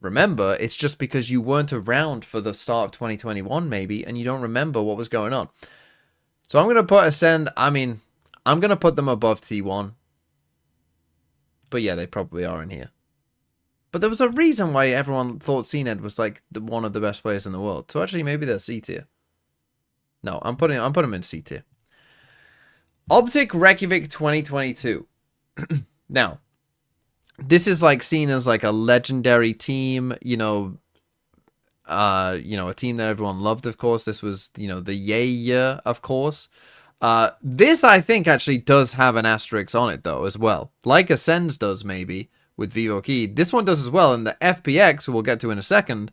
remember. It's just because you weren't around for the start of 2021 maybe, and you don't remember what was going on. So I'm going to put Ascend, I mean, I'm going to put them above T1. But yeah, they probably are in here. But there was a reason why everyone thought CNED was like one of the best players in the world. So actually, maybe they're C tier. No, I'm putting them in C tier. Optic Reykjavik 2022. Now, this is like seen as like a legendary team. You know, a team that everyone loved. Of course, this was the Yay year. Of course. This I think actually does have an asterisk on it though as well, like Ascends does maybe. With Vivo Key. This one does as well, and the FPX, who we'll get to in a second,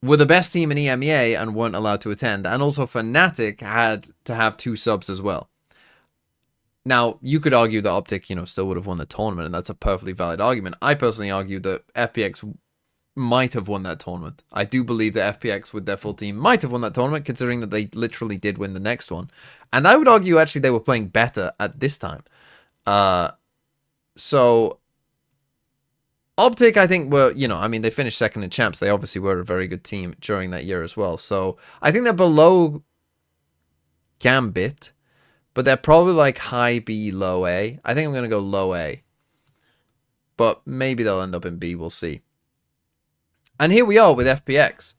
were the best team in EMEA and weren't allowed to attend. And also Fnatic had to have 2 subs as well. Now, you could argue that Optic, still would have won the tournament, and that's a perfectly valid argument. I personally argue that FPX might have won that tournament. I do believe that FPX with their full team might have won that tournament, considering that they literally did win the next one. And I would argue actually they were playing better at this time. So, Optic, I think, were, they finished second in champs. They obviously were a very good team during that year as well. So, I think they're below Gambit, but they're probably like high B, low A. I think I'm going to go low A. But maybe they'll end up in B, we'll see. And here we are with FPX.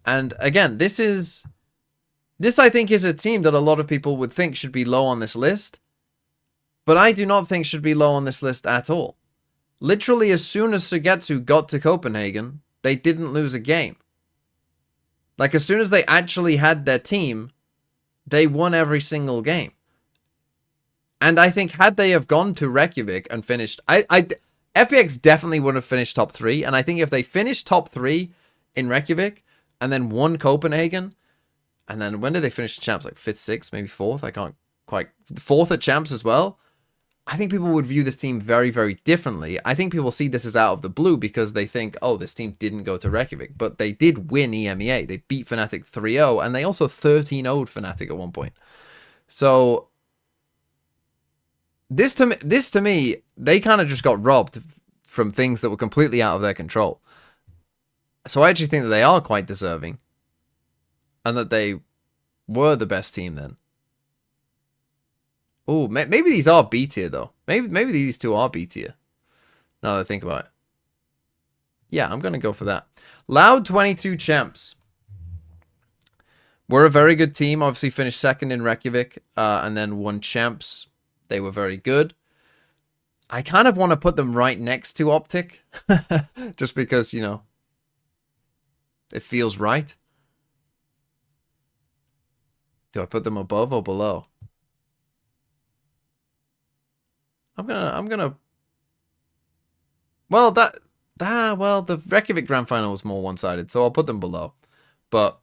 And again, this I think is a team that a lot of people would think should be low on this list. But I do not think should be low on this list at all. Literally, as soon as Sugetsu got to Copenhagen, they didn't lose a game. Like, as soon as they actually had their team, they won every single game. And I think had they have gone to Reykjavik and finished... FPX definitely would have finished top 3. And I think if they finished top 3 in Reykjavik and then won Copenhagen... And then when did they finish the champs? Like 5th, 6th, maybe 4th? I can't quite... 4th at champs as well. I think people would view this team very, very differently. I think people see this as out of the blue because they think, oh, this team didn't go to Reykjavik. But they did win EMEA. They beat Fnatic 3-0. And they also 13-0'd Fnatic at one point. So... This to me, they kind of just got robbed from things that were completely out of their control. So I actually think that they are quite deserving. And that they were the best team then. Oh, maybe these are B tier though. Maybe these two are B tier. Now that I think about it. Yeah, I'm going to go for that. Loud 22 champs. We're a very good team. Obviously finished 2nd in Reykjavik. And then won champs. They were very good. I kind of want to put them right next to Optic. Just because, you know, it feels right. Do I put them above or below? I'm gonna. Well, well, the Reykjavik Grand Final was more one-sided, so I'll put them below. But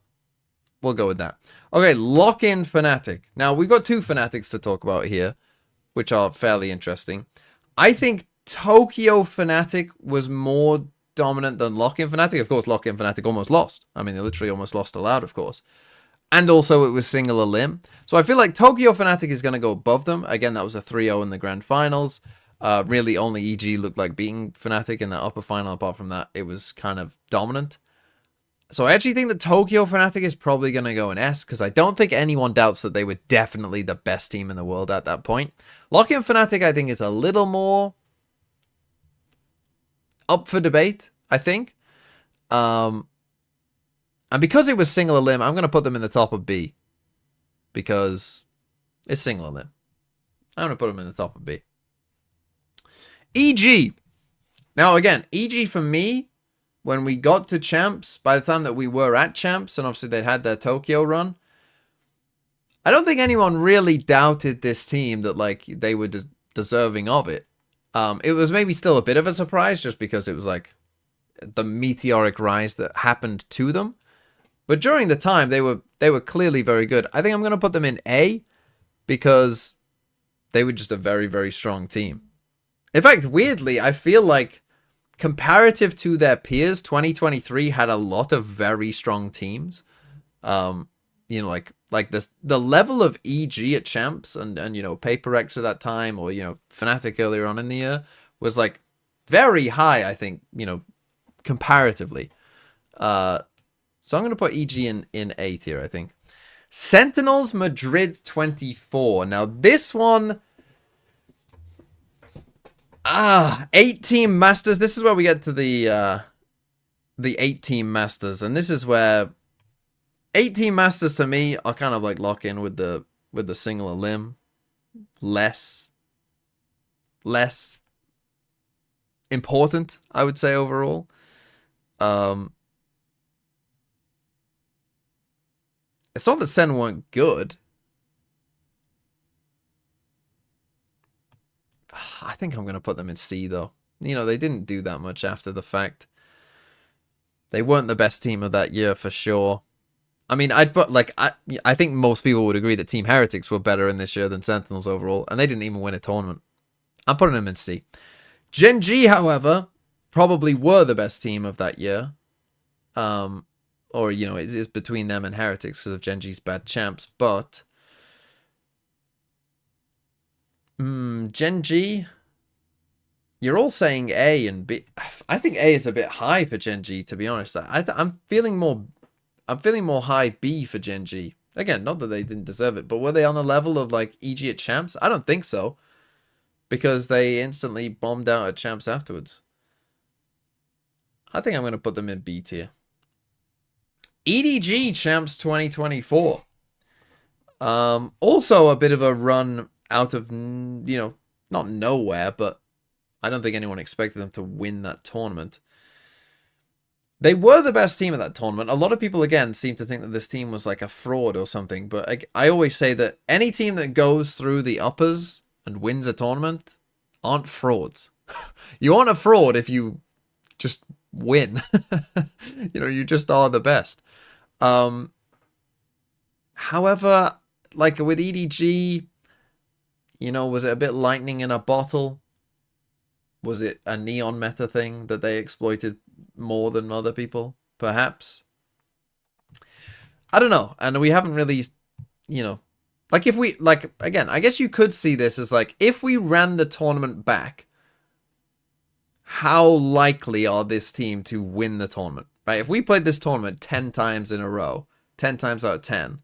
we'll go with that. Okay, lock-in Fnatic. Now, we've got 2 Fnatics to talk about here, which are fairly interesting. I think Tokyo Fnatic was more dominant than lock-in Fnatic. Of course, lock-in Fnatic almost lost. I mean, they literally almost lost to Loud, of course. And also, it was single elim. So I feel like Tokyo Fnatic is going to go above them. Again, that was a 3-0 in the grand finals. Really, only EG looked like beating Fnatic in the upper final. Apart from that, it was kind of dominant. So I actually think that Tokyo Fnatic is probably going to go in S, because I don't think anyone doubts that they were definitely the best team in the world at that point. Lock-in Fnatic, I think, is a little more up for debate, I think. And because it was single elim, I'm going to put them in the top of B. Because it's single elim. I'm going to put them in the top of B. EG. Now, again, EG for me, when we got to champs, by the time that we were at champs, and obviously they'd had their Tokyo run, I don't think anyone really doubted this team that, like, they were deserving of it. It was maybe still a bit of a surprise, just because it was, like, the meteoric rise that happened to them. But during the time, they were clearly very good. I think I'm going to put them in A, because they were just a very, very strong team. In fact, weirdly, I feel like comparative to their peers, 2023 had a lot of very strong teams. You know, like the level of EG at champs and you know, Paper X at that time, or, you know, Fnatic earlier on in the year, was like very high, I think, you know, comparatively. So I'm going to put EG in A tier, I think. Sentinels Madrid 24. Now this one... 8-team Masters. This is where we get to the 8-team Masters. And this is where 8-team Masters to me are kind of like lock in with the single elim. Less important, I would say, overall. It's not that Sen weren't good. I think I'm going to put them in C, though. You know, they didn't do that much after the fact. They weren't the best team of that year, for sure. I mean, I'd put, like, I think most people would agree that Team Heretics were better in this year than Sentinels overall, and they didn't even win a tournament. I'm putting them in C. Gen G, however, probably were the best team of that year. Or, you know, it is between them and Heretics because of Gen G's bad champs, but... Gen G... You're all saying A and B. I think A is a bit high for Gen G, to be honest. I'm feeling more high B for Gen G. Again, not that they didn't deserve it, but were they on the level of, like, EG at champs? I don't think so. Because they instantly bombed out at champs afterwards. I think I'm going to put them in B tier. EDG Champs 2024. Also a bit of a run out of, you know, not nowhere, but I don't think anyone expected them to win that tournament. They were the best team at that tournament. A lot of people, again, seem to think that this team was like a fraud or something, but I always say that any team that goes through the uppers and wins a tournament aren't frauds. You aren't a fraud if you just win. You know, you just are the best. However, like with EDG, you know, was it a bit lightning in a bottle? Was it a neon meta thing that they exploited more than other people? Perhaps. I don't know. And we haven't really, you know, like if we, like, again, I guess you could see this as like, if we ran the tournament back, how likely are this team to win the tournament? Right? If we played this tournament 10 times in a row, 10 times out of 10,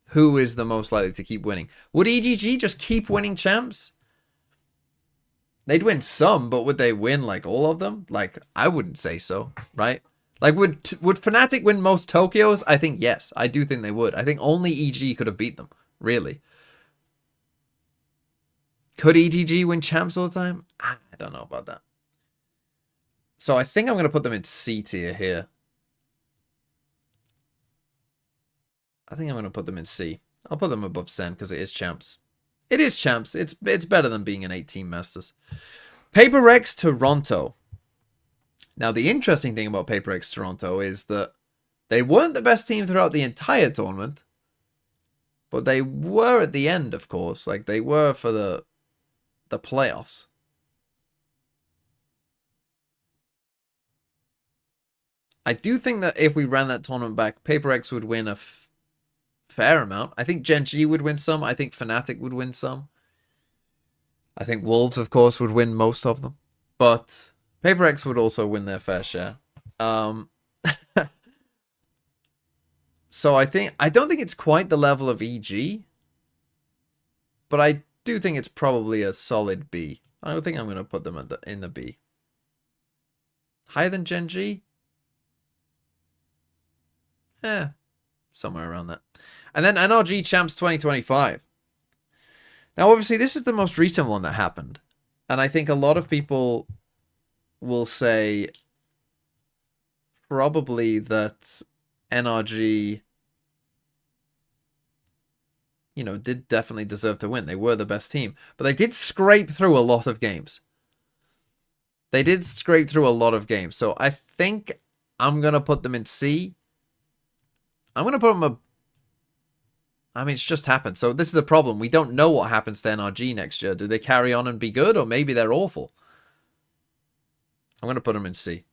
who is the most likely to keep winning? Would EGG just keep winning champs? They'd win some, but would they win like all of them? Like, I wouldn't say so, right? Like, would Fnatic win most Tokyos? I think yes. I do think they would. I think only EG could have beat them, really. Could EGG win champs all the time? I don't know about that. So I think I'm going to put them in C tier here. I think I'm going to put them in C. I'll put them above Sen because it is champs. It is champs. It's better than being an 8-team Masters. PaperX Toronto. Now, the interesting thing about PaperX Toronto is that they weren't the best team throughout the entire tournament, but they were at the end, of course. Like, they were for the playoffs. I do think that if we ran that tournament back, PaperX would win a fair amount. I think Gen G would win some. I think Fnatic would win some. I think Wolves, of course, would win most of them. But PaperX would also win their fair share. So I don't think it's quite the level of EG. But I do think it's probably a solid B. I think I'm going to put them in the B. Higher than Gen G? Somewhere around that. And then NRG Champs 2025. Now, obviously, this is the most recent one that happened. And I think a lot of people will say probably that NRG, you know, did definitely deserve to win. They were the best team. But they did scrape through a lot of games. So I think I'm going to put them in C. I'm going to put them I mean, it's just happened. So this is the problem. We don't know what happens to NRG next year. Do they carry on and be good? Or maybe they're awful. I'm going to put them in C.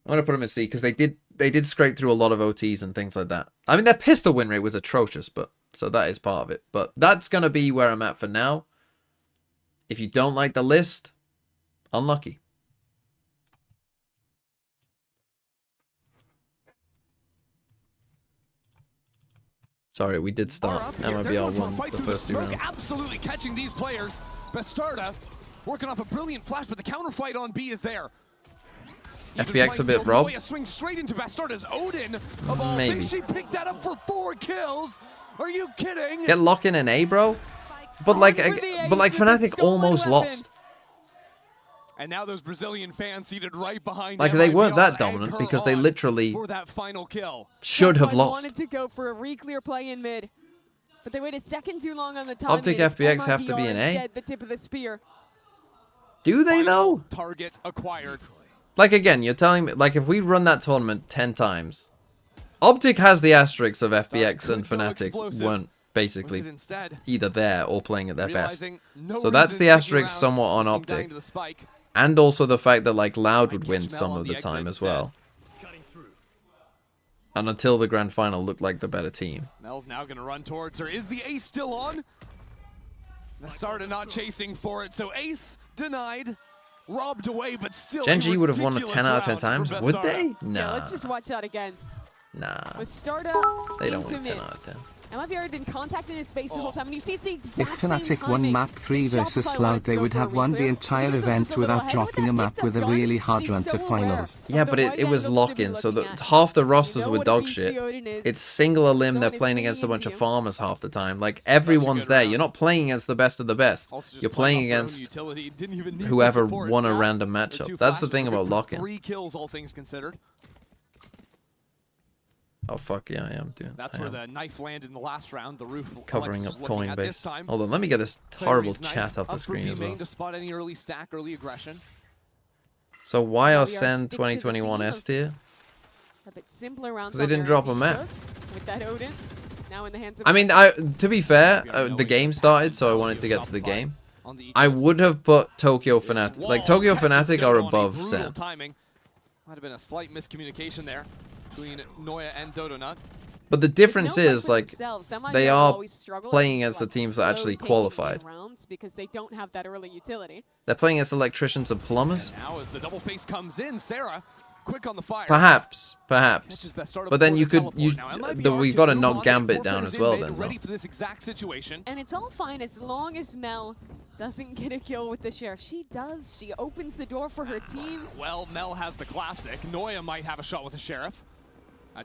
I'm going to put them in C because they did scrape through a lot of OTs and things like that. I mean, their pistol win rate was atrocious, but so that is part of it. But that's going to be where I'm at for now. If you don't like the list, unlucky. Sorry, we did start MIBR 1 the first 2 rounds. Absolutely catching these players. Bastarda working off a brilliant flash, but the counterfight on B is there. FPX a bit robbed. A swing straight into Bastarda's Odin. Maybe. She picked that up for 4 kills. Are you kidding? Get lock in an A, bro. But like Fnatic almost lost. And now those Brazilian fans seated right behind. Like they weren't that dominant because they literally for that final kill. Should have lost. Wanted to go for a re-clear play in mid, but they waited a second too long on the time. Optic FPX have to be an A. The tip of the spear. Do they though? Target acquired. Like again, you're telling me like if we run that tournament 10 times, Optic has the asterisks of FPX and Fnatic weren't basically either there or playing at their best. So that's the asterisk somewhat on Optic. And also the fact that like Loud would win some of the time as well. And until the grand final looked like the better team. Mel's now going to run towards her. Is the ace still on? Bastarda not chasing for it. So ace denied, robbed away, but still. Gen G would have won a 10 out of 10 times. Would they? Nah. Yeah, let's just watch that again. Nah. Bastarda they don't win 10 out of 10. MIBR had been contacting his base the whole time, and you see it's the exact If Fnatic won map 3 versus Sloud, they would have won the entire event without dropping a map with a really hard run to finals. Yeah, but it was lock-in, so half the rosters were dog shit. It's single limb, they're playing against a bunch of farmers half the time. Like, everyone's there. You're not playing against the best of the best. You're playing against whoever won a random matchup. That's the thing about lock-in. 3 kills, all things considered. Oh fuck yeah, I am doing. That's where the knife landed in the last round. The roof covering up Coinbase. Hold on, let me get this horrible chat off the screen as well. To spot any early stack, early aggression. So why are Sen 2021 S tier? A bit simpler rounds. Because they didn't drop a map. With that Odin, now in the hands of I mean, to be fair, the game started, so I wanted to get to the game. I would have put Tokyo Fnatic. Like, Tokyo Fnatic are above Sen. Might have been a slight miscommunication there between Noya and Dodonut. But the difference is, like, they are playing against the teams that actually qualified. Because they don't have that early utility. They're playing against electricians and plumbers. And now as the double face comes in, Sarah quick on the fire. Perhaps. But then we got to knock Gambit down as well then. Ready for this exact situation. And it's all fine as long as Mel doesn't get a kill with the Sheriff. She does. She opens the door for her team. Well, Mel has the Classic. Noya might have a shot with the Sheriff.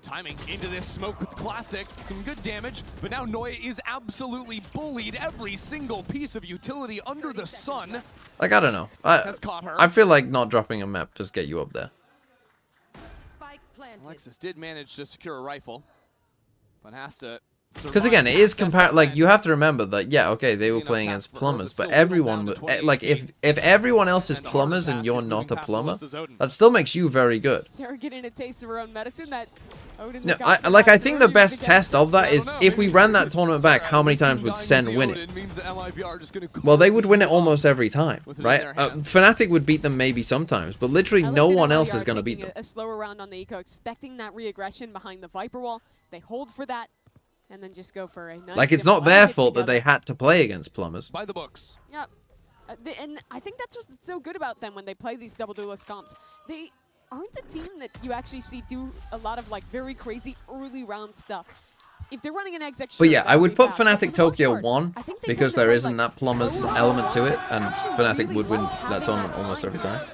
Timing into this smoke with Classic. Some good damage, but now Noya is absolutely bullied. Every single piece of utility under the sun. Like, I don't know. I feel like not dropping a map just get you up there. Alexis did manage to secure a rifle, but has to... Because again, it is like, you have to remember that, yeah, okay, they were playing against plumbers, but everyone, like, if everyone else is plumbers and you're not a plumber, that still makes you very good. Sarah getting a taste of her own medicine. That no, I think the best test of that is if we ran that tournament back, how many times would Sen win it? Well, they would win it almost every time, right? Fnatic would beat them maybe sometimes, but literally no one else is going to beat them. A slower round on the eco, expecting that re-aggression behind the Viper wall. They hold for that. And then just go for a nice. Like, it's not their fault that they had to play against plumbers. By the books. Yeah. And I think that's what's so good about them when they play these double duelist comps. They aren't a team that you actually see do a lot of, like, very crazy early round stuff. If they're running an exec, but yeah, I would put Fnatic Tokyo 1 because there isn't that plumbers element to it, and Fnatic would win that tournament almost every time.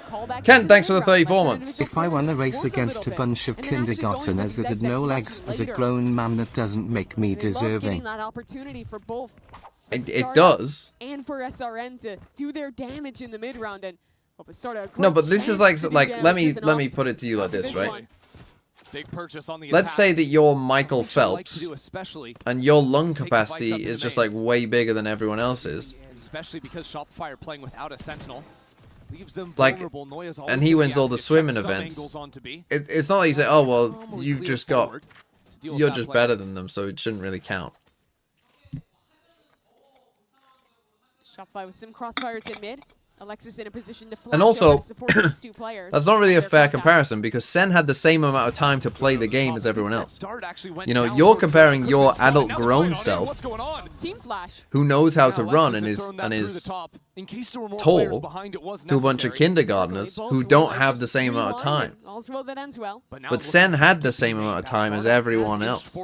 Ken, thanks for the 34 months. If I won a race against a bunch of kindergarteners that had no legs as a grown man, that doesn't make me deserving. That opportunity for both. It does. And for SRN to do their damage in the mid round and no, but this is like let me put it to you like this, right? Big purchase on the Let's say that you're Michael Phelps, and your lung capacity is just like way bigger than everyone else's. Especially because Shopify are playing without a Sentinel. Leaves them like, and he wins all the swimming events. It's not like you say, oh well, you're just better than them, so it shouldn't really count. Shopify with some crossfires in mid. Alexis in a position to flank. And also, two players. That's not really a fair comparison because Sen had the same amount of time to play the game as everyone else. You know, you're comparing your adult grown self, who knows how to run and is tall, to a bunch of kindergartners who don't have the same amount of time. But Sen had the same amount of time as everyone else.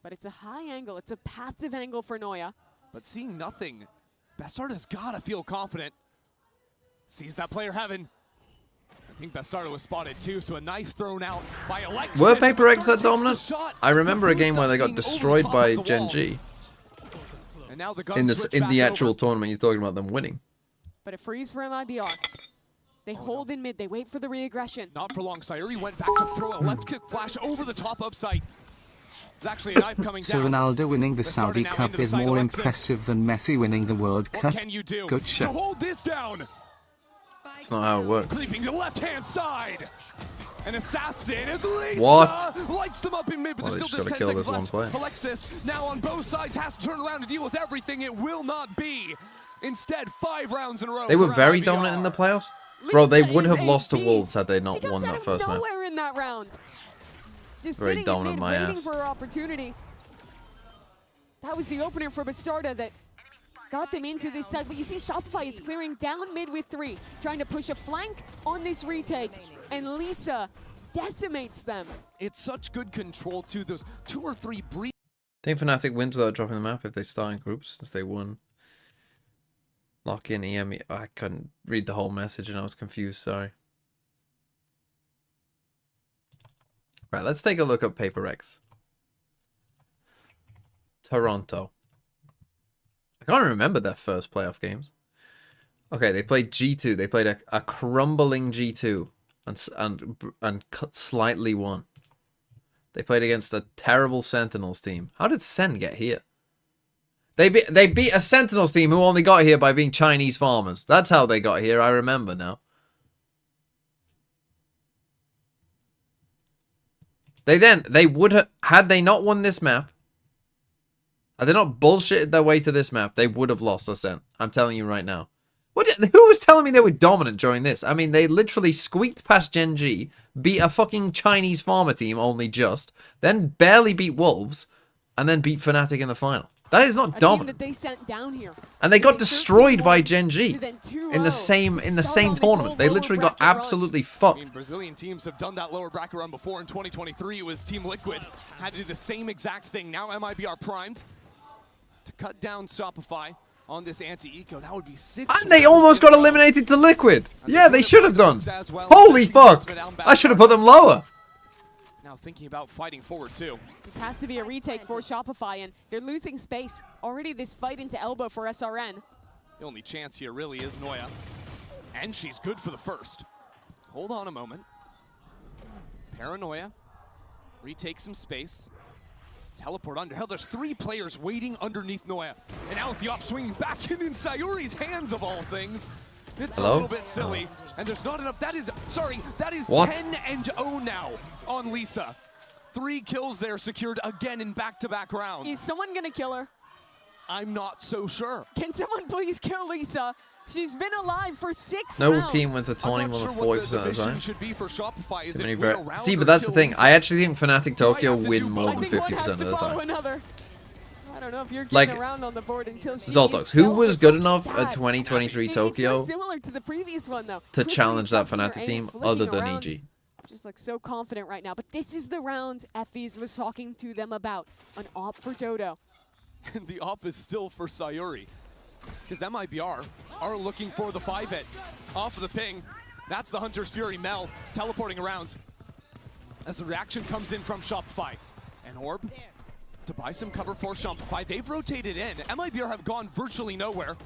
But it's a high angle. It's a passive angle for Noya. But seeing nothing, Bastardo has got to feel confident. Sees that player Heaven. I think Bastardo was spotted too, so a knife thrown out by Alexis. Were Paper X that dominant? I remember a game where they got destroyed by Gen G. In the actual tournament you're talking about them winning. But a freeze for MIBR. They hold in mid, they wait for the re-aggression. Not for long, Sayuri went back to throw a left kick flash over the top upside. There's actually a knife coming so down. Ronaldo winning the Saudi Cup is more impressive than Messi winning the World Cup. What can you do Good shot. to hold this down? That's not how it works. Creeping to left-hand side. An assassin is Lisa. What? Lights them up in mid, but there's still just 10 seconds left. Alexis now on both sides has to turn around and deal with everything. It will not be. Instead, 5 rounds in a row. They were very dominant in the playoffs. Bro, they would have lost to Wolves had they not won that first match. Nowhere in that round. Just very sitting dominant in mid, my waiting ass. for her opportunity. That was the opener for Bastardo that got them into this side. But you see Shopify is clearing down mid with 3, trying to push a flank on this retake. And Lisa decimates them. It's such good control too. Those 2 or 3 brief think Fnatic wins without dropping the map if they start in groups, since they won. Lock in EME. I couldn't read the whole message and I was confused, sorry. Right, let's take a look at Paper Rex. Toronto. I can't remember their first playoff games. Okay, they played G2. They played a crumbling G2 and slightly won. They played against a terrible Sentinels team. How did Sen get here? They beat a Sentinels team who only got here by being Chinese farmers. That's how they got here, I remember now. They would have, had they not won this map, had they not bullshitted their way to this map, they would have lost Ascent. I'm telling you right now. Who was telling me they were dominant during this? I mean, they literally squeaked past Gen G, beat a fucking Chinese farmer team only just, then barely beat Wolves, and then beat Fnatic in the final. That is not dominant. That they sent down here. And they got destroyed by Gen G in the same tournament. They literally got absolutely fucked. I mean, Brazilian teams have done that lower bracket run before. In 2023, it was Team Liquid had to do the same exact thing. Now MIBR primed to cut down Shopify on this anti-eco. That would be 6. And they almost got eliminated to Liquid. Yeah, they should have done. Holy fuck! I should have put them lower. Now thinking about fighting forward too. Just has to be a retake for Shopify, and they're losing space. Already this fight into elbow for SRN. The only chance here really is Noya. And she's good for the first. Hold on a moment. Paranoia. Retake some space. Teleport under. Hell, there's 3 players waiting underneath Noya. And now with the op swinging back in Sayuri's hands of all things. It's a little bit silly. And there's not enough. That is 10-0 now on Lisa. 3 kills there secured again in back-to-back rounds. Is someone gonna kill her? I'm not so sure. Can someone please kill Lisa? She's been alive for 6 No rounds. team wins a tourney more than 40% of the time. Should be for Shopify. Is See, but that's the thing. I actually think Fnatic Tokyo win more than 50% of the time. Another. I don't know if you're getting around on the board until she Zoltox, who was good enough at 2023 Tokyo so similar to the previous one, though. to challenge that Fnatic team other than EG? Just looks so confident right now. But this is the round Effie's was talking to them about. An op for Dodo. And the op is still for Sayuri. Because MIBR are looking for the 5-hit. Off of the ping. That's the Hunter's Fury Mel teleporting around. As the reaction comes in from Shopify. And Orb to buy some cover for Shopify. They've rotated in. MIBR have gone virtually nowhere.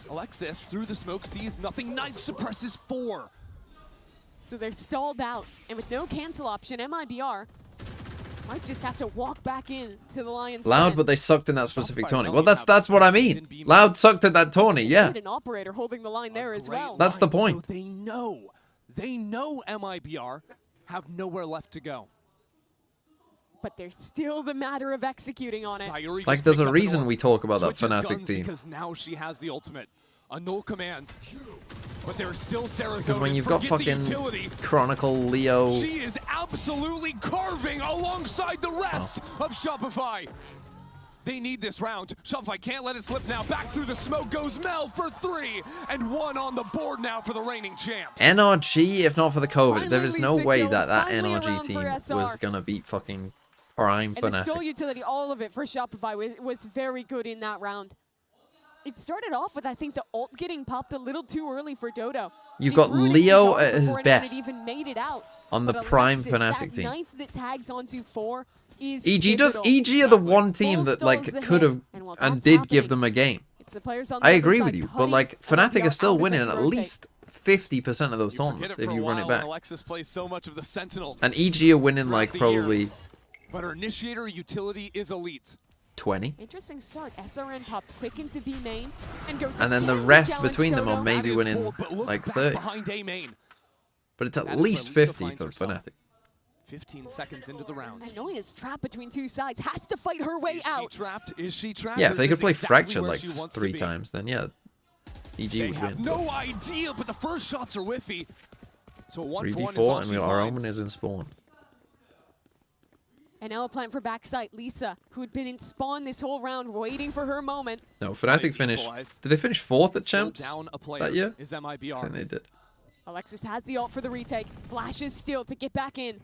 Alexis through the smoke sees nothing. Knife suppresses 4. So they're stalled out. And with no cancel option, MIBR might just have to walk back in to the Lions. Loud, but they sucked in that specific tourney. Well, that's what I mean. Loud sucked at that tourney, yeah. An operator holding the line there as well. That's the point. So they know MIBR have nowhere left to go. But there's still the matter of executing on it. Sayuri like, there's a reason we talk about that Fnatic team. Because now she has the ultimate. A null command. But there's still Sarah's. Because when you've got fucking Chronicle, Leo... She is absolutely carving alongside the rest of Shopify. They need this round. Shopify can't let it slip now. Back through the smoke goes Mel for 3. And 1 on the board now for the reigning champs. NRG, if not for the COVID, Finally, there is no way kills. that Finally NRG team was going to beat fucking Prime And the stole Fnatic. utility, all of it for Shopify was very good in that round. It started off with, I think, the ult getting popped a little too early for Dodo. You've got Leo at his best even made it out. on the But Prime Alexis, Fnatic that team. knife that tags onto 4 is EG does. pivotal. EG are the one team that Full like stalls could have ahead, while and that's did give happening, them a game. it's the players on the I other agree side with you, but cutting like and Fnatic we are still out of winning the at rotate. least 50% of those You forget tournaments it if for a you run while it when back. Alexis plays so much of the Sentinel. And EG are winning like throughout the year. probably But her initiator utility is elite. 20. Interesting start. SRN popped quick into B main and goes And then the again to rest challenge between them Dodo. are maybe That is winning bold, but look like back 30. behind A main. But it's That at is where least Lisa 50 finds for herself. Fnatic. 15 seconds into the round. Annoyance trapped between 2 sides. Has to fight her way Is she out. trapped? Is she trapped? Yeah, Or if they is could this play exactly Fractured where like she wants to 3 be? times, then yeah, EG They would have win. no idea, but the first shots are whiffy. So 1-for-1 is 3v4 all and she we got our finds. omen is in spawn. And now a plant for backside. Lisa, who had been in spawn this whole round, waiting for her moment. No, Trying Fnatic to finished. equalize. Did they finish 4th at Still Champs down a player that year? is I MIBR. think they did. Alexis has the ult for the retake. Flashes still to get back in.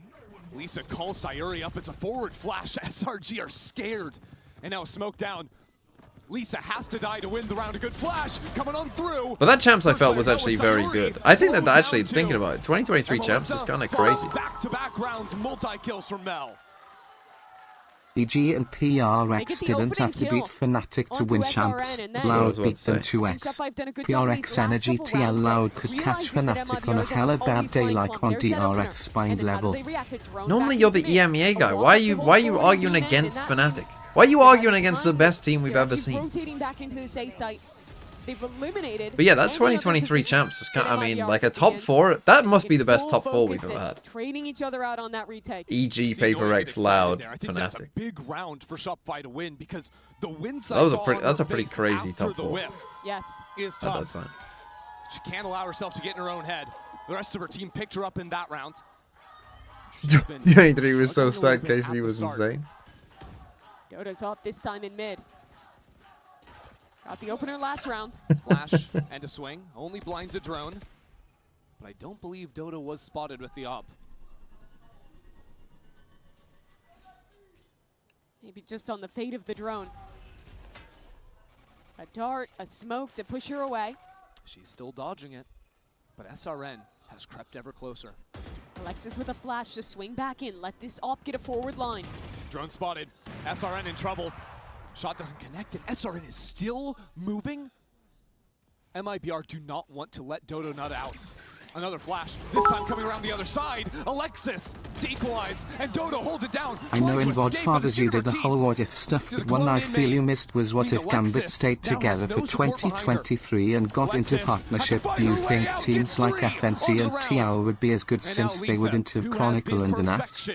Lisa calls Sayuri up. It's a forward flash. SRG are scared. And now a smoke down. Lisa has to die to win the round. A good flash coming on through. But that Champs I felt was actually very good. I think that actually, thinking about it, 2023 Champs is kind of crazy. Back-to-back rounds, multi-kills from Mel. EG and PRX didn't have to beat Fnatic to win Champs. Loud beat them 2x. PRX Energy TL Loud could catch Fnatic on a hella bad day like on DRX spine level. Normally you're the EMEA guy. Why are you arguing against Fnatic? Why are you arguing against the best team we've ever seen? But yeah, that 2023 Champs was kind of, I mean, like a top 4. That must be the best top 4 we've ever had. Trading each other out on that retake. EG, Paper-X, Loud, Fnatic. That's a big round for Shopify to win because the win side that's a pretty crazy top 4. Yes. Is tough. At that time. She can't allow herself to get in her own head. The rest of her team picked her up in that round. 23 was so stacked, Casey was insane. Dodo's up this time in mid. Got the opener last round. Flash and a swing. Only blinds a drone. But I don't believe Dodo was spotted with the op. Maybe just on the fate of the drone. A dart, a smoke to push her away. She's still dodging it. But SRN has crept ever closer. Alexis with a flash to swing back in. Let this op get a forward line. Drone spotted. SRN in trouble. Shot doesn't connect, and SRN is still moving. MIBR do not want to let Dodo nut out. Another flash, this time coming around the other side. Alexis to equalize, and Dodo holds it down. I know in Godfathers you did the whole what if stuff, but one I feel you missed was what if Gambit stayed together for 2023 and got into partnership. Do you think teams like FNC and TL would be as good since they wouldn't have Chronicle and Anat?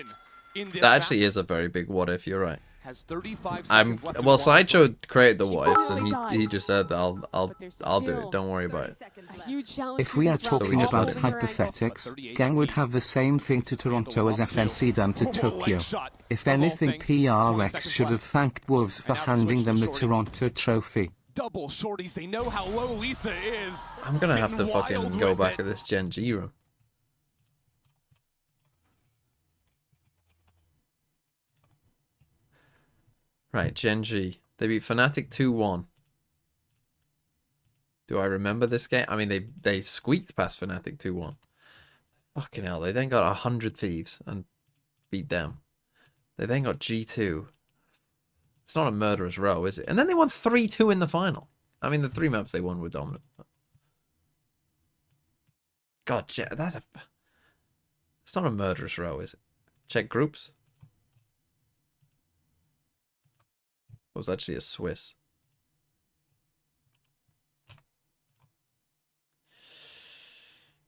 That actually is a very big what if, you're right. Has 35 seconds left. Well, Sideshow created the what ifs, and he just said, I'll do it. Don't worry about it. If we are talking about hypothetics, Gang would have the same thing to Toronto as FNC done to Tokyo. If anything, PRX should have thanked Wolves for handing them the Toronto trophy. Double shorties, they know how low Lisa is. I'm gonna have to fucking go back at this Gen G room. Right, Gen G. They beat Fnatic 2-1. Do I remember this game? I mean, they squeaked past Fnatic 2-1. Fucking hell, they then got 100 Thieves and beat them. They then got G2. It's not a murderer's row, is it? And then they won 3-2 in the final. I mean, the 3 maps they won were dominant. God, that's a... It's not a murderer's row, is it? Check groups. It was actually a Swiss.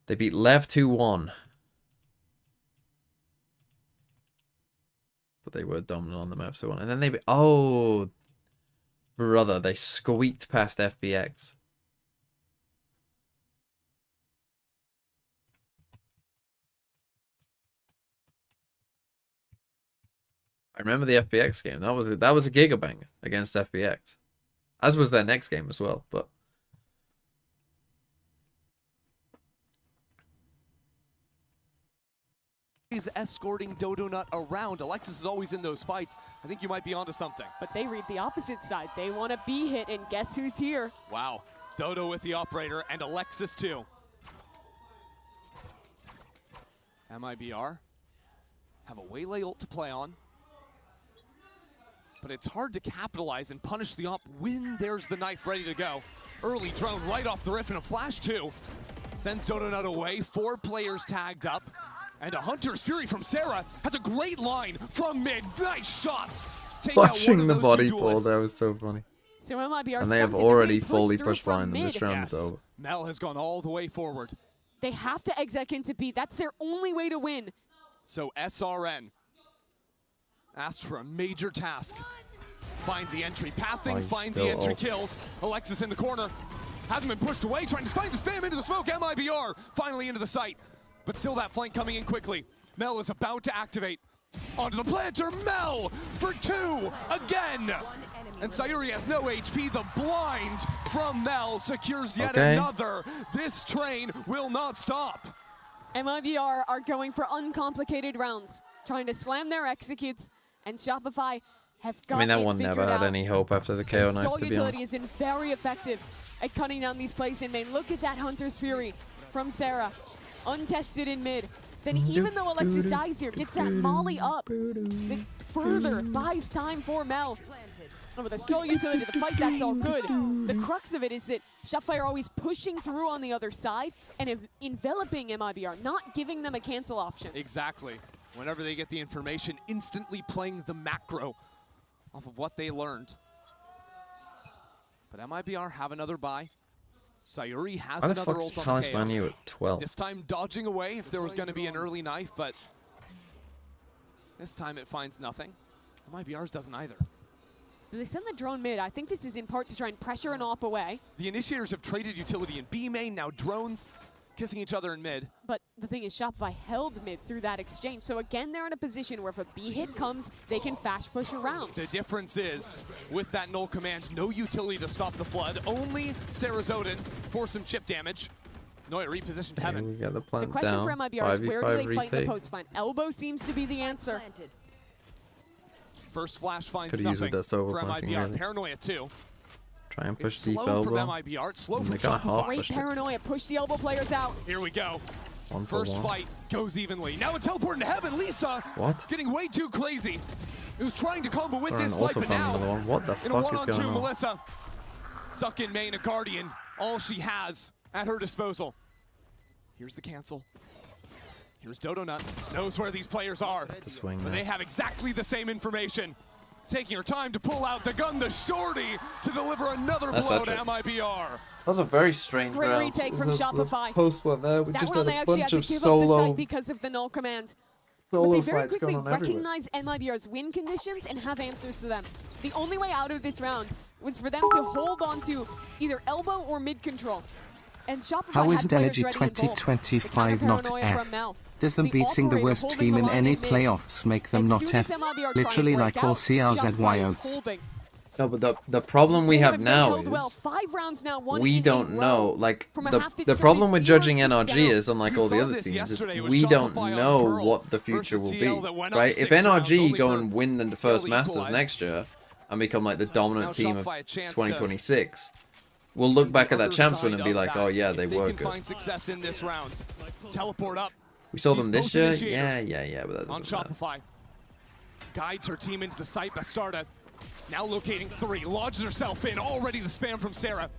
They beat Lev 2-1. But they were dominant on the map, so and then they oh brother, they squeaked past FBX. I remember the FBX game. That was a gigabanger against FBX. As was their next game as well, but He's escorting Dodo Nut around. Alexis is always in those fights. I think you might be onto something. But they read the opposite side. They want to be hit, and guess who's here? Wow. Dodo with the operator, and Alexis too. MIBR have a waylay ult to play on. But it's hard to capitalize and punish the op when there's the knife ready to go. Early drone right off the riff and a flash too. Sends Dodo Nut away. 4 players tagged up. And a Hunter's Fury from Sarah has a great line from mid. Nice shots. Watching the body pull, that was so funny. So MIBR and they have already fully pushed behind them. This round is over. Mel has gone all the way forward. They have to exec into B. That's their only way to win. So SRN asked for a major task. Find the entry pathing, find the entry kills. Alexis in the corner. Hasn't been pushed away, trying to find the spam into the smoke. MIBR finally into the site. But still that flank coming in quickly. Mel is about to activate. Onto the planter, Mel for 2 again. And Sayuri has no HP. The blind from Mel secures yet another. This train will not stop. MIBR are going for uncomplicated rounds, trying to slam their executes, and Shopify have got I mean, that it one never figured had out. any hope after the KO knife, Stall to be utility honest. has been very effective at cutting down these plays in main. Look at that Hunter's Fury from Sarah. Untested in mid. Then even though Alexis dies here, gets that molly up. That further buys time for Mel. And with a stall utility to fight, that's all good. The crux of it is that Shopfire are always pushing through on the other side and enveloping MIBR, not giving them a cancel option. Exactly. Whenever they get the information, instantly playing the macro off of what they learned. But MIBR have another buy. Sayuri has Why the another fuck is ult on Palace KO. Manu at 12? This time dodging away if there was going to be an early knife, but this time it finds nothing. MIBR's doesn't either. So they send the drone mid. I think this is in part to try and pressure an op away. The initiators have traded utility in B main, now drones kissing each other in mid. But the thing is, Shopify held mid through that exchange. So again, they're in a position where if a B hit comes, they can fast push around. The difference is, with that null command, no utility to stop the flood, only Sarah's Odin for some chip damage. Noya repositioned Yeah, heaven. we got the The plant question down. for MIBR is where do they 5v5 fight in the retake. post find? Elbow seems to be the answer. First flash finds Could've used nothing that silver for planting, MIBR. really. Paranoia too. Try and It's push deep slow from elbow. MIBR, it's slow And from they kinda half Shopify. Great pushed it. paranoia. Push the elbow players out. Here we go. 1 for First 1. fight goes evenly. Now a teleport into heaven. Lisa What? getting way too crazy. It was trying to combo with Soren this also fight, but found now another one. What the in a fuck is one-on-two, going on? Melissa suck in main, a guardian, all she has at her disposal. Here's the cancel. Here's Dodo Nut. Knows where these players are. To swing But there. they have exactly the same information. Taking her time to pull out the gun, the shorty, to deliver another That's blow to such a- MIBR. That was a very strange Great round. retake from Shopify. Post one there. We That just round had they a actually had bunch to of give up the solo, site because of the null command. But solo they very fights quickly going on everywhere. recognize MIBR's win conditions and have answers to them. The only way out of this round was for them to hold on to either elbow or mid control. And Shopify How had is players Energy ready in both. The 2025 not counter-paranoia F? from Mel. Does them The beating the operator worst holding team the in line any in mid. playoffs make them As not soon as F? MIBR try and Literally break like all out, CRs and Shopify is YOs. holding. No, but the problem we They have been now held well. is 5 rounds now, one we in don't a row. know. Like From a the half that problem started with judging 0-6 NRG down. is unlike We all the saw other this teams. Is yesterday with we don't Shopify on know Pearl what the future versus will TL be. that went up Right? 6 If rounds NRG only go for and win the TL first to Masters equalize. next year and become like the dominant Now team of Shopify a chance to 2026, we'll look back at that other champs win side and be of like, that. oh yeah, If they were can good. find success in this round. Teleport up We saw sees them this both year. initiators Yeah, but that on doesn't matter. Shopify. Guides her team into the site. Bastarda now locating 3. Lodges herself in. Already the spam from Sarah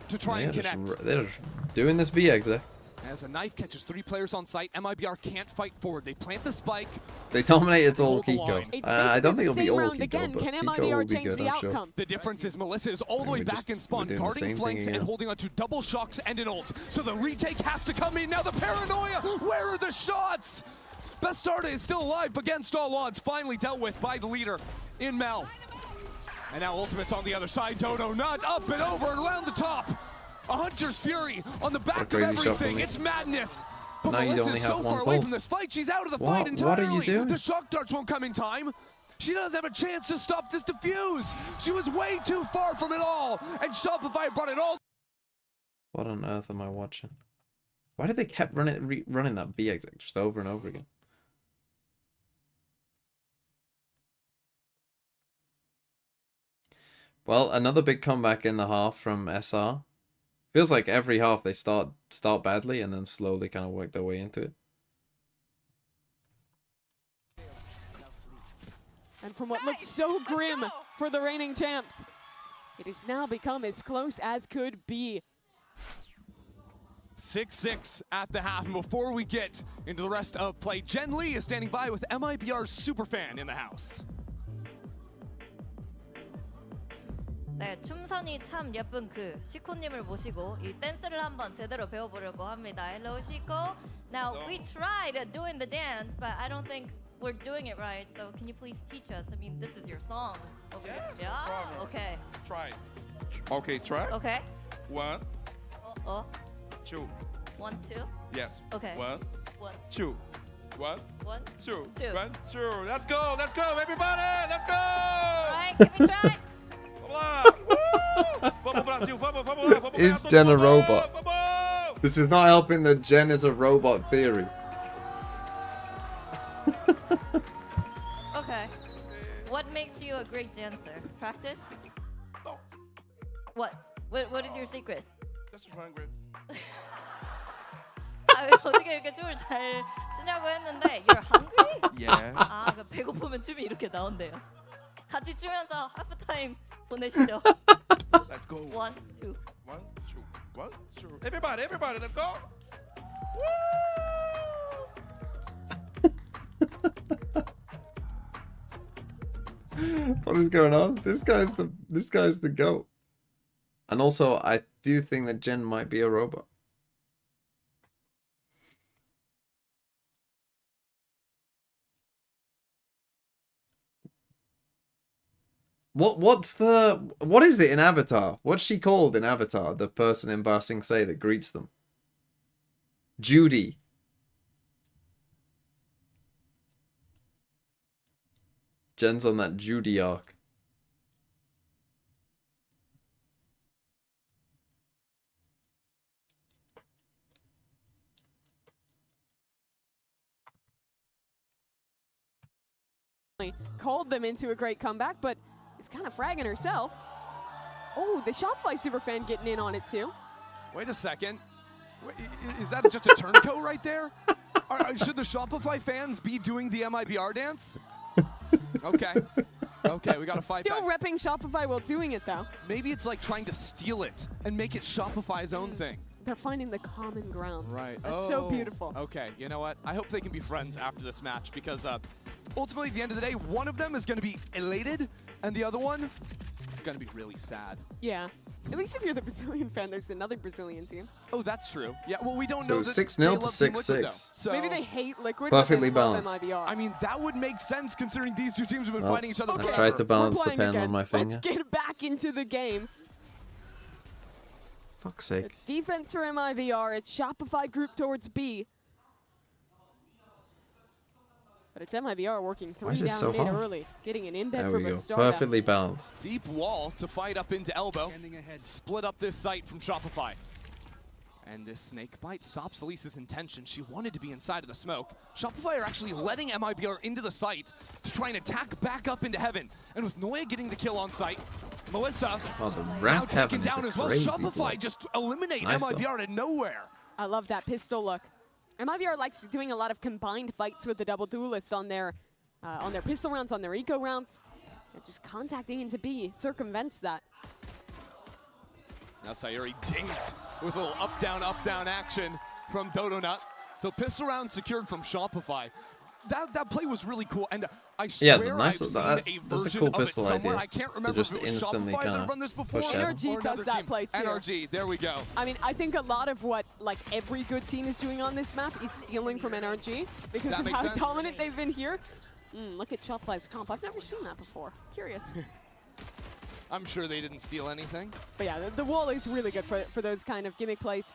to try and connect. They're just doing this BX there. As a knife catches 3 players on site, MIBR can't fight forward. They plant the spike. They dominate. It's all Hold the Kiko. line. It's I don't think basically it'll the be same all round Kiko, again. but Can Kiko will MIBR be change good, the I'm sure. outcome? The difference is Melissa is all the And way we back just- in spawn, we're doing the guarding same thing flanks and again. holding onto double shocks and an ult. So the retake has to come in. Now the paranoia. Where are the shots? Bastarda is still alive against all odds. Finally dealt with by the leader in Mel. And now Ultimate's on the other side. Dodo Nut up and over and around the top. A Hunter's Fury on the back of crazy shot from everything. me. It's madness. But Now you Melissa only is have so one far away pulse. from this fight. She's out of the What? fight entirely. What are you doing? The shock darts won't come in time. She doesn't have a chance to stop this diffuse. She was way too far from it all. And Shopify brought it all. What on earth am I watching? Why did they kept running that BX just over and over again? Well, another big comeback in the half from SR. Feels like every half they start badly and then slowly kind of work their way into it. And from what looks so grim for the reigning champs, it has now become as close as could be. 6-6 at the half. And before we get into the rest of play, Jen Lee is standing by with MIBR's superfan in the house. 네, 춤선이 참 예쁜 그 시코님을 모시고 이 댄스를 한번 제대로 배워보려고 합니다. Hello, Shiko. Now we tried doing the dance, but I don't think we're doing it right. So can you please teach us? I mean, this is your song. Okay. Yeah, no problem. Okay. Try. Okay, try. Okay. 1, 2. 1, 2. Yes. Okay. 1, 1, 2. 1, 1. 2. Two. 1, 2. Let's go, everybody. Let's go. All right, give me try. Vamos lá. Vamos, Brasil. Vamos lá. Vamos Is ganhar todo Jen a mundo. robot? Vamos. This is not helping that Jen is a robot theory. Okay. What makes you a great dancer? Practice? No, What? What is your secret? that's just hungry. 아, 어떻게 이렇게 춤을 잘 추냐고 했는데 You're hungry? Yeah. 아, 그 배고프면 춤이 이렇게 나온대요. 같이 추면서 하프타임 보내시죠. Let's go. 1, 2. 1, 2, 1, 2. Everybody, let's go. What is going on? This guy's the GOAT. And also, I do think that Jen might be a robot. What is it in Avatar? What's she called in Avatar? The person in Ba Sing Se that greets them. Judy. Jen's on that Judy arc. Called them into a great comeback, but is kind of fragging herself. Oh, the Shopify superfan getting in on it too. Wait a second. Wait, is that just a turncoat right there? Should the Shopify fans be doing the MIBR dance? Okay. Okay, we got to fight Still back. repping Shopify while doing it though. Maybe it's like trying to steal it and make it Shopify's own thing. They're finding the common ground. Right. That's so beautiful. Okay, you know what? I hope they can be friends after this match because ultimately, at the end of the day, one of them is going to be elated and the other one is going to be really sad. Yeah. At least if you're the Brazilian fan, there's another Brazilian team. Oh, that's true. Yeah, well, we don't So know that 6-0 they to love Team Liquid, 6-6. though. So Maybe they hate Liquid. Perfectly but they love balanced. MIBR. I mean, that would make sense considering these two teams have been Well, fighting each other I forever. tried to balance We're the playing pen again. on my finger. Let's get back into the game. Fuck's sake. It's defense for MIBR. It's Shopify group towards B. But it's MIBR working Why is three it down so mid hard? early. Getting an embed There from we go. Bastarda. Perfectly balanced. Deep wall to fight up into elbow. Split up this site from Shopify. And this snake bite stops Elisa's intention. She wanted to be inside of the smoke. Shopify are actually letting MIBR into the site to try and attack back up into heaven. And with Noya getting the kill on site, Melissa Oh, the now ramp taken heaven is down a as well. crazy Shopify play. just eliminate Nice, MIBR though. out of nowhere. I love that pistol look. MIBR likes doing a lot of combined fights with the double duelists on their pistol rounds, on their eco rounds. And just contacting into B circumvents that. Now Sayuri dinked with a little up, down action from Dodonut. So pistol round secured from Shopify. That play was really cool, and I Yeah, swear nice. I've seen That's a a version cool of it pistol somewhere. idea. I can't To remember just if it was instantly Shopify that kinda had run this before push or out. NRG another does that team. play too. NRG, there we go. I mean, I think a lot of what like every good team is doing on this map is stealing from NRG because That of makes how sense. dominant they've been here. Look at Shopify's comp. I've never seen that before. Curious. I'm sure they didn't steal anything. But yeah, the wall is really good for those kind of gimmick plays.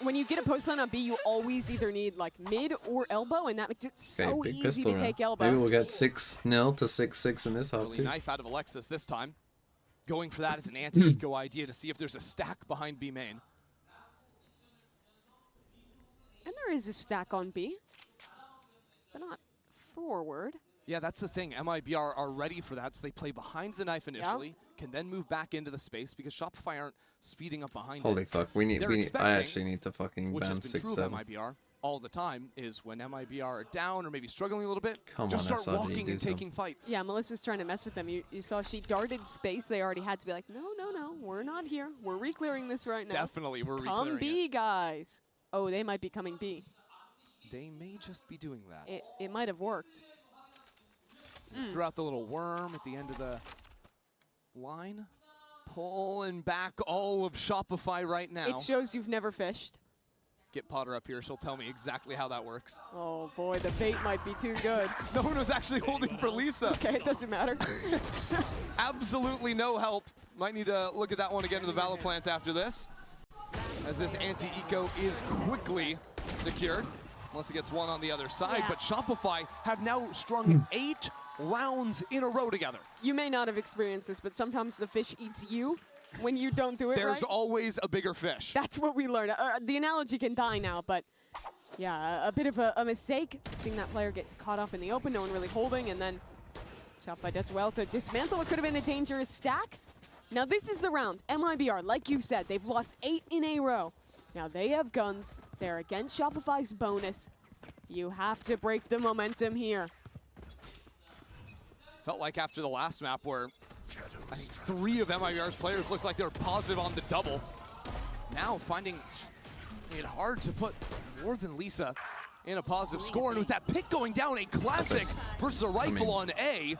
When you get a post line on B, you always either need like mid or elbow, and that makes it so big easy pistol to round. take elbow. Maybe we'll get 6-0 to 6-6 in this half Early too. knife out of Alexis this time. Going for that as an anti-eco idea to see if there's a stack behind B main. And there is a stack on B, but not forward. Yeah, that's the thing. MIBR are ready for that, so they play behind the knife initially, can then move back into the space because Shopify aren't speeding up behind Holy it. fuck, we need I expecting, actually need to fucking Which ban has been true of 6-7. MIBR all the time, is when MIBR are down or maybe struggling a little bit, Come just on, start SRG, walking do and taking fights. Yeah, Melissa's trying to mess with them. You saw she darted space. They already had to be like, no, we're not here. We're re-clearing this right now. Definitely, we're Come re-clearing B, guys. Oh, they might be coming B. They may just be doing that. It might have worked. Threw out the little worm at the end of the line. Pulling back all of Shopify right now. It shows you've never fished. Get Potter up here. She'll tell me exactly how that works. Oh boy, the bait might be too good. No one was actually holding for Lisa. Okay, it doesn't matter. Absolutely no help. Might need to look at that one again in the Valor plant after this. As this anti-eco is quickly secured. Melissa gets one on the other side, Yeah. but Shopify have now strung 8 rounds in a row together. You may not have experienced this, but sometimes the fish eats you when you don't do it right. There's always a bigger fish. That's what we learned. The analogy can die now, but yeah, a bit of a mistake. Seeing that player get caught off in the open, no one really holding, and then Shopify does well to dismantle what could have been a dangerous stack. Now this is the round. MIBR, like you said, they've lost 8 in a row. Now they have guns. They're against Shopify's bonus. You have to break the momentum here. Felt like after the last map where I think 3 of MIBR's players looked like they were positive on the double. Now finding it hard to put more than Lisa in a positive score. And with that pick going down, a classic versus a rifle on A.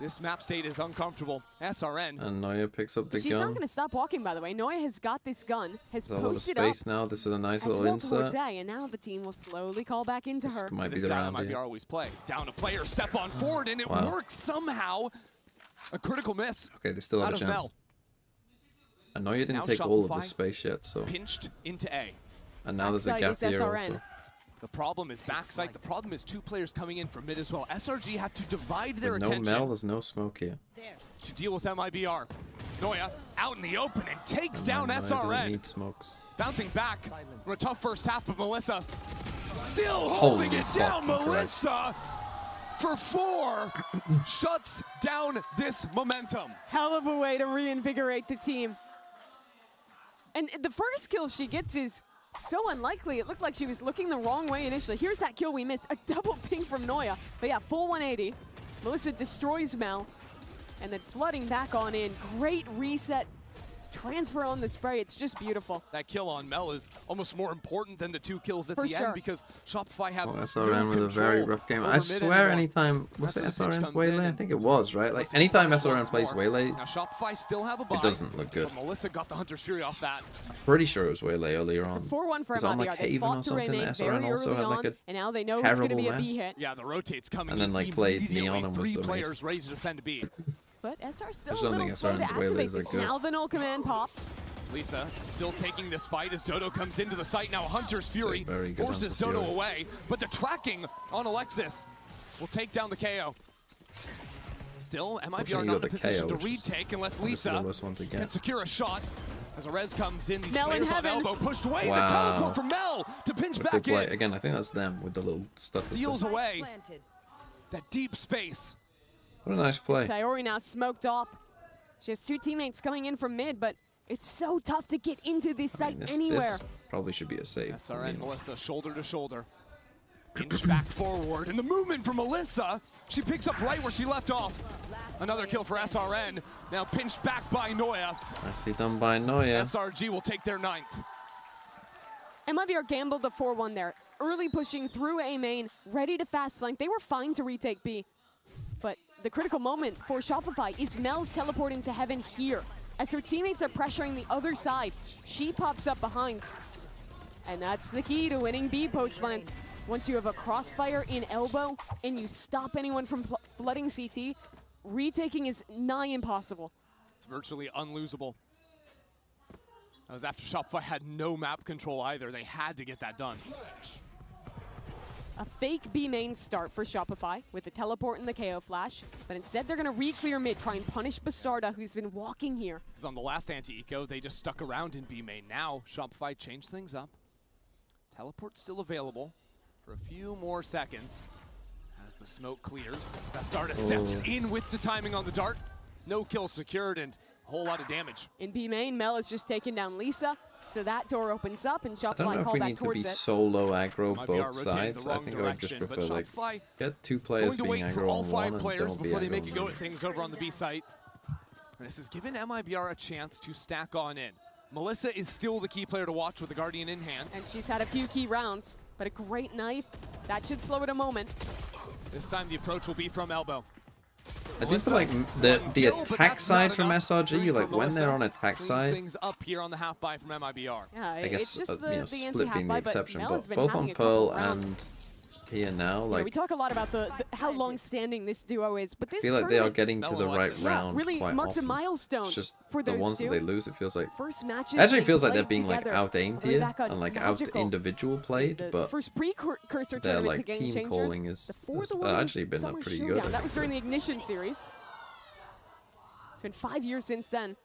This map state is uncomfortable. SRN. And Noya picks up the She's gun. not going to stop walking, by the way. Noya has got this gun, has There's a lot of posted space up. now. This is a nice Has little walked towards insert. A, and now the team will slowly call back into This her. might be This the side round of MIBR here. always play. Down a player, step on forward, and it Wow. works somehow. A critical miss. Okay, they still have out a of chance. Mel. I know you didn't Now take all of Shopify the space yet, so. Pinched into A. And now there's a Backside gap is here SRN. also. The problem is backside. The problem is 2 players coming in from mid as well. SRG have to divide their With no attention Mel, there's no smoke here. to deal with MIBR. Noya out in the open and takes And down Noya doesn't SRN. need smokes. Bouncing back from a tough first half, but Melissa still Holy holding it down. fucking Melissa for 4 shuts down this momentum. Hell of a way to reinvigorate the team. And the first kill she gets is so unlikely. It looked like she was looking the wrong way initially. Here's that kill we missed. A double ping from Noya. But yeah, full 180. Melissa destroys Mel. And then flooding back on in. Great reset. Transfer on the spray. It's just beautiful. That kill on Mel is almost more important than the 2 kills at For the sure. end because Shopify have Oh, no SRN with a very control rough game. over I mid swear anymore. anytime, was it That's where the pitch SRN's comes in Waylay? I and think it was, right? Like, Melissa anytime punish SRN once plays more. Waylay, Now Shopify still have a buy. it doesn't look good. But Melissa got the Hunter's Fury off that. Pretty sure it was Waylay earlier on. 4-1 for It was on MIBR. like They Haven fought or to something. remain SRN very also early had like on, a and now they know it's going to be a terrible B hit. Yeah, the rotates coming And then, in like, played immediately. Neon and was 3 amazing. players ready to defend B. But SR still just a don't little think slow to SRN's Waylay activate is that this. good. Now the null command pops. Lisa still taking this fight as Dodo comes into the site. Now Hunter's Fury very good forces Hunter's Dodo Fury. away, but the tracking on Alexis will take down the KO. Still, MIBR Unfortunately, not you in a got the position KO, to which is retake unless obviously the Lisa worst one to get. can secure a shot. As a res comes in, these Mel in players on heaven. elbow pushed away. Wow. The teleport from Mel to pinch What a back good play. in. Again, I think that's them with the little stuff. Steals away that deep space. What a nice play. Sayori now smoked off. She has 2 teammates coming in from mid, but it's so tough to get into this I mean, site this anywhere. probably should be a save. SRN I mean, Melissa shoulder to shoulder. Pinch back forward, and the movement from Melissa, she picks up right where she left off. Another kill for SRN. Now pinched back by Noya. nicely done by Noya. SRG will take their 9th. MIBR gambled the 4-1 there. Early pushing through A main, ready to fast flank. They were fine to retake B. But the critical moment for Shopify is Mel's teleport into heaven here. As her teammates are pressuring the other side, she pops up behind. And that's the key to winning B post plants. Once you have a crossfire in elbow and you stop anyone from flooding CT, retaking is nigh impossible. It's virtually unlosable. That was after Shopify had no map control either. They had to get that done. A fake B main start for Shopify with the teleport and the KO flash, but instead they're going to re-clear mid, try and punish Bastarda, who's been walking here. Because on the last anti-eco, they just stuck around in B main. Now, Shopify changed things up. Teleport still available for a few more seconds as the smoke clears. Bastarda steps in with the timing on the dart. No kill secured and a whole lot of damage. In B main, Mel has just taken down Lisa, so that door opens up and I don't know Shopify if call we back need to towards be it. solo aggro MIBR both rotating the sides. I wrong think I would just direction, but prefer like Shopify get 2 players going to being wait for aggro all on 5 one and players don't be before they aggro make a on go the at things over on the B site. And this has given MIBR a chance to stack on in. Melissa is still the key player to watch with the Guardian in hand. And she's had a few key rounds, but a great knife. That should slow it a moment. This time the approach will be from elbow. I do feel like the attack side from SRG, like when they're on attack Cleans side, things up here on the half buy from MIBR. Yeah, I guess it's just the, you know, the split anti-half being the buy, but exception, Mel but has been both having on a couple Pearl rounds. and here now, Yeah, like we talk a lot about how long-standing this duo is, but I this feel like they are tournament getting to the right Yeah, round really quite marks often. a milestone It's just for the those ones two. that they lose, it feels like First matches it actually they feels like they're played being like together, out aimed all the way here back on and like out Magical. individual played, The but first precursor their tournament like to Game team Changers, calling is the For has the World actually been Summer pretty Showdown. good. That was during the Ignition series. It's been 5 years since then.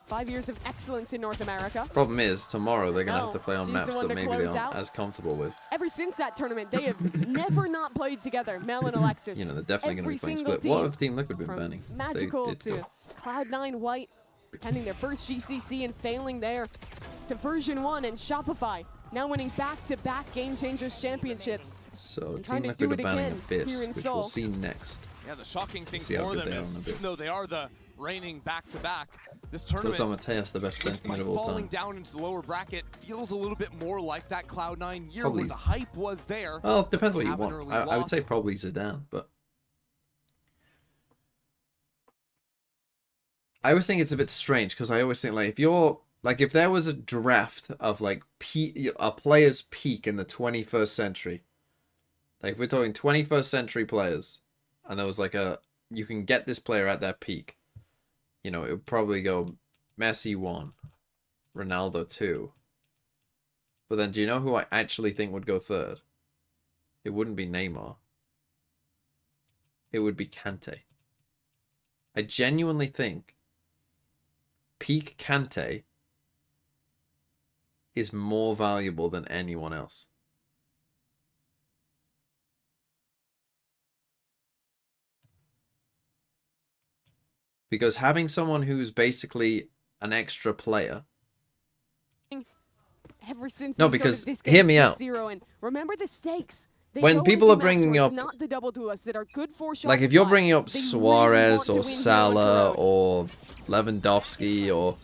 5 years of excellence in North America. Problem is, tomorrow they're going to have to play on she's maps the one that to maybe they close aren't out. as comfortable with. Ever since that tournament, they have never not played together, Mel and Alexis. You know, they're definitely going to be playing single split. What team, have Team Liquid been from banning? Magical They did to go. Cloud9 White, attending their first GCC and failing there, to version 1 and Shopify, now winning back-to-back Game Changers championships. So and trying Team to do Liquid it are banning again Abyss, here in which Seoul. we'll see next. Yeah, the shocking thing See how for good them they are is, on Abyss. even though they are the reigning back-to-back, this So tournament, Mateus, the best by sentiment of all falling time. down into the lower bracket, feels a little bit more like that Cloud9 year Probably where the hype was there. Well, it depends what you Have an want. early I would say loss. probably Zidane, but I always think it's a bit strange because I always think like if there was a draft of like a player's peak in the 21st century, like if we're talking 21st century players, and there was like you can get this player at their peak, you know, it would probably go Messi 1, Ronaldo 2. But then do you know who I actually think would go third? It wouldn't be Neymar. It would be Kante. I genuinely think peak Kante is more valuable than anyone else. Because having someone who's basically an extra player. Ever since No, they because started this game hear me out. 6-0, and remember the stakes. They When go people into are bringing matches where up- it's not the double duelists that are good for Like if you're Shopify. bringing up They really Suarez want to or win here on Salah Corona. or Lewandowski or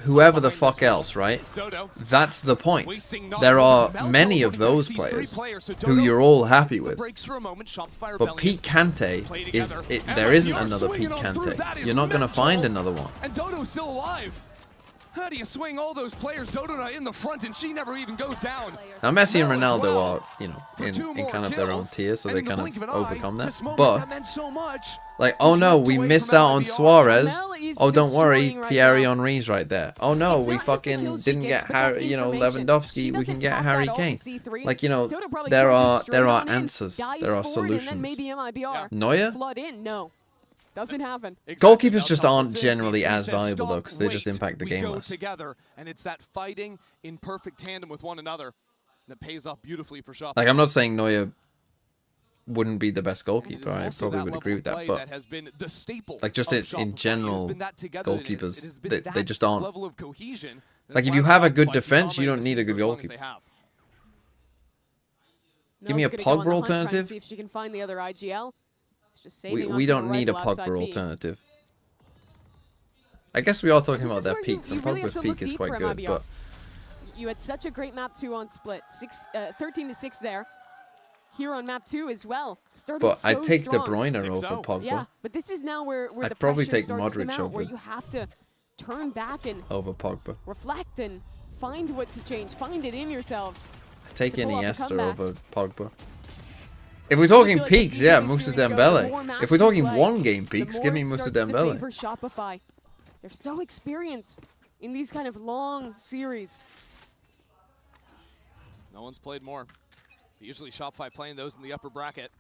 whoever the fuck else, right? Dodo, That's the point. wasting not There one. are Melto many of winning those these three players so who Dodo you're all happy takes the with. breaks for a moment. Shopify But Rebellion Pete Kante play is together. there MIBRGC isn't another Pete swinging on through. That Kante. is You're not going to mental. find another one. And Dodo's still alive. How do you swing all those players? Dodo in the front, and she never even goes down. Now Messi and Mel as Ronaldo well. are, you know, For two in more kind of their own kills, tier, so and they in the kind blink of of an eye, overcome this that. moment But that meant so much. like, oh no, we away missed from out on MIBRGC. Suarez. Mel is Oh, don't worry, destroying right Thierry now. Henry's right there. Oh no, It's we not just the fucking kills she didn't gets, get but that Harry, you know, information. Lewandowski. She We can doesn't get pop Harry that off Kane. in C3. Like, you know, Dodo probably there charges are straight on in, answers. dives There are forward, and then solutions. maybe MIBR. Neuer? Flood in, no. Doesn't happen. Exactly. Goalkeepers just Now aren't Thompson generally says, as valuable though, because they just "Stop, impact the wait, game we go less. together, and it's that fighting in perfect tandem with one another that pays off beautifully for Shopify. Like, I'm not saying Neuer wouldn't be the best And it goalkeeper. is I also probably that would level agree of with that, play but has been the staple like just of in Shopify. It has general, been that togetherness. goalkeepers, It has been they that just aren't. level of cohesion. Like, That's if you why have a Shopify good keep defense, you don't dominating need a the good scene for as long as goalkeeper. they have. Give me a Mel's gonna go on Pogba the hunt, trying to alternative. See if she can find the other IGL. It's just saving We onto don't the need a rifle outside Pogba B. alternative. I guess we are talking This about is their where you- peaks, you and really have Pogba's to peak look is deep quite for good, MIBR. but You had such a great map 2 on split. 13-6 there. Here on map 2 as well. Started but so I'd take strong. De Bruyne over 6-0. Pogba Yeah, but this is now where I'd the probably pressure take starts to Modric mount, where over- you have to turn back and over Pogba. reflect and find what to change. Find it in yourselves. I'd take To pull off a Iniesta comeback. over Pogba. If we're talking feel like the peaks, yeah, PGA Moussa series goes, the more Dembele. matches If we're talking you play, one game the peaks, more give me it Moussa starts to Dembele. favor Shopify. They're so experienced in these kind of long series. No one's played more. But usually Shopify playing those in the upper bracket.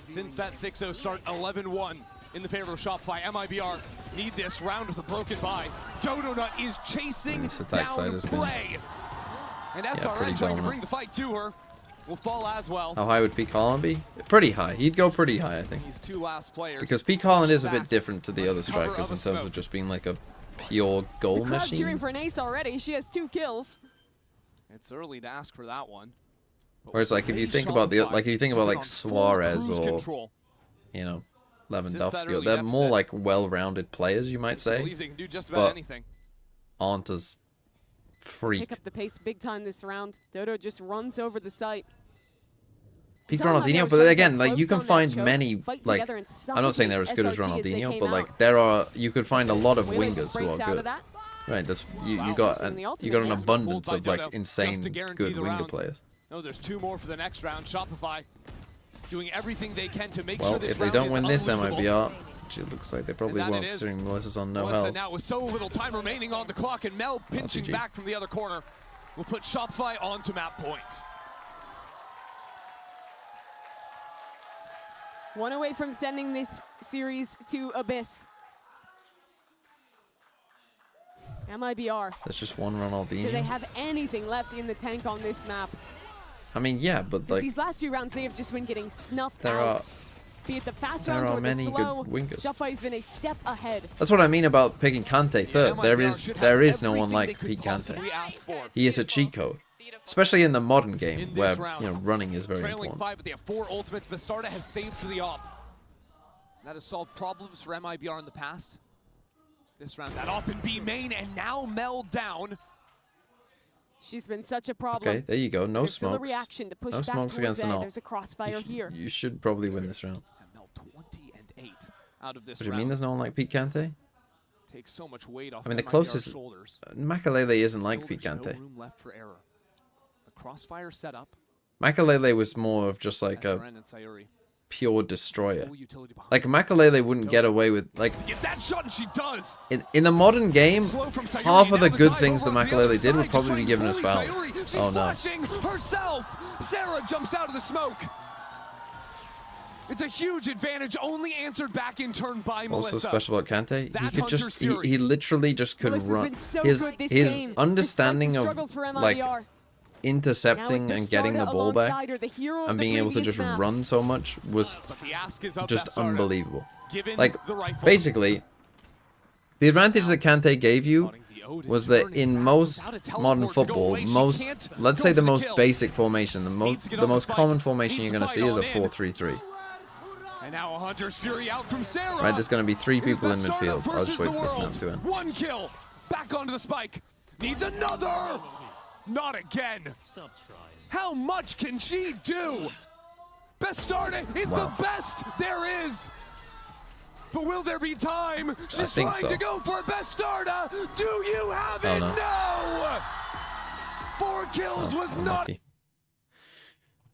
Since that 6-0 start, 11-1 in the favor of Shopify. MIBR need this round with a broken bye. Donut is chasing This attack side down has been- play. And SRG pretty trying to dominant. bring the fight to her. Will fall as well. How high would Peak Holland be? Pretty high. He'd go pretty high, I think. These two last players. Because Peak Holland is a back bit different to the other cover strikers of a in terms smoke. of just being like a pure goal The crowd cheering machine. for an ace already. She has 2 kills. It's early to ask for that one. But Whereas like if you way think about the Shopify like if you think about have been like on full Suarez cruise or control. you know that Lewandowski, early they're more deficit. like well-rounded players, you might I say, believe they can do just about but anything. aren't as freak. Pick up the pace big time this round. Dodo just runs over the site. Peak Saw how they Ronaldinho, were but trying to again, get like you close can on that find choke, many fight like together and I'm not saying they're as suffocate good as SRG as they Ronaldinho, came but out. like there are you could find a lot of Wheeler wingers just who breaks are out of good. that. Right, that's you Wow. got Using the you ultimate got an now. abundance Pulled of by like Dodo, insane just to guarantee good the winger round. players. No, there's 2 more for the next round. Shopify doing everything they can to make Well, sure this if they round don't is win this unlosable. MIBR, which it looks like they probably And that won't, it is. considering Melissa's on no Melissa health. now with so little time remaining on the clock, and Mel pinching GG. back from the other corner will put Shopify onto map point. 1 away from sending this series to Abyss. MIBR. There's just one Ronaldinho. Do they have anything left in the tank on this map? I mean, yeah, but like these last 2 rounds, they have just been getting snuffed there out. are Be it the fast there rounds are or many the slow, good wingers. Shopify's been a step ahead. That's what I mean about picking Kante third. There is no one like Pete Kante. He is a cheat code, especially in the modern game where running is very important. 5, but they have 4 ultimates. Bastarda has saved for the op. That has solved problems for MIBR in the past. This round, that op in B main, and now Mel down. She's been such a problem. Okay, there you go. No There's smokes. Reaction to push No back smokes against an op. There's a crossfire here. You should probably win this round. Mel 20-8 out of this What do you round. mean there's no one like Pete Kante? Takes so much weight off. I mean, the MIBR's closest shoulders. Makalele isn't Still, like Pete there's Kante. No room left for error. The crossfire set up. Makalele was more of just like SRN a and Sayuri. pure destroyer. Full utility behind Like him. Makalele wouldn't get away with like Get that shot, and she does. in the modern game. Slow from Sayuri, Half of now the good dive things that over to the other Makalele did would side, probably just be given as trying to fouls. bully Sayuri. She's Oh no. flashing herself. Sarah jumps out of the smoke. It's a huge advantage, only answered back in turn by Melissa. Also special about Kante, That he could just Hunter's Fury. he literally just could Melissa's run. been so His good this his game, understanding despite the of struggles for like MIBR. intercepting Now and with getting the Bastarda ball back alongside her, the hero of and the being able to previous just map. run so much was But the ask is of just Bastarda. unbelievable. Given Like the rifle. basically, the advantage that Kante gave you was that in most modern football, let's say the most basic formation, the most common formation you're going to see is a 4-3-3. And now a Hunter's Fury out from Sarah. Right, there's going to be 3 people in Bastarda midfield. I'll just versus wait the for this world. map to end. 1 kill. Back onto the spike. Needs another. Not again. How much can she do? Bastarda is the best there is. But will there be time? She's think trying so. to go for a Bastarda. Do you have it? Oh, no. 4 kills was not.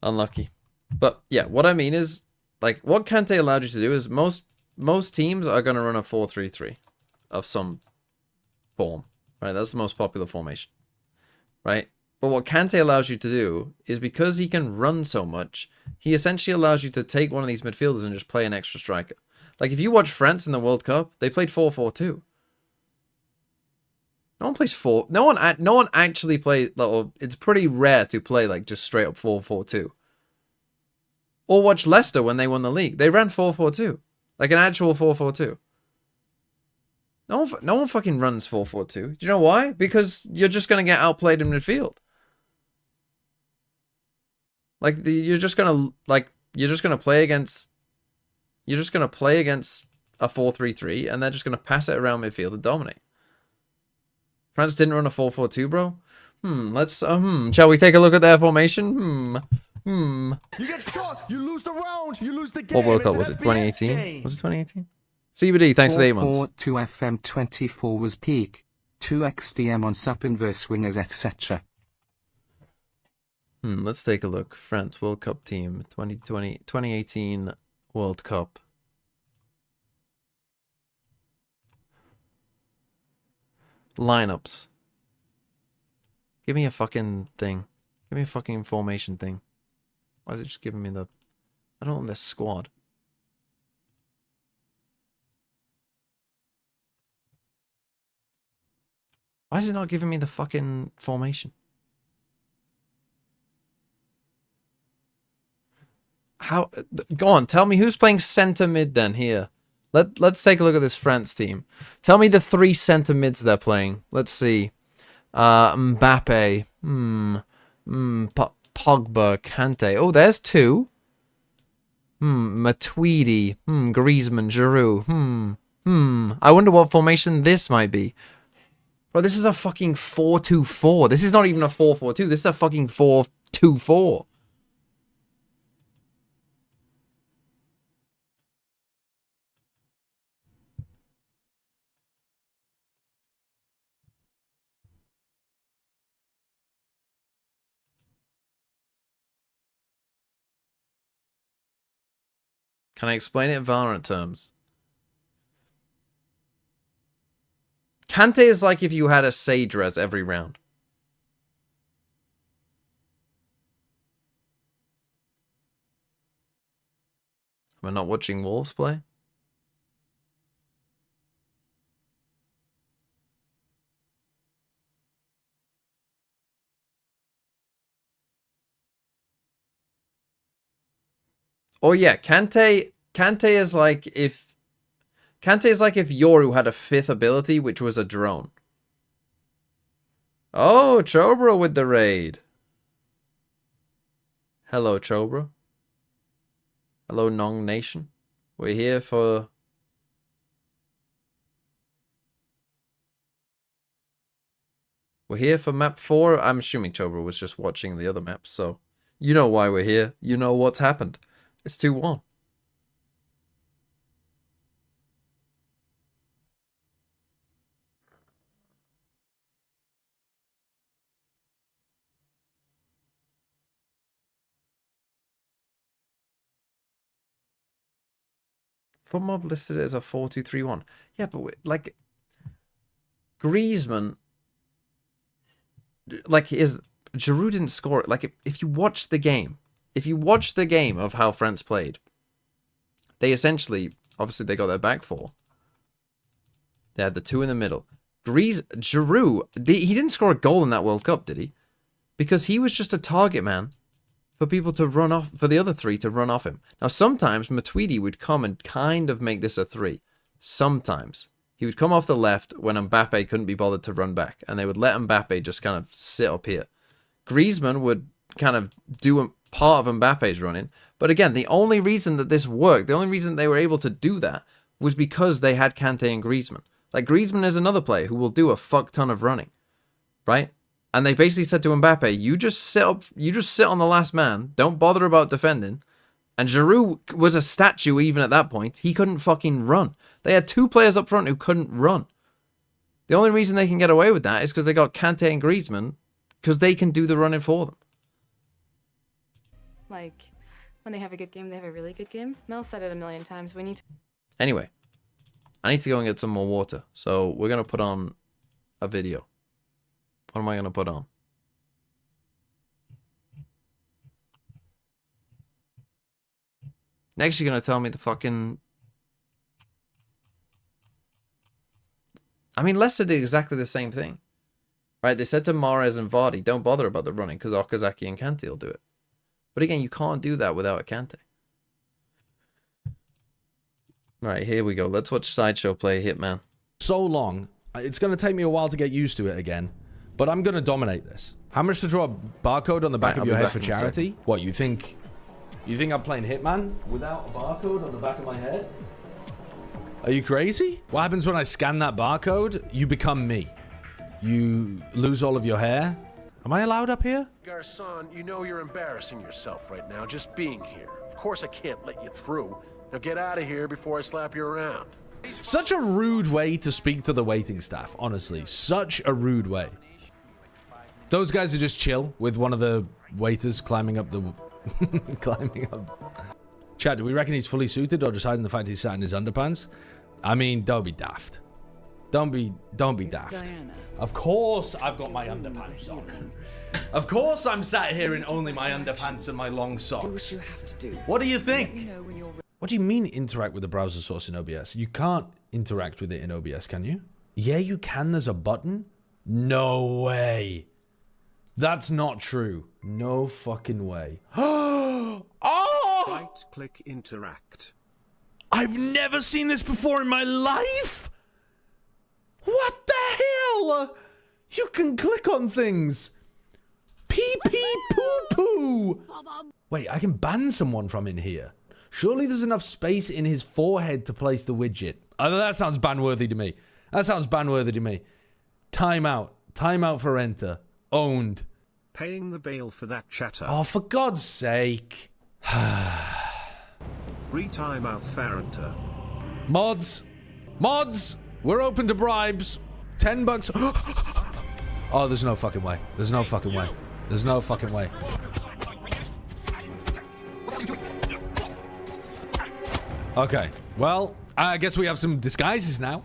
Unlucky. But yeah, what I mean is, like, what Kante allowed you to do is most teams are going to run a 4-3-3 of some form. Right, that's the most popular formation. Right? But what Kante allows you to do is, because he can run so much, he essentially allows you to take one of these midfielders and just play an extra striker. Like, if you watch France in the World Cup, they played 4-4-2. No one plays 4. No one actually plays. Well, it's pretty rare to play like just straight up 4-4-2. Or watch Leicester when they won the league. They ran 4-4-2, like an actual 4-4-2. No one fucking runs 4-4-2. Do you know why? Because you're just gonna get outplayed in midfield. Like you're just gonna play against a 4-3-3, and they're just gonna pass it around midfield and dominate. France didn't run a 4-4-2, bro. Let's shall we take a look at their formation? You get shot, you lose the round, you lose the game. What World Cup was it? 2018? Was it 2018? CBD, thanks for the 8 months. 4-4-2-FM24 was peak. 2xDM on sup inverse wingers etc. Let's take a look. France World Cup team, 2018 World Cup. Lineups. Give me a fucking thing. Give me a fucking formation thing. Why is it just giving me the... I don't want this squad. Why is it not giving me the fucking formation? How? Go on, tell me who's playing centre mid then here. Let's take a look at this France team. Tell me the 3 centre mids they're playing. Let's see. Mbappe. Pogba, Kante. Oh, there's 2. Matuidi. Griezmann, Giroud. I wonder what formation this might be. Bro, this is a fucking 4-2-4. This is not even a 4-4-2. This is a fucking 4-2-4. Can I explain it in Valorant terms? Kante is like if you had a Sage res every round. Am I not watching Wolves play? Oh yeah, Kante is like if Yoru had a 5th ability, which was a drone. Oh, Chobra with the raid. Hello, Chobra. Hello, Nong Nation. We're here for... We're here for map 4. I'm assuming Chobra was just watching the other maps, so... You know why we're here. You know what's happened. It's 2-1. FUTMob listed it as a 4-2-3-1. Yeah, but like Griezmann, like Giroud didn't score it. Like if you watch the game, of how France played, they essentially, obviously they got their back 4. They had the 2 in the middle. Giroud, he didn't score a goal in that World Cup, did he? Because he was just a target man for people to run off, for the other 3 to run off him. Now, sometimes Matuidi would come and kind of make this a 3. Sometimes. He would come off the left when Mbappe couldn't be bothered to run back, and they would let Mbappe just kind of sit up here. Griezmann would kind of do a part of Mbappe's running, but again, the only reason that this worked, the only reason they were able to do that, was because they had Kante and Griezmann. Like, Griezmann is another player who will do a fuck ton of running, right? And they basically said to Mbappe, you just sit on the last man, don't bother about defending. And Giroud was a statue even at that point. He couldn't fucking run. They had 2 players up front who couldn't run. The only reason they can get away with that is because they got Kante and Griezmann, because they can do the running for them. Like, when they have a good game, they have a really good game. Mel said it a million times. We need to... Anyway, I need to go and get some more water. So we're going to put on a video. What am I going to put on? Next, you're going to tell me the fucking... I mean, Leicester did exactly the same thing. Right? They said to Mahrez and Vardy, don't bother about the running because Okazaki and Kante will do it. But again, you can't do that without a Kante. Right, here we go. Let's watch Sideshow play Hitman. So long. It's going to take me a while to get used to it again. But I'm going to dominate this. How much to draw a barcode on the back of your head for charity? What, you think I'm playing Hitman without a barcode on the back of my head? Are you crazy? What happens when I scan that barcode? You become me. You lose all of your hair. Am I allowed up here? Garçon, you know you're embarrassing yourself right now just being here. Of course I can't let you through. Now get out of here before I slap you around. Such a rude way to speak to the waiting staff, honestly. Such a rude way. Those guys are just chill with one of the waiters climbing up the... climbing up. Chat, do we reckon he's fully suited or just hiding the fact he's sat in his underpants? I mean, don't be daft. Don't be daft. Diana. Of course I've got my underpants on. Of course I'm sat here in only my underpants and my long socks. Do what you have to do. What do you think? What do you mean interact with the browser source in OBS? You can't interact with it in OBS, can you? Yeah, you can. There's a button. No way. That's not true. No fucking way. Oh! Right-click interact. I've never seen this before in my life. What the hell? You can click on things. Pee pee poo poo. Wait, I can ban someone from in here. Surely there's enough space in his forehead to place the widget. That sounds ban-worthy to me. That sounds ban-worthy to me. Timeout. Timeout for enter. Owned. Paying the bail for that chatter. Oh, for God's sake. Re-timeout Farenter. Mods. Mods. We're open to bribes. $10. Oh, there's no fucking way. There's no fucking way. There's no fucking way. Okay. Well, I guess we have some disguises now.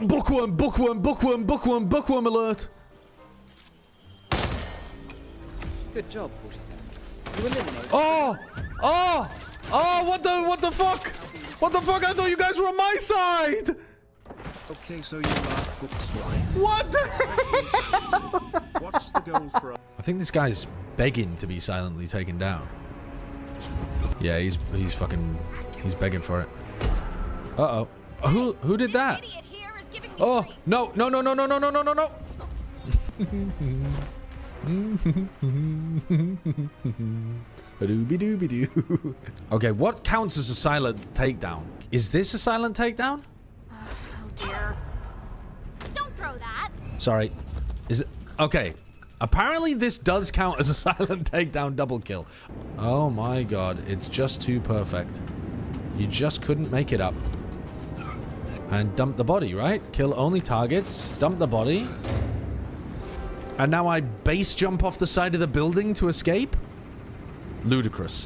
Bookworm, bookworm, bookworm, bookworm, bookworm alert. Good job, 47. You eliminated. Oh! Oh! Oh, what the fuck? What the fuck? I thought you guys were on my side! Okay, so you like books, right? What the hell? What's the goal for us? I think this guy's begging to be silently taken down. Yeah, he's begging for it. Uh-oh. Who did that? Oh, no. Ba-doo-be-doo-be-doo. Okay, what counts as a silent takedown? Is this a silent takedown? Oh dear. Don't throw that. Sorry. Is it? Okay. Apparently this does count as a silent takedown double kill. Oh my god, it's just too perfect. You just couldn't make it up. And dump the body, right? Kill only targets. Dump the body. And now I base jump off the side of the building to escape? Ludicrous.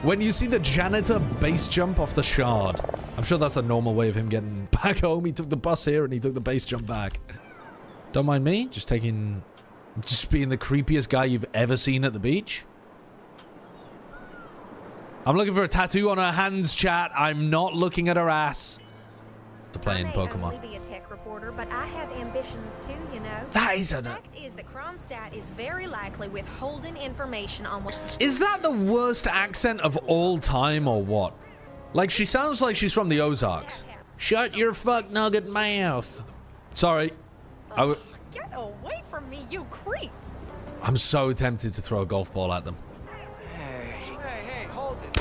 When you see the janitor base jump off the shard, I'm sure that's a normal way of him getting back home. He took the bus here and he took the base jump back. Don't mind me, just being the creepiest guy you've ever seen at the beach. I'm looking for a tattoo on her hands, chat. I'm not looking at her ass. To play in Pokemon. I may be a tech reporter, but I have ambitions too, you know. That is the fact is that Kronstadt is very likely withholding information on which the... Is that the worst accent of all time or what? Like, she sounds like she's from the Ozarks. Shut your fuck nugget mouth. Sorry. Get away from me, you creep. I'm so tempted to throw a golf ball at them. Hey, hold it.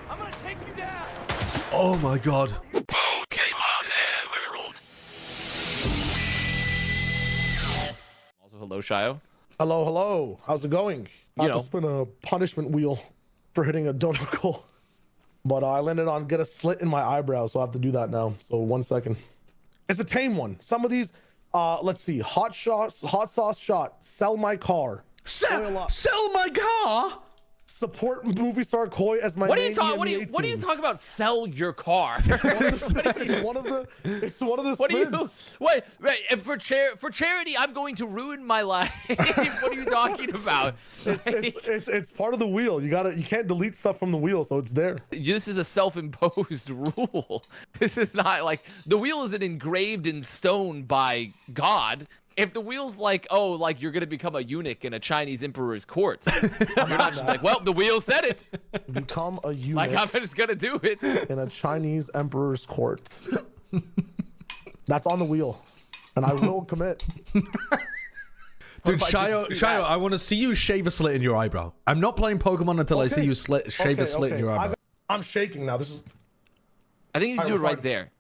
I'm gonna take you down. Oh my god. Pokemon Emerald. Also, hello, Shio. Hello. How's it going? I had to spin a punishment wheel for hitting a donacle. But I landed on get a slit in my eyebrow, so I have to do that now. So 1 second. It's a tame one. Some of these, let's see. Hot sauce shot. Sell my car. Sell my car? Support movie star Koi as my What are main you talking? What are you talking about? Sell your car? It's one of the What are you? Wait, if for charity, I'm going to ruin my life. What are you talking about? It's part of the wheel. You can't delete stuff from the wheel, so it's there. This is a self-imposed rule. This is not like the wheel isn't engraved in stone by God. If the wheel's like, oh, like you're gonna become a eunuch in a Chinese emperor's court, you're not just like, well, the wheel said it. Become a eunuch. Like I'm just gonna do it in a Chinese emperor's court. That's on the wheel, and I will commit. Dude, Shio, I want to see you shave a slit in your eyebrow. I'm not playing Pokemon until I see you shave a slit in your eyebrow. I'm shaking now. This is. I think you do it right there.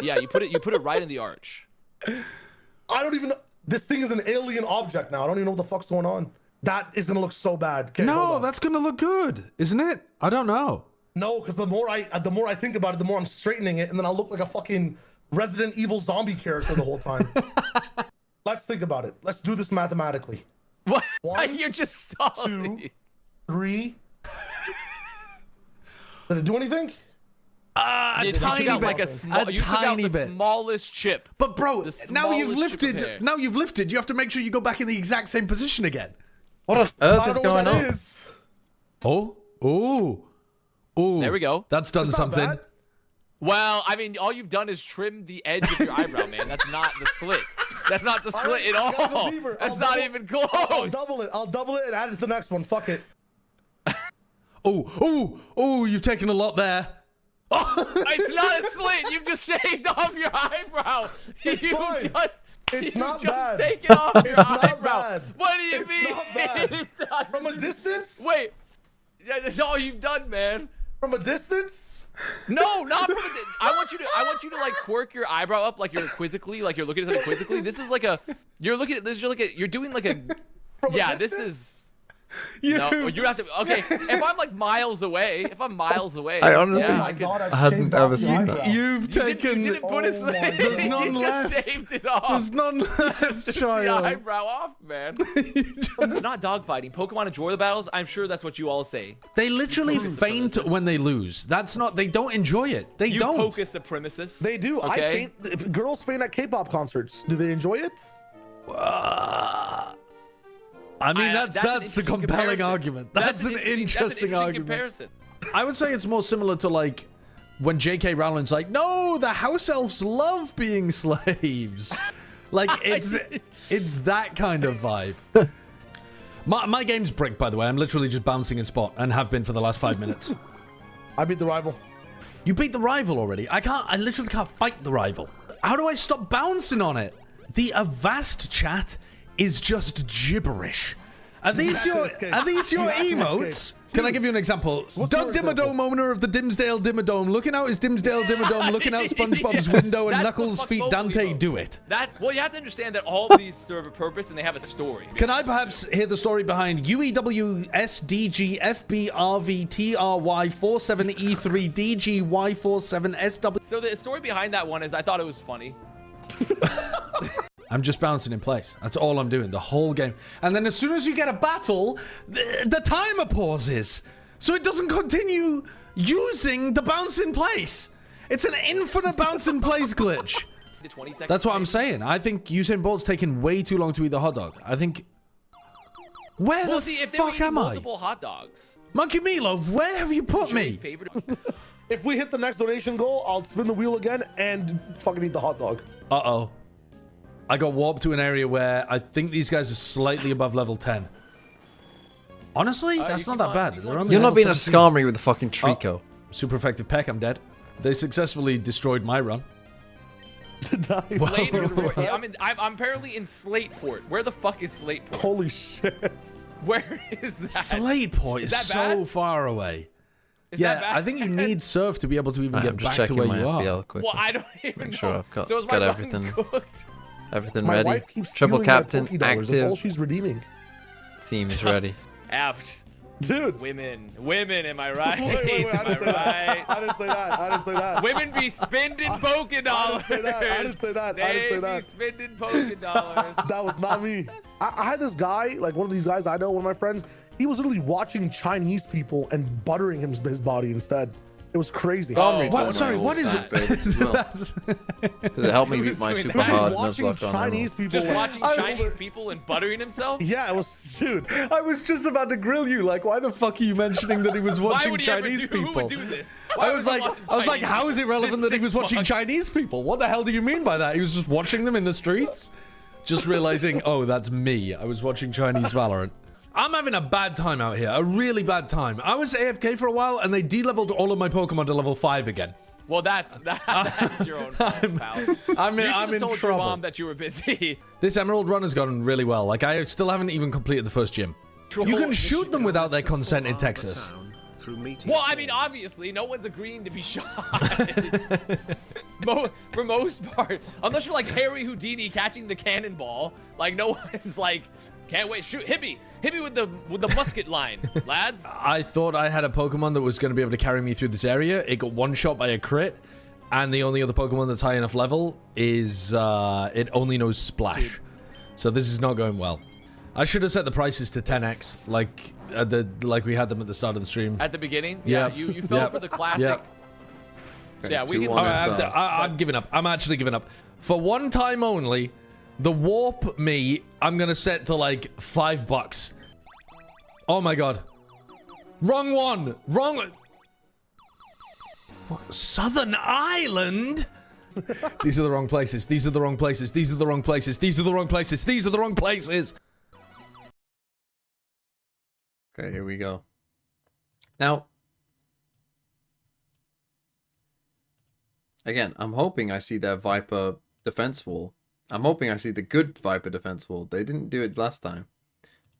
Yeah, you put it right in the arch. I don't even know. This thing is an alien object now. I don't even know what the fuck's going on. That is gonna look so bad. Okay, no, that's gonna look good, isn't it? I don't know. No, because the more I think about it, the more I'm straightening it, and then I'll look like a fucking Resident Evil zombie character the whole time. Let's think about it. Let's do this mathematically. What? 1, You're just stalling. 2, 3. Did it do anything? You took out like a tiny bit. Smallest chip. But bro, now you've lifted. Now you've lifted. You have to make sure you go back in the exact same position again. What on earth is going on? Oh. There we go. That's done something. Bad. Well, I mean, all you've done is trim the edge of your eyebrow, man. That's not the slit. That's not the slit at all. That's not even close. I'll double it and add it to the next one. Fuck it. Oh, you've taken a lot there. It's not a slit. You've just shaved off your eyebrow. It's not bad. Just taken off your eyebrow. Bad. What do you mean? Not bad. From a distance? Wait. Yeah, that's all you've done, man. From a distance? No, not from a distance. I want you to like quirk your eyebrow up like you're quizzically, like you're looking at something quizzically. This is like a. You're looking at this. You're doing like a. Yeah, this is. No, you have to. Okay, if I'm like miles away, I honestly hadn't ever seen that. You've taken. You didn't put it. There's none left. Just shaved it off. There's none left, the eyebrow off, man. Not dogfighting. Pokemon enjoy the battles. I'm sure that's what you all say. They literally faint when they lose. That's not. They don't enjoy it. They don't. You focus the premises. They do. Okay. Girls faint at K-pop concerts. Do they enjoy it? I mean, that's a compelling argument. That's an interesting argument. Comparison. I would say it's more similar to like when J.K. Rowling's like, no, the house elves love being slaves. Like it's that kind of vibe. My game's bricked, by the way. I'm literally just bouncing in spot and have been for the last 5 minutes. I beat the rival. You beat the rival already? I literally can't fight the rival. How do I stop bouncing on it? The Avast chat is just gibberish. Are these your emotes? Can I give you an example? Doug Dimmadome, owner of the Dimsdale Dimmadome, looking out his Dimsdale Dimmadome, looking out SpongeBob's window, and Knuckles' feet Dante do it. Well, you have to understand that all of these serve a purpose and they have a story. Can I perhaps hear the story behind UEWSDGFBRVTRY47E3DGY47SW? So the story behind that one is I thought it was funny. I'm just bouncing in place. That's all I'm doing the whole game. And then as soon as you get a battle, the timer pauses. So it doesn't continue using the bounce in place. It's an infinite bounce in place glitch. That's what I'm saying. I think Usain Bolt's taking way too long to eat the hot dog. I think... Where the fuck am I? Multiple hot dogs. Monkey Meatloaf, where have you put me? If we hit the next donation goal, I'll spin the wheel again and fucking eat the hot dog. Uh-oh. I got warped to an area where I think these guys are slightly above level 10. Honestly, that's not that bad. You're not being a scammery with the fucking Trico. Oh, super effective peck, I'm dead. They successfully destroyed my run. I'm apparently in Slateport. Where the fuck is Slateport? Holy shit. Where is that? Slateport is so far away. Yeah, I think you need surf to be able to even get back to where you are. Quickly. Well, I don't even Make sure know. I've got, So is my got run everything. cooked? Everything My ready. wife keeps Triple stealing my captain Poké dollars. That's all active. she's redeeming. Team is ready. Ouch. Dude. Women, am I right? Wait, I didn't say that. I didn't say that. Women be spending Poké dollars. I didn't say that. They be spending Poké dollars. That was not me. I had this guy, like one of these guys I know, one of my friends, he was literally watching Chinese people and buttering his body instead. It was crazy. Sorry, what is it? Because it helped me beat my super hard Nuzlocke on Chinese people. Just watching Chinese people and buttering himself? Yeah, it was, dude. I was just about to grill you. Like, why the fuck are you mentioning that he was watching Chinese people? Who would do this? I was like, how is it relevant that he was watching Chinese people? What the hell do you mean by that? He was just watching them in the streets? Just realizing, oh, that's me. I was watching Chinese Valorant. I'm having a bad time out here, a really bad time. I was AFK for a while, and they de-leveled all of my Pokemon to level 5 again. Well, that's your own fault, pal. I'm in told trouble. Your mom that you were busy. This Emerald run has gone really well. Like, I still haven't even completed the first gym. You can shoot them without their consent in Texas. Well, I mean, obviously, no one's agreeing to be shot. For most part. Unless you're like Harry Houdini catching the cannonball. Like, no one's like... Can't wait, shoot, hit me with the musket line, lads. I thought I had a Pokemon that was going to be able to carry me through this area. It got one shot by a crit, and the only other Pokemon that's high enough level is it only knows Splash. So this is not going well. I should have set the prices to 10x, like we had them at the start of the stream. At the beginning, yeah, you fell for the classic. Yeah. So yeah, we can. I'm giving up. I'm actually giving up. For one time only. The warp me, I'm gonna set to like $5. Oh my god. Wrong one. Wrong one. What? Southern Island? These are the wrong places. These are the wrong places. These are the wrong places. These are the wrong places. These are the wrong places. Okay, here we go. Now, again, I'm hoping I see their Viper defense wall. I'm hoping I see the good Viper defense wall. They didn't do it last time.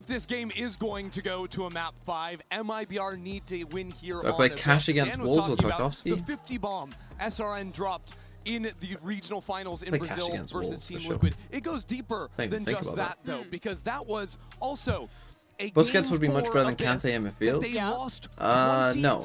This game is going to go to a map 5. MIBR need to win here. Do I play Cash against Wolves or Tarkovsky? The 50 bomb SRN dropped in the regional finals in play Brazil versus Wolves, Team sure. Liquid. It goes deeper than just that, though, because that was also a Busquets would be much better than Kante in midfield. No.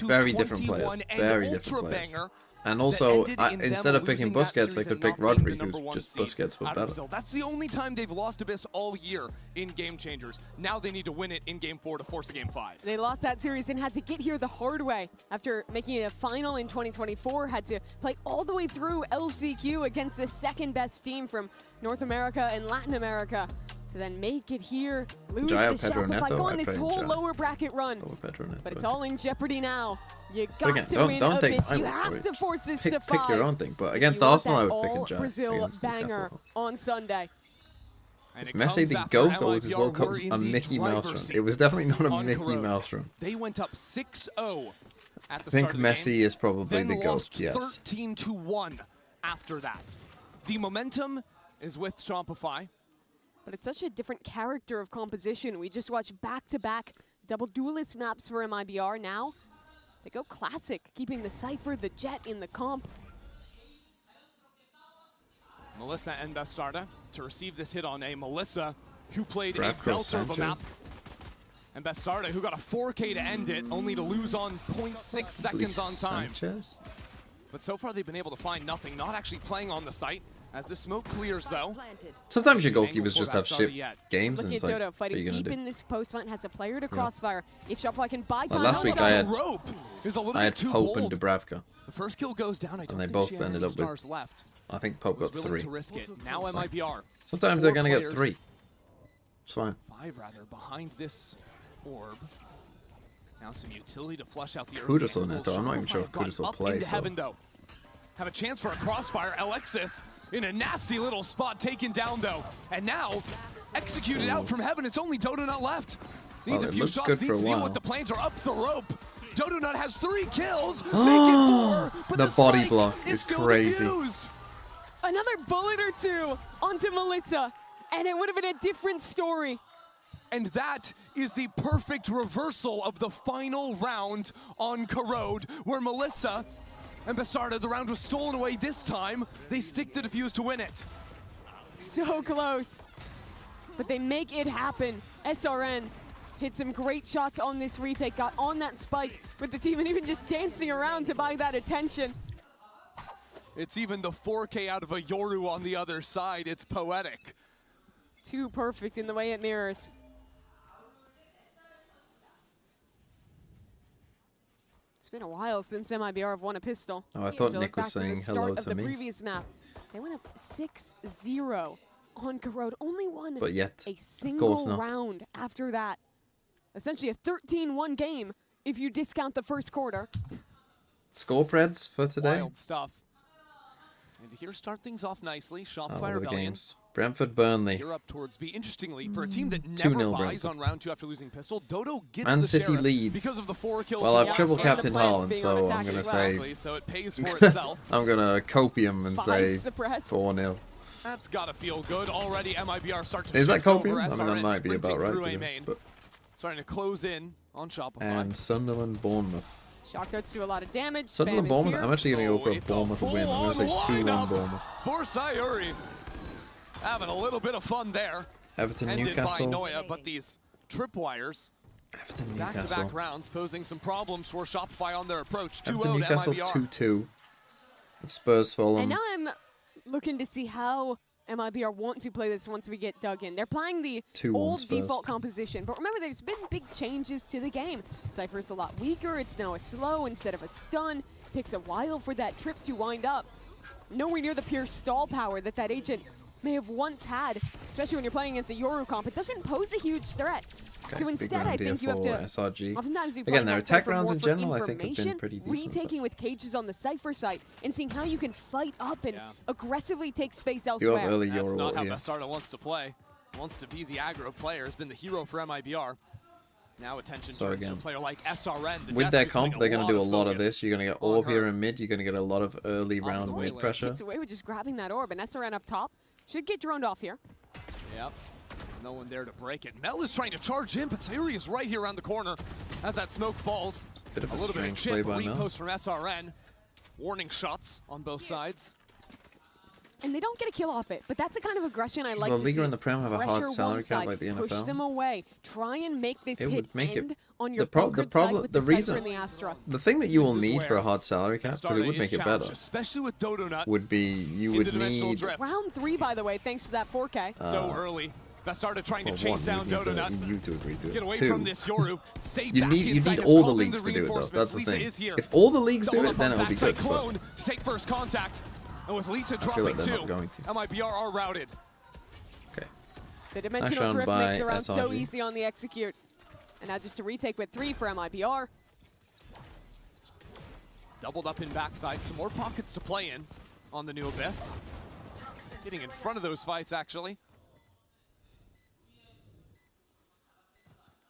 Very different players. Very different players. And also, instead of picking Busquets, I could pick Rodri, who's just Busquets but better. That's the only time they've lost Abyss all year in Game Changers. Now they need to win it in Game 4 to force a Game 5. They lost that series and had to get here the hard way. After making it a final in 2024, had to play all the way through LCQ against the second best team from North America and Latin America. To then make it here, lose to Shopify, go on this whole lower bracket run. But it's all in jeopardy now. You got to win Abyss. You have to force this to 5. Pick your own thing, but against Arsenal, I would pick a Jai. Brazil banger on Sunday. And Is Messi the GOAT or was his World Cup a Mickey Mouse run? It was definitely not a Mickey Mouse run. They went up 6-0 at the I think start of the Messi game, is probably then the GOAT, lost yes. 13-1 after that. The momentum is with Shopify. But it's such a different character of composition. We just watched back-to-back double duelist maps for MIBR. Now they go classic, keeping the Cypher, the Jet in the comp. Melissa and Bastarda to receive this hit on a Melissa who played Brad a belter of a Sanchez. map. And Bastarda who got a 4K to end it, only to lose on 0.6 seconds on time. Sanchez? But so far they've been able to find nothing, not actually playing on the site. As the smoke clears though. Sometimes your goalkeepers just have shit games and Look it's at like, Dodo what are fighting you going deep to do? in this post fight, has a player to crossfire. If Shopify can buy Like time, last week I had rope is a little I had bit too Pope bold. and Dubravka. The first kill goes down. I don't And they think both she had ended any up with, stars left. I think Pope got Was willing 3. to risk it. Now MIBR. Sometimes they're 4 going to get players. 3. It's fine. 5 rather behind this orb. Now some utility to flush out the Kudos early on angle. it though. I'm not even sure if Shopify Kudos will up play. into So. heaven though. Have a chance for a crossfire. Alexis in a nasty little spot taken down though. And now executed out from heaven. It's only Dodonut left. Needs Well, a it few looked shots, good needs for a to deal while. with the planes are up the rope. Dodonut has 3 kills. Make it 4. But The the body spike block is is still crazy. defused. Another bullet or 2 onto Melissa, and it would have been a different story. And that is the perfect reversal of the final round on Corrode, where Melissa and Bastarda, the round was stolen away this time. They stick the defuse to win it. So close. But they make it happen. SRN hit some great shots on this retake, got on that spike with the team and even just dancing around to buy that attention. It's even the 4K out of a Yoru on the other side. It's poetic. Too perfect in the way it mirrors. It's been a while since MIBR have won a pistol. Oh, I thought To Nick look was back to the saying start hello of to the me. previous map. They went up 6-0 on Corrode. Only won But yet, a of course single not. round after that. Essentially a 13-1 game if you discount the first quarter. Score preds for today? Wild stuff. And here start things off nicely. Oh, Shopify what are the Rebellion. games? Brentford, Burnley. You're up towards B. Interestingly, for a team that 2-0 never buys Brentford. on round 2 after losing pistol, Dodo gets Man the City sheriff leads. because of the 4 kills. Well, I've triple and captain the plans Haaland, being so on I'm attack gonna as say- well. So it pays for itself. I'm going to copium and say suppressed. 4-0. That's gotta feel good. Already MIBR start to Is that shift over. copium? I mean, that SRN might be sprinting about right, through to A be honest, main. but- Starting to close in on Shopify. And Sunderland, Bournemouth. Shock darts do a lot of damage. Sunderland, Spam is Bournemouth. here. I'm actually going to go for a it's Bournemouth win. I'm going to say full-on 2-1 lineup Bournemouth. for Sayuri. Having a little bit of fun there. Everton, Ended Newcastle. by Noya, but these tripwires, Everton, back-to-back Newcastle. rounds, posing some problems for Shopify on their approach. 2-0 Everton, to Newcastle MIBR. 2-2. Spurs, Fulham. And now I'm looking to see how MIBR want to play this once we get dug in. They're playing the 2-1 old Spurs. default composition, but remember there's been big changes to the game. Cypher's a lot weaker, it's now a slow instead of a stun. Takes a while for that trip to wind up. Nowhere near the pure stall power that agent may have once had, especially when you're playing against a Yoru comp. It doesn't pose a huge threat. Okay, So big instead, round I here think you have for to. SRG. Oftentimes you Again, their that attack Cypher rounds more in for general, I think, have been information, pretty decent. retaking with cages on the Cypher site and seeing how you can fight up and aggressively take space You elsewhere. have early That's Yoru not how here. Bastarda wants to play. Wants to be the aggro player. Has been the hero for MIBR. Now attention So turns to a again, player like SRN. The With Desk their is comp, putting they're going to do a lot of focus this. You're going to get on orb her. here in mid. You're going to get a lot of early round way, mid pressure. Gets away with just grabbing that orb, and SRN up top should get droned off here. Yep. No one there to break it. Mel is trying to charge in, but Sayuri is right here around the corner as that smoke falls. Bit of a little bit of strange chip, play by Mel. repost from SRN. Warning shots on both sides. And they don't get a kill off it, but that's the kind of aggression I like Well, to Liga see. and the Prem have a hard Pressure salary one cap side, like the push NFL. them away. Try and make this It hit would make end it. on your The problem, side with the Cypher reason, and the Astra. the thing that you will This is need for a where hard salary cap, because it Bastarda would is make it challenged, better, especially with Dodonut. would be you would Interdimensional need. drift. Round 3, by the way, thanks to that 4K. So early. Bastarda trying to Well, chase one, down you need Dodonut. to agree to it. Get away 2, from this Yoru. Stay you back need inside. all the Call in leagues to do it though. reinforcements. That's the Lisa thing. is here. If all the leagues do Double it, up then on it'll be backside good. But clone to take first contact. And with Lisa I feel dropping like they're 2, not going to. MIBR are routed. Okay. The dimensional round drift by makes it around so SRG. easy on the execute. And now just a retake with 3 for MIBR. Doubled up in backside. Some more pockets to play in on the new Abyss. Getting in front of those fights, actually.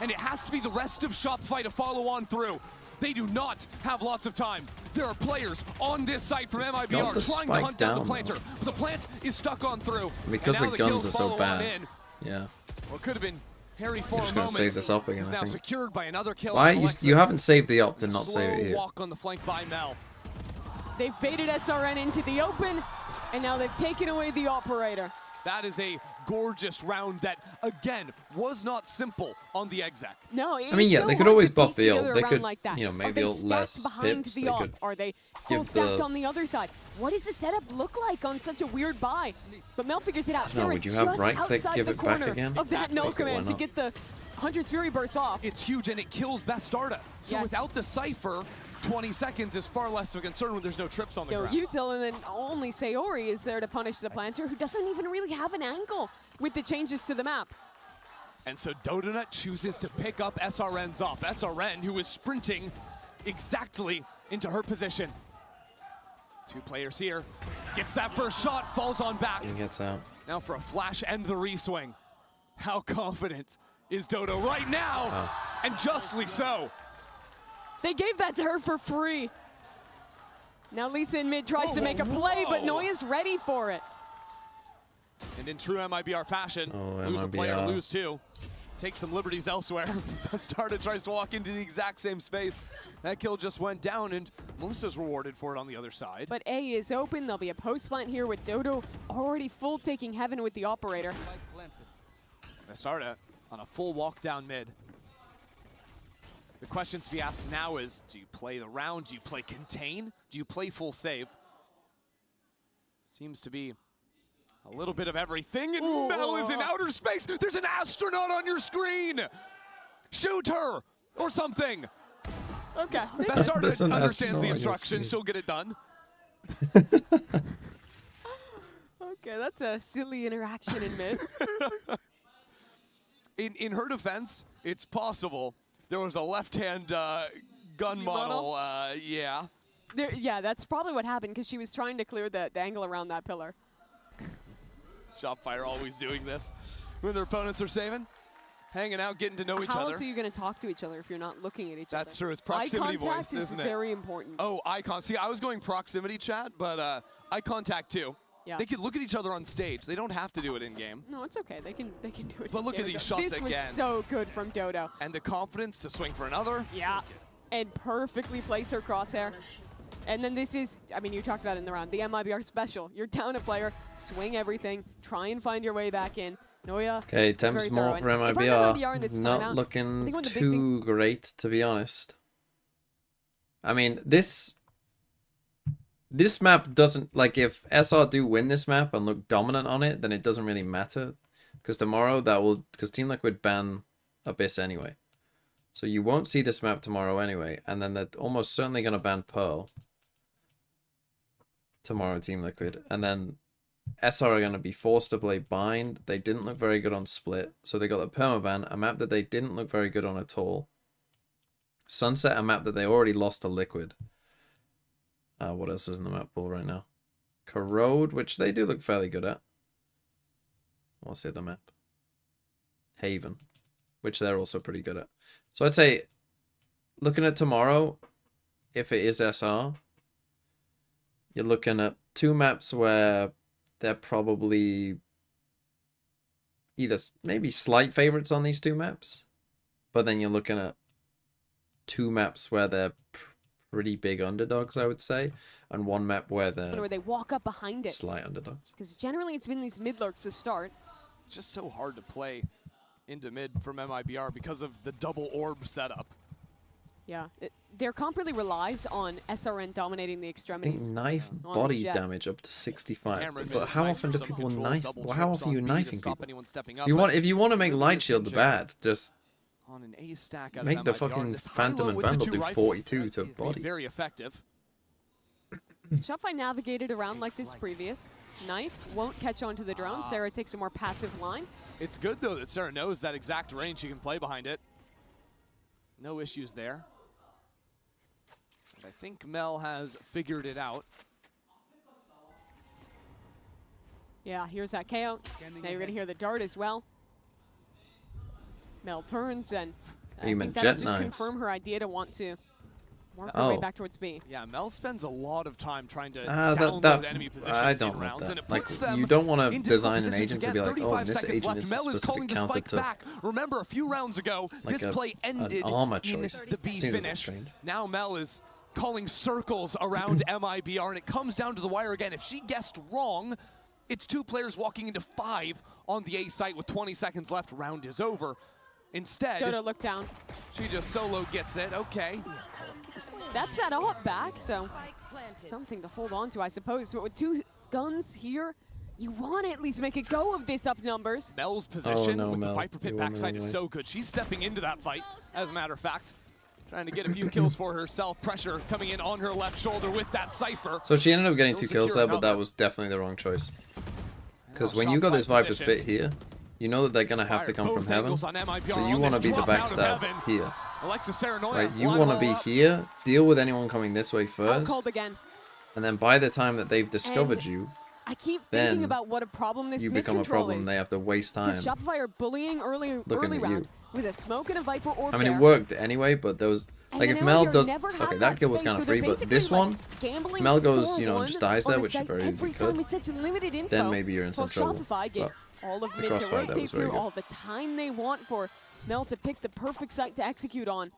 and it has to be the rest of Shopify to follow on through. They do not have lots of time. There are players on this site from MIBR trying to hunt down the planter, but the plant is stuck on through. Because and now the guns kills are so follow on bad. in. Yeah. What could have been Harry for I'm a just gonna moment. save this up again. He's I now think. secured by another kill. Why on you haven't saved the op to not Slow save it here? walk on the flank by Mel. They've baited SRN into the open, and now they've taken away the operator. That is a gorgeous round that, again, was not simple on the exec. No, I mean, yeah, so they could hard always to buff piece the ult. together They a round could, like that. you know, Are make they the ult stacked less behind pips. the They op? could Are they full give stacked the- on the other side? What does the setup look like on such a weird buy? But Mel figures it out. No, Sarah would you have just right click, outside give the it back corner again? of that no Okay, why command to not? get the Hunter's Fury burst off. It's huge, and it kills Bastarda. So Yes. without the Cypher, 20 seconds is far less of a concern when there's no trips on the Yo, ground. Util, and then only Sayori is there to punish the planter, who doesn't even really have an angle with the changes to the map. And so Dodonut chooses to pick up SRN's off. SRN, who is sprinting exactly into her position. Two players here. Gets that first shot, falls on back. He gets out. Now for a flash and the reswing. How confident is Dodo right now? Oh. And justly so. They gave that to her for free. Now Lisa in mid tries to make a play, but Noya's ready for it. And in true MIBR fashion, Oh, lose a player, MIBR. lose two. Take some liberties elsewhere. Bastarda tries to walk into the exact same space. That kill just went down, and Melissa's rewarded for it on the other side. But A is open. There'll be a post plant here with Dodo already full taking heaven with the operator. Bastarda on a full walk down mid. The question to be asked now is, do you play the round? Do you play contain? Do you play full save? Seems to be a little bit of everything, and Mel is in outer space. There's an astronaut on your screen. Shoot her or something. Okay. Bastarda an understands astronaut on the your instructions. screen. She'll get it done. Okay, that's a silly interaction in mid. In her defense, it's possible. There was a left-hand gun model, yeah. Yeah, that's probably what happened because she was trying to clear the angle around that pillar. Shopfire always doing this when their opponents are saving. Hanging out, getting to know each How other. else are you going to talk to each other if you're not looking at each other? That's true. It's proximity eye contact voice, is isn't it? very important. Oh, eye contact. See, I was going proximity chat, but eye contact too. Yeah. They could look at each other on stage. They don't have to do it in game. No, it's okay. They can do it. But look at these shots this again. was so good from Dodo. And the confidence to swing for another. Yeah, and perfectly place her crosshair. And then this is, I mean, you talked about it in the round, the MIBR special. You're down a player, swing everything, try and find your way back in. Noya. Okay, temps more for MIBR. Not looking too great, to be honest. I mean, this map doesn't, like, if SR do win this map and look dominant on it, then it doesn't really matter. Because tomorrow because Team Liquid ban Abyss anyway. So you won't see this map tomorrow anyway. And then they're almost certainly going to ban Pearl tomorrow, Team Liquid. And then SR are going to be forced to play Bind. They didn't look very good on Split. So they got the permaban, a map that they didn't look very good on at all. Sunset, a map that they already lost to Liquid. What else is in the map pool right now? Corrode, which they do look fairly good at. What's the other map? Haven, which they're also pretty good at. So I'd say, looking at tomorrow, if it is SR, you're looking at two maps where they're probably either maybe slight favorites on these two maps, but then you're looking at two maps where they're pretty big underdogs, I would say, and one map where they're Where they walk up behind it. slight underdogs. Because generally it's been these mid lurks to start. It's just so hard to play into mid from MIBR because of the double orb setup. Yeah, their comp really relies on SRN dominating the I extremities. think knife on body Jet. damage up to 65. Cameron But made how nice often for do some people control, knife? double Well, how trips often are you on B to knifing stop people? anyone stepping If up, you but want to make really Light Shield the changing. bad, just On an A stack out of make the MIBR, fucking this Phantom high-low and with the Vandal two do rifles 42 to would be body. very effective. Shopify navigated around like this previous. Knife won't catch onto the drone. Sarah takes a more passive line. It's good, though, that Sarah knows that exact range she can play behind it. No issues there. And I think Mel has figured it out. Yeah, here's that KO. Now you're going to hear the dart as well. Mel turns and Oh, you I meant think that'll jet just knives. confirm her idea to want to work our way back towards B. Yeah, Mel spends a lot of time trying to download enemy positions I don't in want rounds, and it that. Like, puts them you don't want to into design an positions agent to again. be like, oh, 35 this seconds agent left. is a Mel is calling specific the counter spike to back. Remember, a few rounds ago, like this play ended an armor in choice. the B Seems a bit finish. strange. Now Mel is calling circles around MIBR, and it comes down to the wire again. If she guessed wrong, it's 2 players walking into 5 on the A site with 20 seconds left. Round is over. Instead, Dodo look down. She just solo gets it. Okay. That's that off back, so something to hold on to, I suppose. But with 2 guns here, you want to at least make a go of this up numbers. Mel's position with Mel. the Viper Pit backside is so good. She's stepping into that fight, as a matter of fact. Trying to get a few kills for herself. Pressure coming in on her left shoulder with that Cypher. So she ended up getting 2 kills there, but that another. was definitely the wrong choice. Because when you got this Viper's Pit here, you know that they're going to have to come from heaven. So you want to be the backstab here. Right, you want to be here, deal with anyone coming this way first, again. and then by the time that they've discovered you, I keep then thinking about what a problem this you mid become a control problem. is. They have to waste time. Because Shopify are bullying early round with a smoke and a Viper orb. I mean, it worked anyway, but those, like, if Mel does, okay, that kill was kind of free, but this one, Mel goes, you know, and just dies there, which she very easily could, then maybe you're in some trouble. Shopify get all of mid to rotate through, all the time they want for Mel to pick the perfect site to execute on.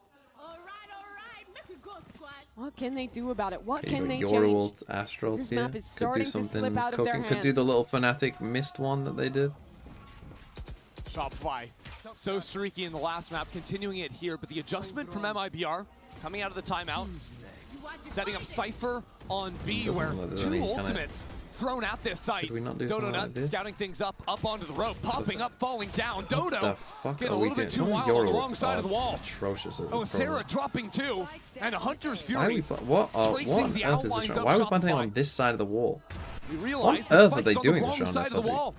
What can they do about it? What can they change? Astral This here map is could starting do to something slip out of their cooking. Could do the hands. little Fnatic missed one that they did. Shopify, so streaky in the last map, continuing it here, but the adjustment from MIBR coming out of the timeout, setting up Cypher on B, where 2 ultimates thrown at this site. Dodo Nut scouting things up onto the rope, popping up, falling down. Dodo the fuck getting are a we little bit doing? too wild on the wrong side of the wall. Atrocious. Oh, Sarah dropping 2, and a Hunter's Fury. What on earth is this round? Why are we punting on this side of the wall? We What realize on the earth are they spike's on doing the this wrong round, side of the SRG? wall.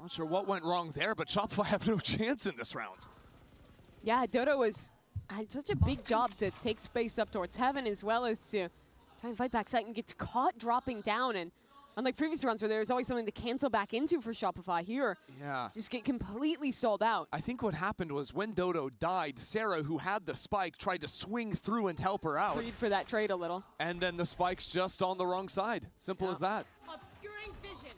Not sure what went wrong there, but Shopify have no chance in this round. Yeah, Dodo had such a big job to take space up towards heaven, as well as to try and fight back site, and gets caught dropping down. And unlike previous rounds where there's always something to cancel back into for Shopify, here, just get completely stalled out. I think what happened was when Dodo died, Sarah, who had the spike, tried to swing through and help her out. Freed for that trade a little. And then the spike's just on the wrong side. Simple as that. Obscuring vision.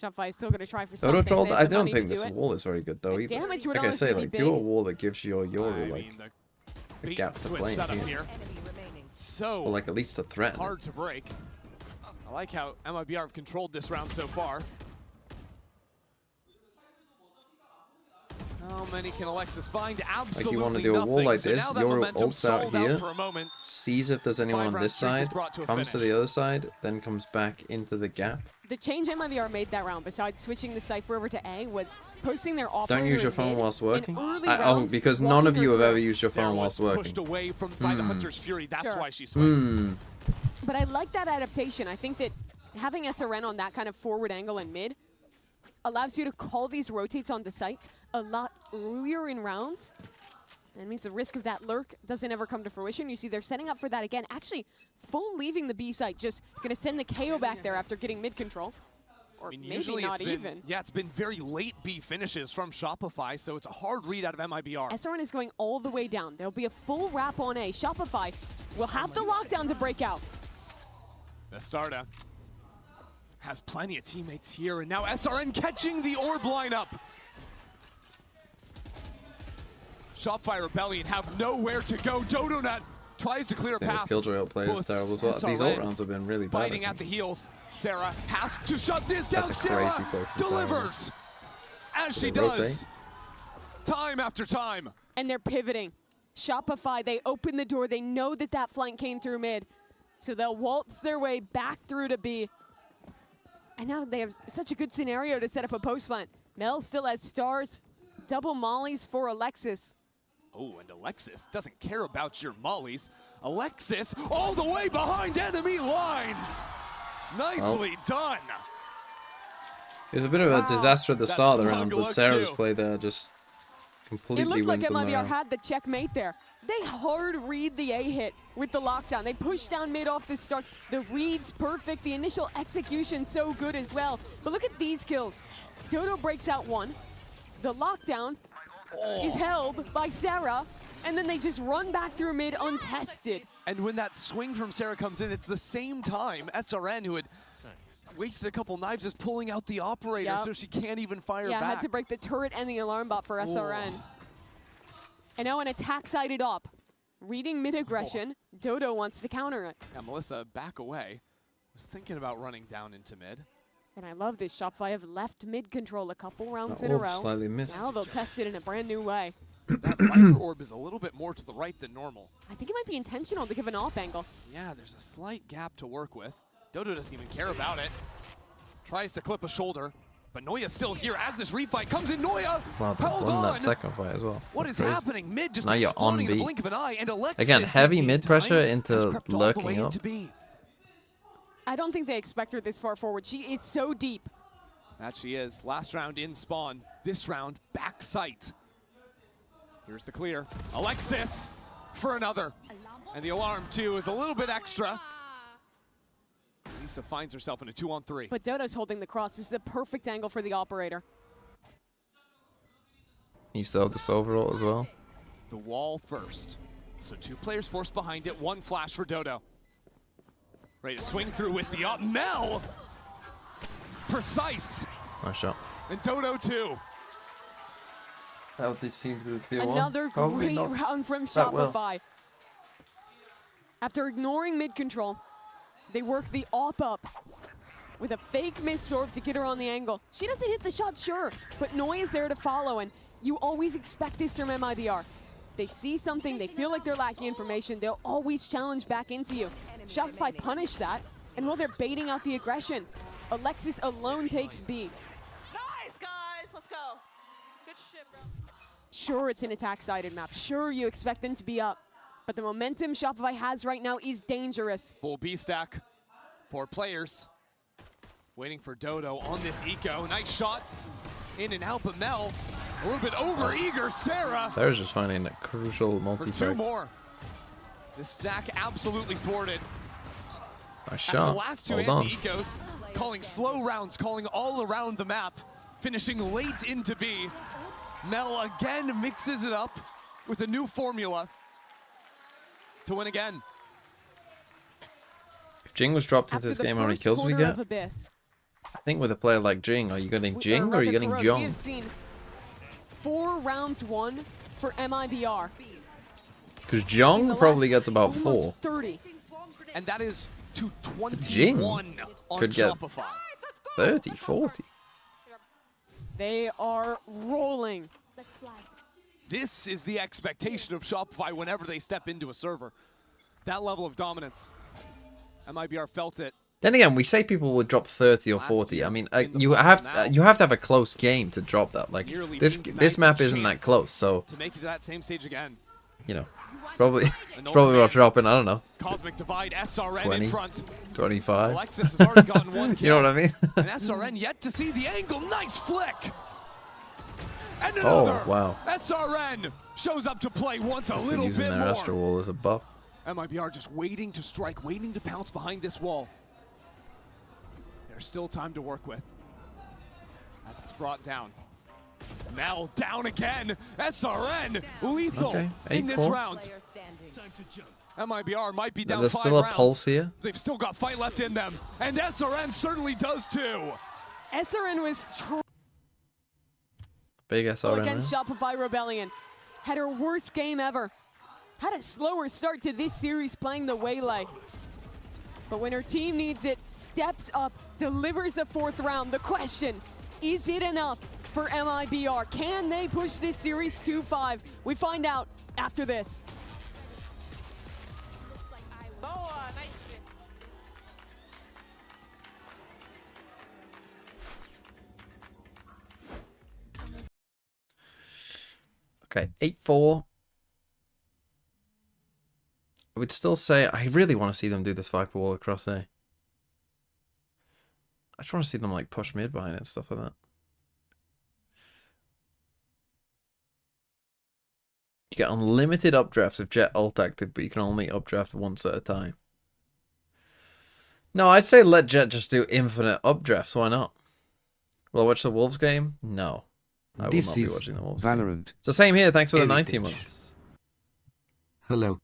Shopify is still going to try for Dodo something. trolled. They have I the don't money think to this do it. wall is very good though either. damage would Like I say, honestly like be do a big. wall that gives you your like a Bait gap and to switch play in setup here. here. So Or like at least a threat. hard to break. I like how MIBR have controlled this round so far. How many can Alexis find? Absolutely Like you want to do a wall nothing. like So this, now that your momentum's ult's out stalled here, for a moment. sees if there's anyone on 5-round this streak is side, brought to a comes to finish. the other side, then comes back into the gap. The change MIBR made that round, besides switching the Cypher over to A, was posting their operator Don't use your in phone mid whilst working? in early Oh, rounds, because none of walking you have her ever through. used your Sarah phone was whilst pushed working. away by the Hunter's Fury. That's Sure. why she swings. But I like that adaptation. I think that having SRN on that kind of forward angle in mid allows you to call these rotates onto site a lot earlier in rounds. That means the risk of that lurk doesn't ever come to fruition. You see they're setting up for that again. Actually, full leaving the B site, just going to send the KO back there after getting mid control. Or maybe Usually not it's been, even. Yeah, it's been very late B finishes from Shopify, so it's a hard read out of MIBR. SRN is going all the way down. There'll be a full wrap on A. Shopify will have the lockdown to break out. Bastarda has plenty of teammates here, and now SRN catching the orb lineup. Shopify Rebellion have nowhere to go. Dodonut tries to clear a Yeah, this path. Killjoy outplay is terrible as well. These ult rounds have been really bad. Biting at the heels. Sarah has to shut this down. That's a Sarah crazy play from delivers as she They rotate. does. Time after time. And they're pivoting. Shopify, they open the door. They know that that flank came through mid. So they'll waltz their way back through to B. And now they have such a good scenario to set up a post plant. Mel still has stars. Double mollies for Alexis. Oh, and Alexis doesn't care about your mollies. Alexis all the way behind enemy lines. Nicely done. It was a bit of a disaster at the That start of the smug round, but look Sarah's too. play there just completely It looked like wins the MIBR morale. had the checkmate there. They hard read the A hit with the lockdown. They pushed down mid off the start. The read's perfect. The initial execution so good as well. But look at these kills. Dodo breaks out one. The lockdown is held by Sarah, and then they just run back through mid untested. And when that swing from Sarah comes in, it's the same time SRN, who had wasted a couple knives, is pulling out the operator, so she can't even fire back. Yeah, had to break the turret and the alarm bot for SRN. And now an attack-sided op. Reading mid-aggression, Dodo wants to counter it. Yeah, Melissa, back away. Was thinking about running down into mid. And I love this. Shopify have left mid-control a couple rounds in a row. Slightly missed. Now they'll test it in a brand new way. That Viper orb is a little bit more to the right than normal. I think it might be intentional to give an off angle. Yeah, there's a slight gap to work with. Dodo doesn't even care about it. Tries to clip a shoulder, but Noya's still here as this refight comes in. Noya, wow, hold won on. that second fight as well. What is happening? Mid just now you're on exploding in B. the blink of an eye, and Alexis Again, heavy in mid pressure into has crept all the lurking way up. into B. I don't think they expect her this far forward. She is so deep. That she is. Last round in spawn. This round, back sight. Here's the clear. Alexis for another. And the alarm, too, is a little bit extra. Lisa finds herself in a 2-on-3. But Dodo's holding the cross. This is a perfect angle for the operator. You still have this overall as well. The wall first. So 2 players forced behind it. 1 flash for Dodo. Ready to swing through with the up. Mel! Precise. Nice shot. And Dodo, too. How did seem to be Another great round from that well. Shopify. After ignoring mid-control, they work the op up with a fake missed orb to get her on the angle. She doesn't hit the shot, sure, but Noi is there to follow, and you always expect this from MIBR. They see something, they feel like they're lacking information, they'll always challenge back into you. Shopify punish that, and while they're baiting out the aggression, Alexis alone takes B. Nice, guys. Let's go. Good shit, bro. Sure, it's an attack-sided map. Sure, you expect them to be up. But the momentum Shopify has right now is dangerous. Full B stack. 4 players. Waiting for Dodo on this eco. Nice shot. In and out, but Mel a little bit over eager. Sarah. Sarah's just finding that crucial For multi 2 more. This stack absolutely thwarted. Nice After shot. the last 2 Hold on. anti-ecos, calling slow rounds, calling all around the map, finishing late into B. Mel again mixes it up with a new formula to win again. If Jing was dropped into this game, how many kills would we get? I think with a player like Jing, are you getting Jing or are you getting We Jong? have seen 4 rounds won for MIBR. Because Jong probably gets about 4. Almost 30. And that is to Jing 21 on could get Shopify. 30, 40. They are rolling. Let's fly. This is the expectation of Shopify whenever they step into a server. That level of dominance. MIBR felt it. Then again, we say people would drop 30 or 40. I mean, you have to have a close game to drop that. Like this map isn't that close, so to make it to that same stage again. You know, probably it's probably about dropping. I don't know. Cosmic Divide, SRN 20, in front. 25. Alexis has already gotten 1 kill. You know what I mean? And SRN yet to see the angle. Nice flick. And Oh, another. wow. SRN shows up to play once a little Using bit their more. Astro Wall as a buff. MIBR just waiting to strike, waiting to pounce behind this wall. There's still time to work with. As it's brought down. Mel down again. SRN lethal Okay, in this 8-4. round. MIBR might be down There's 5 still a rounds. pulse here. They've still got fight left in them. And SRN certainly does too. SRN was Big SRN. against Right? Shopify Rebellion. Had her worst game ever. Had a slower start to this series playing the Waylay. But when her team needs it, steps up, delivers a 4th round. The question, is it enough for MIBR? Can they push this series 2-5? We find out after this. Okay, 8-4. I would still say I really want to see them do this Viper Wall across A. I just want to see them like push mid behind it and stuff like that. You get unlimited updrafts if Jet ult active, but you can only updraft once at a time. No, I'd say let Jet just do infinite updrafts. Why not? Will I watch the Wolves game? No. I will This not be is watching the Wolves. Valorant. So same here. Thanks for the Heritage. 19 months. Hello.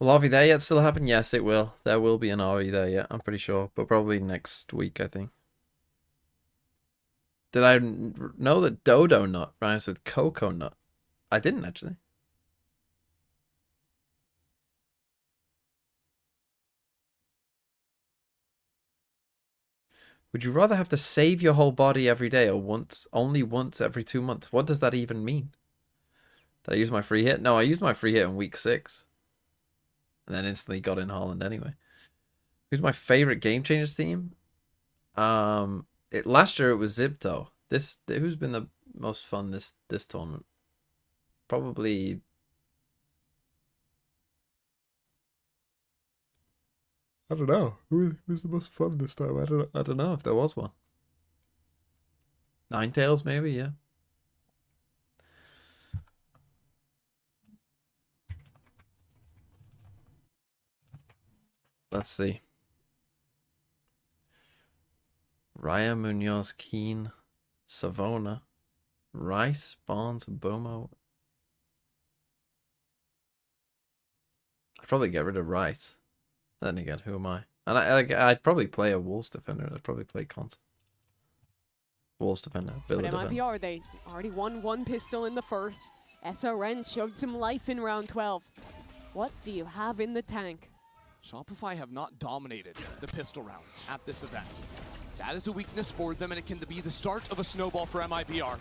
Will RV there yet still happen? Yes, it will. There will be an RV there yet, I'm pretty sure. But probably next week, I think. Did I know that Dodo Nut rhymes with Cocoa Nut? I didn't, actually. Would you rather have to save your whole body every day or only once every 2 months? What does that even mean? Did I use my free hit? No, I used my free hit in week 6. And then instantly got in Holland anyway. Who's my favorite Game Changers team? Last year it was Zibto. Who's been the most fun this tournament? Probably. I don't know. Who was the most fun this time? I don't know if there was one. Ninetales maybe, yeah. Let's see. Raya, Munoz, Keane, Savona, Rice, Barnes, Bomo. I'd probably get rid of Rice. Then again, who am I? And I'd probably play a Wolves defender. I'd probably play Const. Wolves defender. But MIBR, they already won 1 pistol in the first. SRN showed some life in round 12. What do you have in the tank? Shopify have not dominated the pistol rounds at this event. That is a weakness for them, and it can be the start of a snowball for MIBR.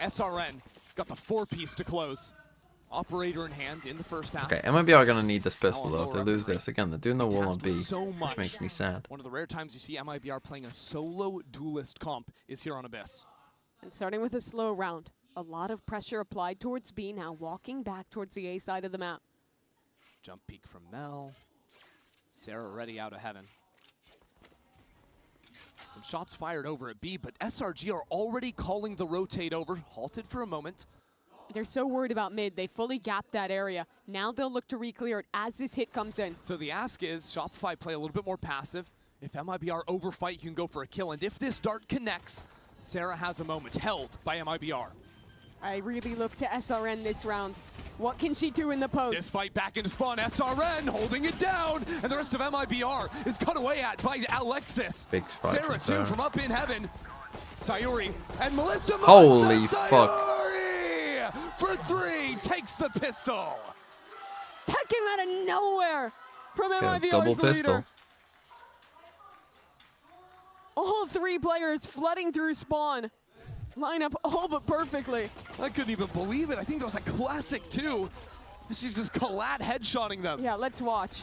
SRN got the 4-piece to close. Operator in hand in the first half. Okay, MIBR are going to need this pistol, though, if they lose this. Again, they're doing the wall on B, which makes me sad. One of the rare times you see MIBR playing a solo duelist comp is here on Abyss. And starting with a slow round, a lot of pressure applied towards B, now walking back towards the A side of the map. Jump peek from Mel. Sarah ready out of heaven. Some shots fired over at B, but SRG are already calling the rotate over. Halted for a moment. They're so worried about mid, they fully gapped that area. Now they'll look to re-clear it as this hit comes in. So the ask is, Shopify play a little bit more passive. If MIBR overfight, you can go for a kill. And if this dart connects, Sarah has a moment. Held by MIBR. I really look to SRN this round. What can she do in the post? This fight back into spawn, SRN holding it down, and the rest of MIBR is cut away at by Alexis. Big fight Sarah too from up in heaven. Sayuri and Melissa. Holy fuck. Sayuri for 3 takes the pistol. That came out of nowhere from MIBR's double leader. pistol. All 3 players flooding through spawn. Line up all but perfectly. I couldn't even believe it. I think that was a classic too. She's just collat headshotting them. Yeah, let's watch.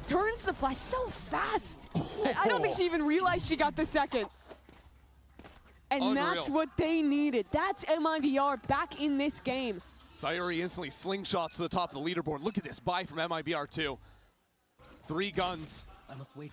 Turns the flash so fast. I don't think she even realized she got the second. And Unreal. that's what they needed. That's MIBR back in this game. Sayuri instantly slingshots to the top of the leaderboard. Look at this buy from MIBR too. 3 guns.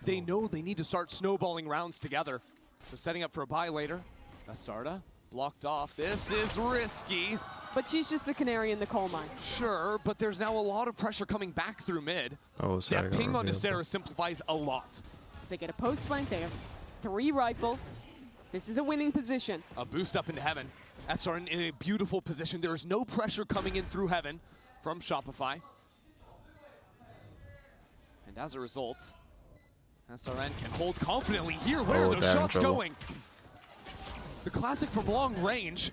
They know they need to start snowballing rounds together. So setting up for a buy later. Bastarda blocked off. This is risky. But she's just the canary in the coal mine. Sure, but there's now a lot of pressure coming back through mid. Oh, sorry. That ping onto Sarah simplifies a lot. They get a post flank. They have 3 rifles. This is a winning position. A boost up into heaven. SRN in a beautiful position. There is no pressure coming in through heaven from Shopify. And as a result, SRN can hold confidently here. Where are those shots going? The classic from long range.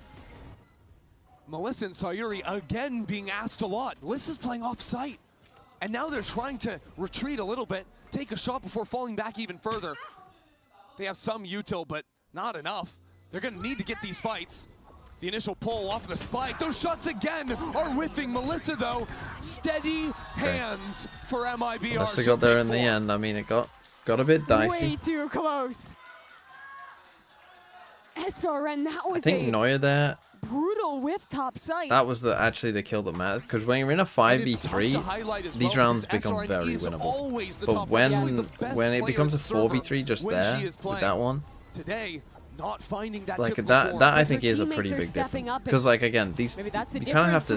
Melissa and Sayuri again being asked a lot. Melissa's playing off site. And now they're trying to retreat a little bit, take a shot before falling back even further. They have some util, but not enough. They're gonna need to get these fights. The initial pull off the spike. Those shots again are whiffing. Melissa though, steady hands for MIBR. Melissa got there in the end. I mean, it got a bit dicey. Way too close. SRN, that was I think Neuer there brutal whiff top side. That was actually the kill that matters, because when you're in a 5v3, these rounds become very winnable. But when it becomes a 4v3 just there with that one, today, not finding that like that I think is a pretty big difference. Because like again, these you kind of have to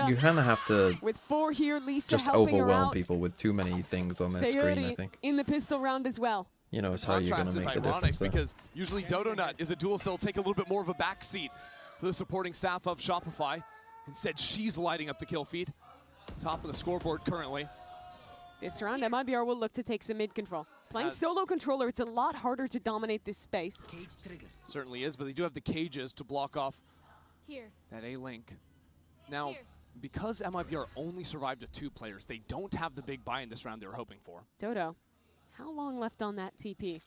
you kind of have to with 4 here, Lisa just overwhelm people with too many things on their screen. I think in the pistol round as well. You know, it's how you're gonna make the difference there. Because usually Dodonut is a duel, so he'll take a little bit more of a backseat for the supporting staff of Shopify. Instead, she's lighting up the kill feed. Top of the scoreboard currently. This round, MIBR will look to take some mid control. Playing solo controller, it's a lot harder to dominate this space. Certainly is, but they do have the cages to block off that A-Link. Now, because MIBR only survived with 2 players, they don't have the big buy in this round they were hoping for. Dodo, how long left on that TP?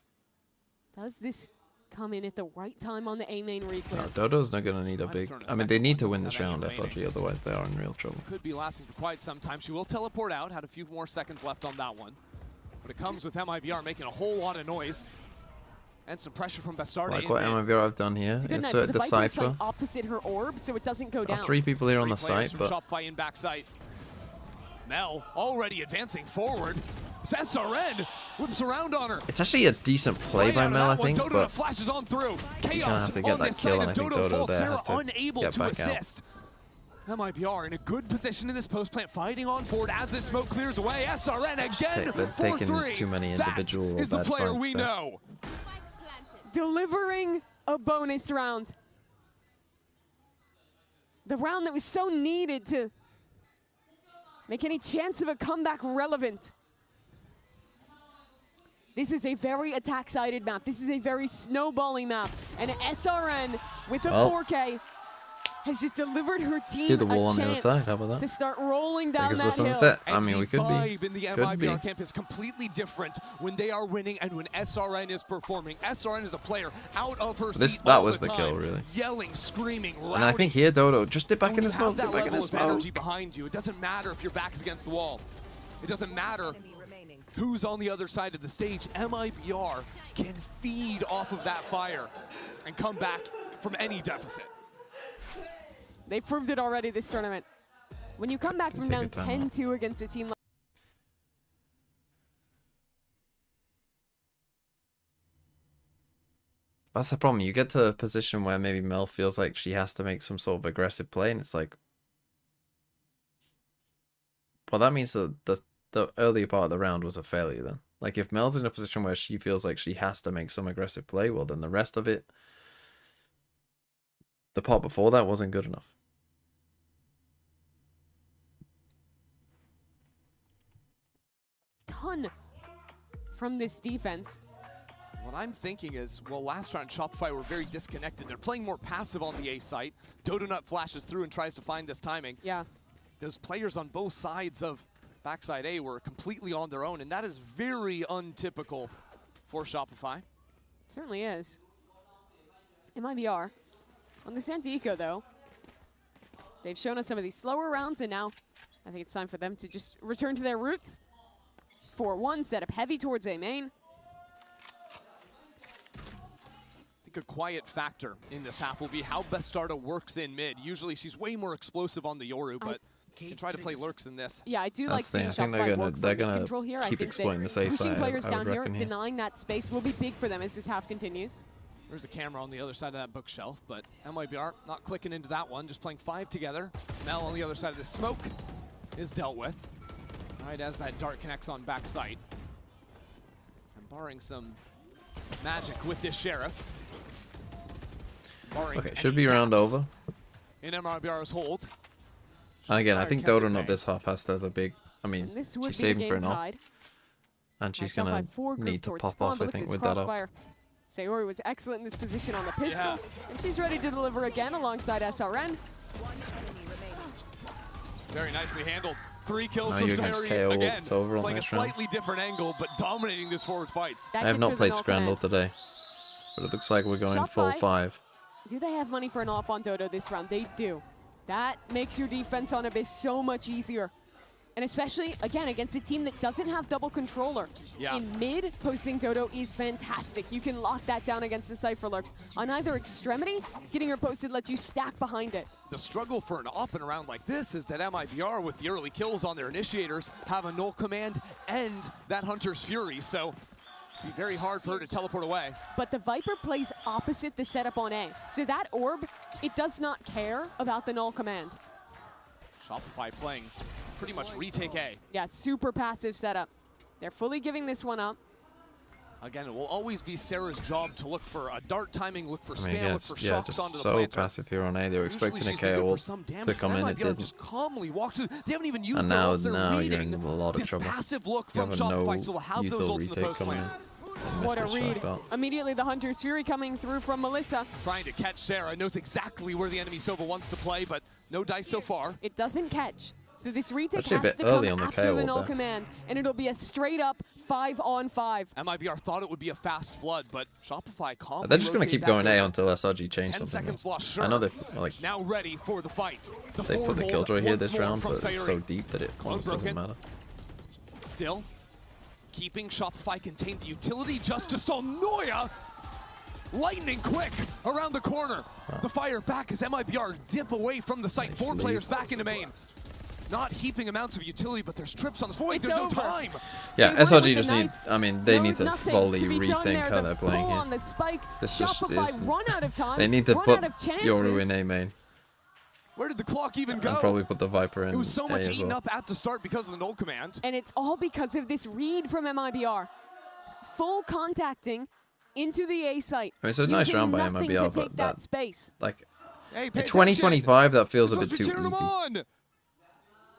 Does this come in at the right time on the A main reclaim? No, Dodo's not going to need a big... I mean, they need to win this round, SRG, otherwise they are in real trouble. Could be lasting for quite some time. She will teleport out, had a few more seconds left on that one. But it comes with MIBR making a whole lot of noise. And some pressure from Bastarda. Like what MIBR have done here, insert the Cypher. Like opposite her orb, so it doesn't go down. 3 people here on the site, but... Shopify in backside. Mel already advancing forward. SRN whips around on her. It's actually a decent play by Mel, I think, Dodo but flashes on through. you kind of have to get that kill, and I think Dodo there has to get back out. MIBR in a good position in this post plant, fighting on board as this smoke clears away. SRN again. They're taking too many individual is the bad player fights we there. know. Delivering a bonus round. The round that was so needed to make any chance of a comeback relevant. This is a very attack-sided map. This is a very snowballing map. And SRN with a 4K has just delivered her team Do the wall a on the other chance side. How about that? to start rolling down Because that the sunset. hill. I mean, we could be. Vibe in the MIBR camp is completely different when they are winning and when SRN is performing. SRN is a player out of her seat That was the the time, kill, really. Yelling, screaming, rowdy. And I think here, Dodo, just dip back in the When you smoke. have Dip that back in the level of energy smoke. behind you, it doesn't matter if your back's against the wall. It doesn't matter who's on the other side of the stage. MIBR can feed off of that fire and come back from any deficit. They proved it already this tournament. When you come back from down 10-2 against a team like That's the problem. You get to a position where maybe Mel feels like she has to make some sort of aggressive play, and it's like, well, that means that the earlier part of the round was a failure then. Like, if Mel's in a position where she feels like she has to make some aggressive play, well, then the rest of it, the part before that wasn't good enough. ton from this defense. What I'm thinking is, well, last round Shopify were very disconnected. They're playing more passive on the A site. Dodonut flashes through and tries to find this timing. Yeah. Those players on both sides of backside A were completely on their own, and that is very untypical for Shopify. Certainly is. MIBR. On the Santico, though, they've shown us some of these slower rounds, and now I think it's time for them to just return to their roots. 4-1, set up heavy towards A main. I think a quiet factor in this half will be how Bastarda works in mid. Usually she's way more explosive on the Yoru, but can try to play lurks in this. Yeah, I do like seeing Shopify work for control here. I think exploiting that the A pushing side, players down here, reckon, denying that space will be big for them as this half continues. There's a camera on the other side of that bookshelf, but MIBR not clicking into that one, just playing 5 together. Mel on the other side of the smoke is dealt with. Right as that dart connects on back sight. And barring some magic with this Sheriff. Okay, should be round over. In MIBR's hold. And again, I think Dodo not this half has to have a big, I mean, she's saving for an off. And she's going to need to pop off, I think, with that up. Sayori was excellent in this position on the pistol, and she's ready to deliver again alongside SRN. Very nicely handled. 3 kills now from you're against KO, again. it's over on Playing a this round. slightly different angle, but dominating this forward fights. I have not played Scrandle today, but it looks like we're going full 5. Do they have money for an off on Dodo this round? They do. That makes your defense on Abyss so much easier. And especially, again, against a team that doesn't have double controller. Yeah. In mid, posting Dodo is fantastic. You can lock that down against the Cypher Lurks. On either extremity, getting her posted lets you stack behind it. The struggle for an op in a round like this is that MIBR, with the early kills on their initiators, have a null command and that Hunter's Fury, so it'd be very hard for her to teleport away. But the Viper plays opposite the setup on A. So that orb, it does not care about the null command. Shopify playing pretty much retake A. Yeah, super passive setup. They're fully giving this one up. Again, it will always be Sarah's job to look for a dart timing, look for I mean, spam, look for yeah, shocks just onto the so planter. passive here on A. They were expecting a KO to come in, it didn't. Just calmly walked through. They haven't even used And their now, ults. They're you're in reading a lot of this trouble. passive look You from have Shopify, no so we'll have those util ults in the retake post coming plant. What a read. Immediately the Hunter's Fury coming through from Melissa. Trying to catch Sarah, knows exactly where the enemy Sova wants to play, but no dice so far. It doesn't catch. So this retake Actually a has bit to early come on the after KO the null there. command, and it'll be a straight up 5-on-5. MIBR thought it would be a fast flood, but Shopify calmly They're just going to rotate keep back going A over. until SRG change 10 something. seconds though. lost, sure. I know they've like Now ready for the fight. The they put the forward killjoy hold here once this more round, from but it's so Sayuri. deep that it Clone almost doesn't broken. matter. Still, keeping Shopify contained the utility just to stall Noya. Lightning quick around the corner. The fire back as MIBR dip away from the site. 4 players back into main. Not heaping amounts of utility, but there's trips on the spot. There's no time. Yeah, They went SRG with just the need. knife. I mean, they There need was to nothing fully to be done rethink there. how The they're playing pull here. on the spike. This just Shopify is. run out of time. They need to run put out of chances. Yoru in A main Where did the clock even go? and probably put the Viper in It was so A much as eaten well. up at the start because of the null command. And it's all because of this read from MIBR. Full contacting into the A site. I mean, it's a nice Using round by nothing MIBR, to take but that that space. like Hey, in pay 2025 that feels a attention. bit too Cheering them easy. on.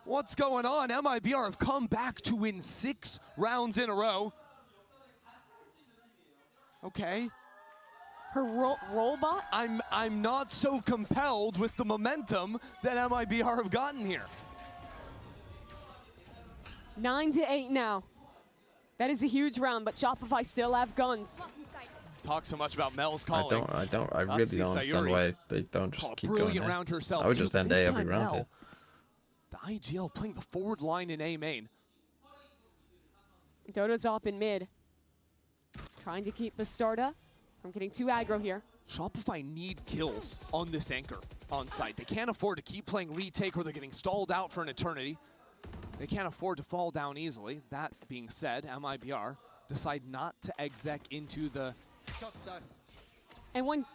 What's going on? MIBR have come back to win 6 rounds in a row. Okay. Her roll bot? I'm not so compelled with the momentum that MIBR have gotten here. 9-8 now. That is a huge round, but Shopify still have guns. Talk so much about Mel's calling. I really don't Sayuri. understand why they don't just Oh, keep going brilliant A. round herself, I would too, just but end this A every time round Mel, here. The IGL playing the forward line in A main. Dodo's off in mid. Trying to keep Bastarda from getting too aggro here. Shopify need kills on this anchor on site. They can't afford to keep playing retake or they're getting stalled out for an eternity. They can't afford to fall down easily. That being said, MIBR decide not to exec into the And one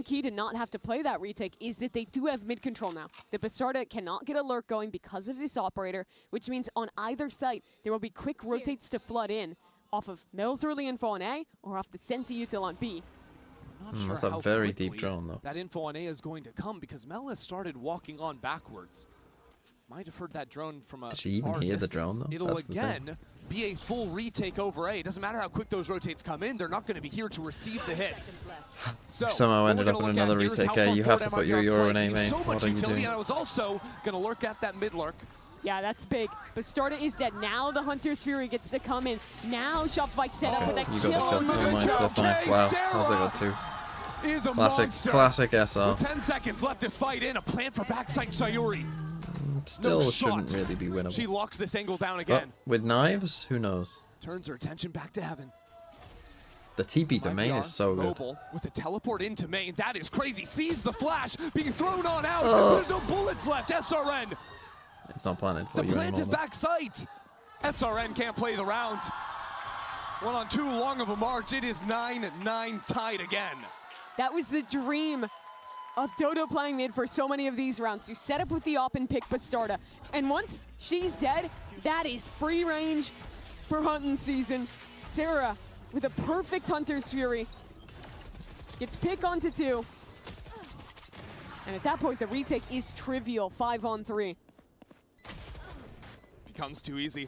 key to not have to play that retake is that they do have mid control now. The Bastarda cannot get a lurk going because of this operator, which means on either site there will be quick rotates to flood in off of Mel's early info on A or off the Senta util on B. Not sure That's a how very quickly deep drone though. that info on A is going to come because Mel has started walking on backwards. Might have heard that drone from a Did she even far hear the distance. drone, though? It'll That's the thing. again be a full retake over A. It doesn't matter how quick those rotates come in, they're not going to be here to receive the hit. So Somehow what ended we're up gonna in look at another here is retake how A. far You have forward to put MIBR your Euro in playing. A There's main. so much What are you utility, doing? and I was also going to lurk at that mid lurk. Yeah, that's big. Bastarda is dead. Now the Hunter's Fury gets to come in. Now Shopify set up with a You kill got on the kill too, Melissa. Mike. Fine. Wow, how's it got 2? Is a monster. Classic SR. With 10 seconds left this fight in, a plant for backside Sayuri. Still No shouldn't shot. really be winnable. She locks this angle down But again. with knives, who knows? Turns her attention back to heaven. The TP to main is so good. Mobile with a teleport into main. That is crazy. Sees the flash being thrown on out. Oh. There's no bullets left. SRN. It's not planted for The you plant anymore. is back sight. SRN can't play the round. 1 on 2 long of a march. It is 9-9 tied again. That was the dream of Dodo playing mid for so many of these rounds. You set up with the op and pick Bastarda. And once she's dead, that is free range for hunting season. Sarah with a perfect Hunter's Fury. Gets pick onto 2. And at that point, the retake is trivial, 5 on 3. Becomes too easy.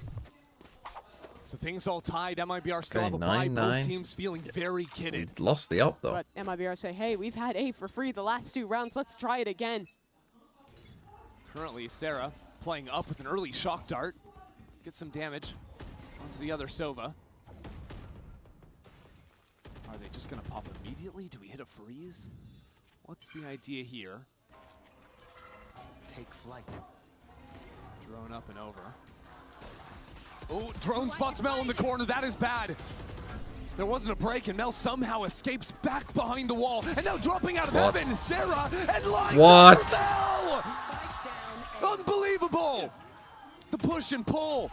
So things all tied. MIBR still Okay, have a bye. 9-9. Both teams feeling very kitted. Lost the up though. But MIBR say, hey, we've had A for free the last 2 rounds. Let's try it again. Currently, Sarah playing up with an early shock dart. Gets some damage onto the other Sova. Are they just going to pop immediately? Do we hit a freeze? What's the idea here? Take flight. Drone up and over. Oh, drone spots Mel in the corner. That is bad. There wasn't a break, and Mel somehow escapes back behind the wall. And now dropping out of heaven, Sarah, and lines up for Mel! Unbelievable! The push and pull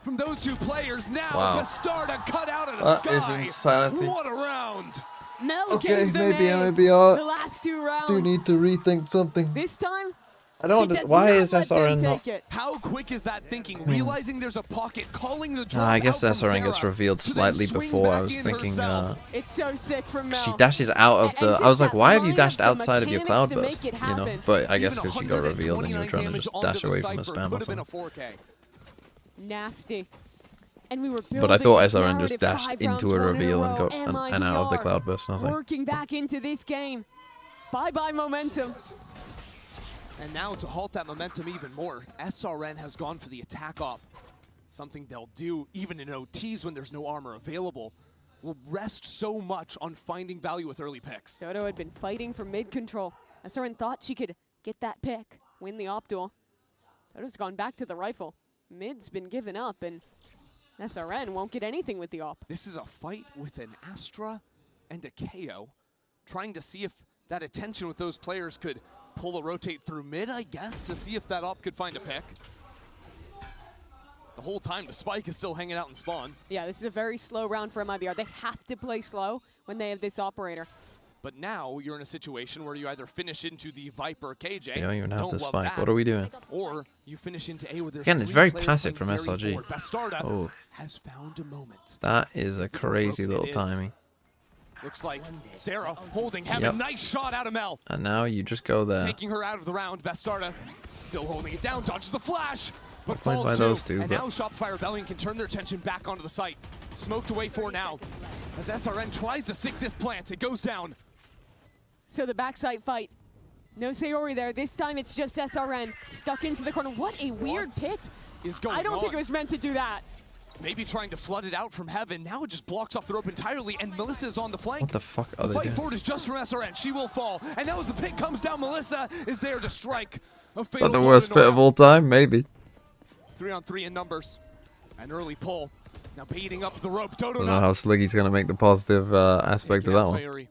from those two players. Now, Bastarda cut out of the sky. That is insanity. What a round! Mel Okay, gave the maybe man MIBR the last 2 rounds. do need to rethink something. This time, I don't. Why is SRN not? How quick is that thinking? Realizing there's a pocket, calling the drone I guess out from SRN gets Sarah, revealed to then slightly swing before. I back was in thinking herself. it's so sick from Mel. she dashes out of the. I was like, why have you dashed outside of your mechanics to cloudburst? make it You know, happen. but I guess because she got revealed and you were trying to just dash away from the spam or something. Nasty. And we were But I thought building this SRN just narrative dashed 5 into rounds, a 1 in reveal and row. got and out of the cloudburst. And I was like, working back into this game. Bye-bye momentum. And now to halt that momentum even more, SRN has gone for the attack op. Something they'll do even in OTs when there's no armor available. Will rest so much on finding value with early picks. Dodo had been fighting for mid control. SRN thought she could get that pick, win the op duel. Dodo's gone back to the rifle. Mid's been given up, and SRN won't get anything with the op. This is a fight with an Astra and a KO, trying to see if that attention with those players could pull a rotate through mid, I guess, to see if that op could find a pick. The whole time, the spike is still hanging out in spawn. Yeah, this is a very slow round for MIBR. They have to play slow when they have this operator. But now you're in a situation where you either finish into the Viper KJ, you don't even have the love spike. that, What are we doing? or you finish into A where there's Again, it's 3 very players passive from playing very SRG. forward. Bastarda Oh, has found a moment. that is a crazy little timing. Looks like Sarah holding heaven. Yep. Nice shot out of Mel. And now you just go there. Taking her out of the round. Bastarda still holding it down. Dodges the flash, but Played falls by too. those two, And but- now Shopify Rebellion can turn their attention back onto the site. Smoked away for now. As SRN tries to stick this plant, it goes down. So the backside fight. No Sayori there. This time it's just SRN stuck into the corner. What a weird pit. Is going I don't think on? it was meant to do that. Maybe trying to flood it out from heaven. Now it just blocks off the rope entirely, and Melissa's on the flank. What the fuck are The they fight doing? forward is just from SRN. She will fall. And now as the pit comes down, Melissa is there to strike. A Is fatal that the blow worst to pit of Nora. all time? Maybe. 3-on-3 in numbers. An early pull. Now baiting up the rope. I Dodo don't know how Sliggy's going to make the positive aspect of that one.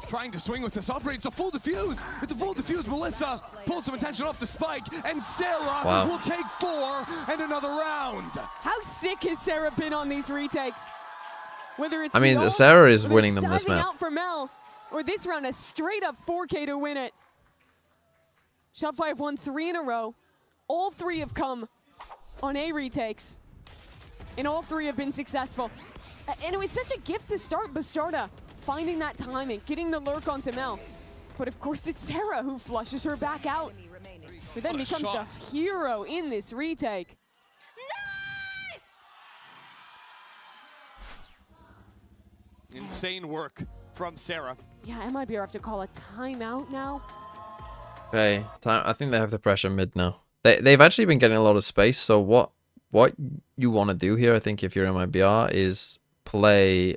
Trying to swing with this operator. It's a full defuse. It's a full defuse. Melissa pulls some attention off the spike. And Sarah will take 4 and another round. How sick has Sarah been on these retakes? Whether it's I mean, the ult, Sarah is whether winning it's them this diving map. out for Mel, or this round a straight up 4K to win it. Shopify have won 3 in a row. All 3 have come on A retakes. And all 3 have been successful. And it was such a gift to start Bastarda. Finding that timing, getting the lurk onto Mel. But of course it's Sarah who flushes her back out. But then becomes the hero in this retake. Insane work from Sarah. Yeah, MIBR have to call a timeout now. Okay, I think they have the pressure mid now. They've actually been getting a lot of space, so what you want to do here, I think, if you're MIBR, is play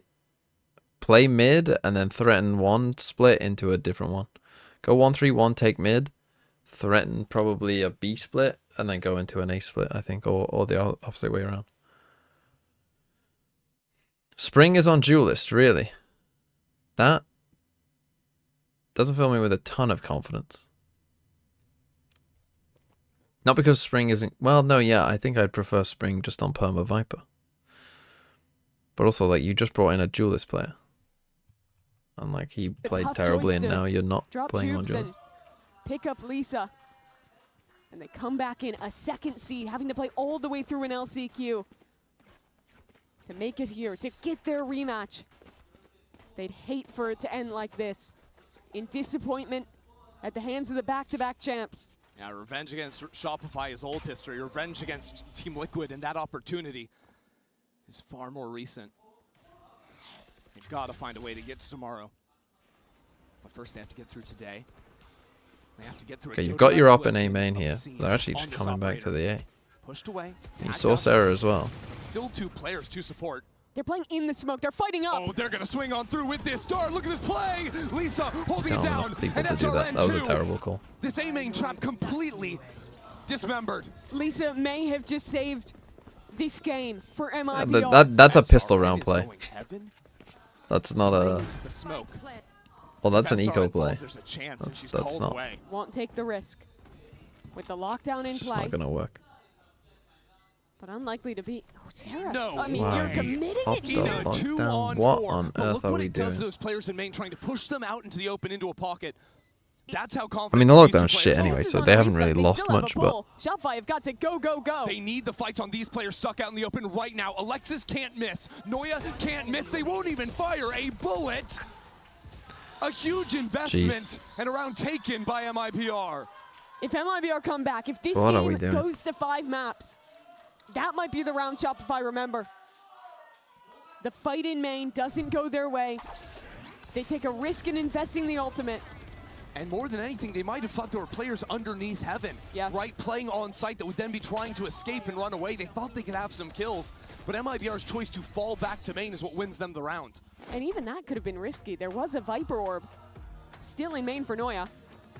mid and then threaten one split into a different one. Go 1-3-1, take mid, threaten probably a B split, and then go into an A split, I think, or the opposite way around. Spring is on Duelist, really. That doesn't fill me with a ton of confidence. Not because Spring isn't... Well, no, yeah, I think I'd prefer Spring just on Perma Viper. But also, like, you just brought in a Duelist player. And, like, he played terribly, and now you're not playing on Duelist. Pick up Lisa. And they come back in a second seed, having to play all the way through an LCQ. To make it here, to get their rematch. They'd hate for it to end like this. In disappointment at the hands of the back-to-back champs. Yeah, revenge against Shopify is old history. Revenge against Team Liquid and that opportunity is far more recent. They've got to find a way to get to tomorrow. But first they have to get through today. They have to get through. Okay, you've got your op in A main here. They're actually just coming back to the A. Pushed away. You saw Sarah as well. Still 2 players to support. They're playing in the smoke. They're fighting up. Oh, they're going to swing on through with this star. Look at this play. Lisa holding it down. People And to do that. SRN That was a too. terrible call. This A main trap completely dismembered. Lisa may have just saved this game for MIBR. That's a pistol round play. That's not a... Well, that's an eco play. That's not... Won't take the risk. With the lockdown in It's just play. not gonna work. But unlikely to be... Oh, Sarah. No. I mean, you're committing it here. Lockdown. What on earth are we It does doing? those players in main, trying to push them out into the open, into a pocket. That's how confident. I mean, the these two lockdown's shit players are. anyway, so they haven't really lost much, but... Shopify have got to go, go, go. They need the fights on these players stuck out in the open right now. Alexis can't miss. Noya can't miss. They won't even fire a bullet. A huge investment and a round taken by MIBR. If MIBR come back, if this What are we game doing? goes to 5 maps, that might be the round Shopify remember. The fight in main doesn't go their way. They take a risk in investing the ultimate. And more than anything, they might have thought there were players underneath heaven, right, playing on site that would then be trying to escape and run away. They thought they could have some kills, but MIBR's choice to fall back to main is what wins them the round. And even that could have been risky. There was a Viper Orb still in main for Noya.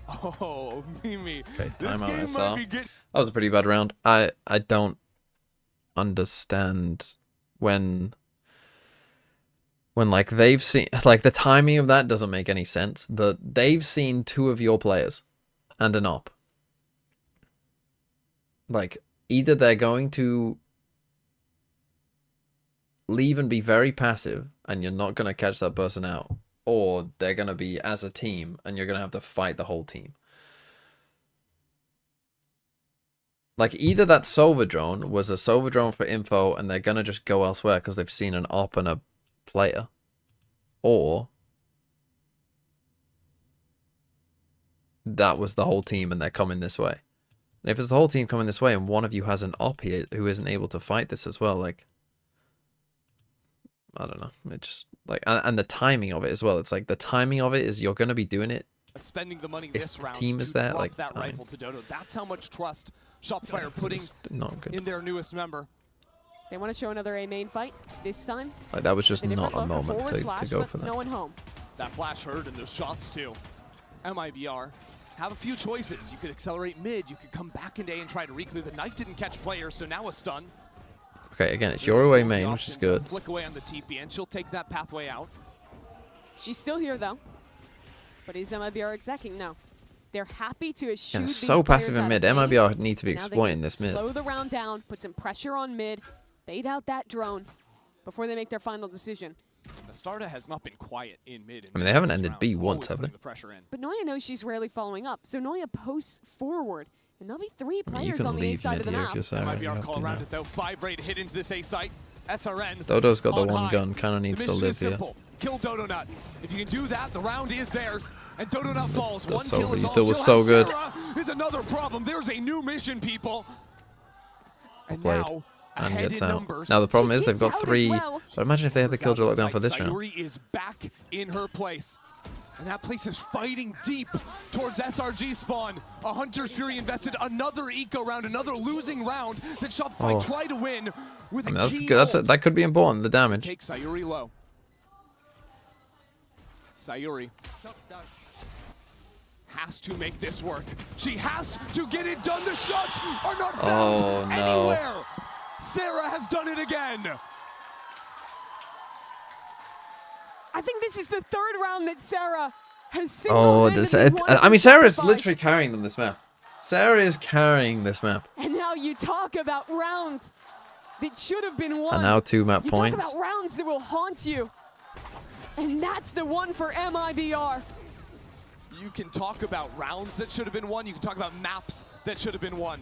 Oh, Mimi. Okay, This timeout game SR. might be getting... That was a pretty bad round. I don't understand when like they've seen, like the timing of that doesn't make any sense. They've seen 2 of your players and an op. Like either they're going to leave and be very passive and you're not going to catch that person out, or they're going to be as a team and you're going to have to fight the whole team. Like either that Sova drone was a Sova drone for info and they're going to just go elsewhere because they've seen an op and a player, or that was the whole team and they're coming this way. And if it's the whole team coming this way and one of you has an op here who isn't able to fight this as well, like, I don't know. It just like, and the timing of it as well. It's like the timing of it is you're going to be doing it. Spending the money If this the round team is to there, drop like, that I mean, rifle to Dodo. That's how much trust Shopify are putting not good. in their newest member. They want to show another A main fight this time. Like that was just A not different a look, moment forward to flash, go but for that. No one home. That flash hurt and those shots too. MIBR have a few choices. You could accelerate mid. You could come back into A and try to reclear. The knife didn't catch players, so now a stun. Okay, again, it's your away main, which is good. Flick away on the TP, and she'll take that pathway out. She's still here though. But is MIBR execing? No. They're happy to shoot And these so passive players in mid. out of MIBR need to be Now they exploiting can this mid. Slow the round down, put some pressure on mid, bait out that drone before they make their final decision. Astarta has not been quiet in mid. I mean, they haven't ended B once, have they? The pressure in. But Noya knows she's rarely following up, so Noya posts forward, and there'll be 3 I mean, you players can on the A leave side mid of the here if map. you're Sarah. You MIBR have call to around now. it though. 5 raid hit into this A site. SRN. Dodo's got the on one high. gun, kind of needs The to mission live is here. simple. Kill Dodo Nut. If you can do that, the round is theirs. And Dodo Nut falls. That's One so kill is all. lethal. Was She'll so have good. Sarah is another problem. There's a new mission, people. And Played. now, And ahead gets in out. numbers. Now the problem She is they've gets got out as 3. well. But imagine if they had the killjoy lockdown for this round. Sayuri is back in her place. And that place is fighting deep towards SRG spawn. A Hunter's Fury invested another eco round, another losing round that Shopify tried to win with I mean, a that's key good. ult. That could be important. The damage. Take Sayuri low. Sayuri has to make this work. She has to get it done. The shots are not found anywhere. Sarah has done it again. I think this is the 3rd round that Sarah has Oh, single-handedly won I mean, for Sarah's Shopify. literally carrying them this map. Sarah is carrying this map. And now you talk about rounds that should have been won. And now 2 map you points. talk about rounds that will haunt you. And that's the one for MIBR. You can talk about rounds that should have been won. You can talk about maps that should have been won.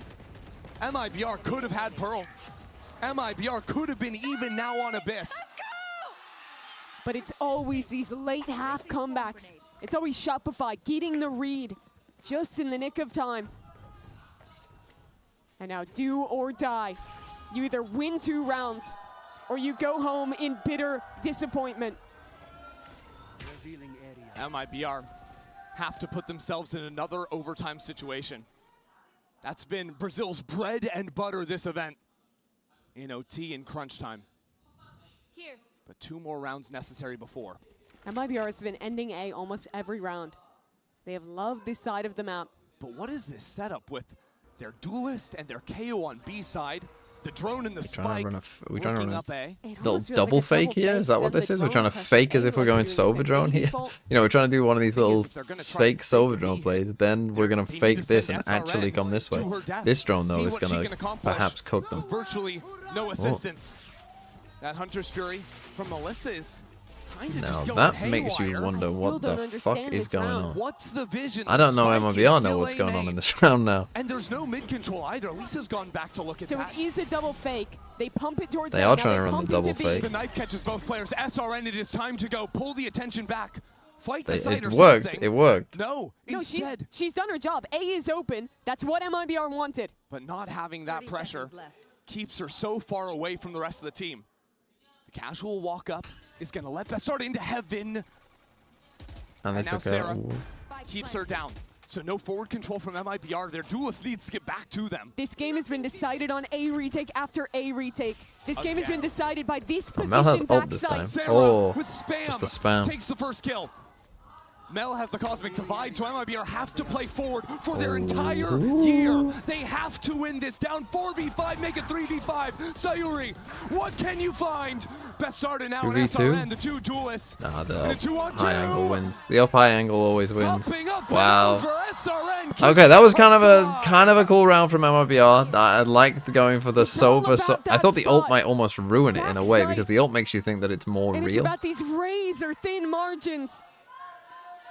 MIBR could have had Pearl. MIBR could have been even now on Abyss. But it's always these late half comebacks. It's always Shopify getting the read just in the nick of time. And now do or die. You either win 2 rounds or you go home in bitter disappointment. MIBR have to put themselves in another overtime situation. That's been Brazil's bread and butter this event in OT and crunch time. Here. But 2 more rounds necessary before. MIBR has been ending A almost every round. They have loved this side of the map. But what is this setup with their Duelist and their KO on B side. The drone and the Trying spike. to we trying to run up A. a little double fake here? Is that what this is? We're trying to fake as if we're going Sova drone here? You know, we're trying to do one of these little fake Sova drone plays. Then we're going to fake this and actually come this way. This drone, though, is going to perhaps cook them. Virtually no assistance. That Hunter's Fury from Melissa is kind of just going that haywire. makes you wonder what the fuck is going on. What's the vision? I don't know MIBR know what's going on in this round now. And there's no mid control either. Lisa's gone back to look at that. So it is a double fake. They pump it towards They are trying to run the double fake. The knife catches both players. SRN, it is time to go. Pull the attention back. Fight the side or It worked. something. It worked. No, instead. She's done her job. A is open. That's what MIBR wanted. But not having that pressure keeps her so far away from the rest of the team. The casual walk up is going to let that start into heaven. And now Sarah keeps her down. So no forward control from MIBR. Their Duelist needs to get back to them. This game has been decided on A retake after A retake. This game has been decided by this position Mel has ult this backside. time. Sarah with spam, just the spam. Takes the first kill. Mel has the Cosmic Divide, so MIBR have to play forward for their entire year. They have to win this. Down 4v5, make it 3v5. Sayuri, what can you find? Best starter now in 2v2? SRN, the two Duelists. Nah, the And a 2-on-2. high angle wins. The up high angle always wins. Up Wow. for SRN. Okay, that was kind of a cool round from MIBR. I liked going for the Sova. So I thought the ult might almost ruin it in a way because the ult makes you think that it's more And real. it's about these razor thin margins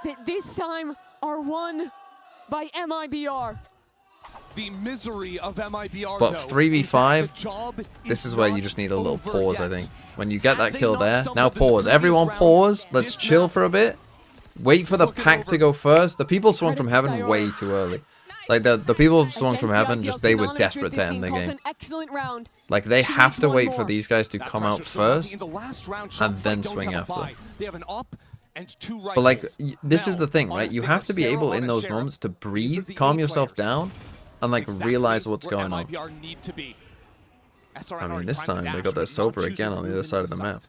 that this time are won by MIBR. The misery of MIBR, But though, 3v5, this is where you just need a little pause, I think. When you get that kill there, now pause. Everyone pause. Let's chill for a bit. Wait for the pack to go first. The people swung from heaven way too early. Like, the people swung from heaven, just they were desperate to end the game. Like, they have to wait for these guys to come out first and then swing after. They have an op and two right. But like, this is the thing, right? You have to be able in those moments to breathe, calm yourself down, and like realize what's going on. I mean, this time they got their Sova again on the other side of the map.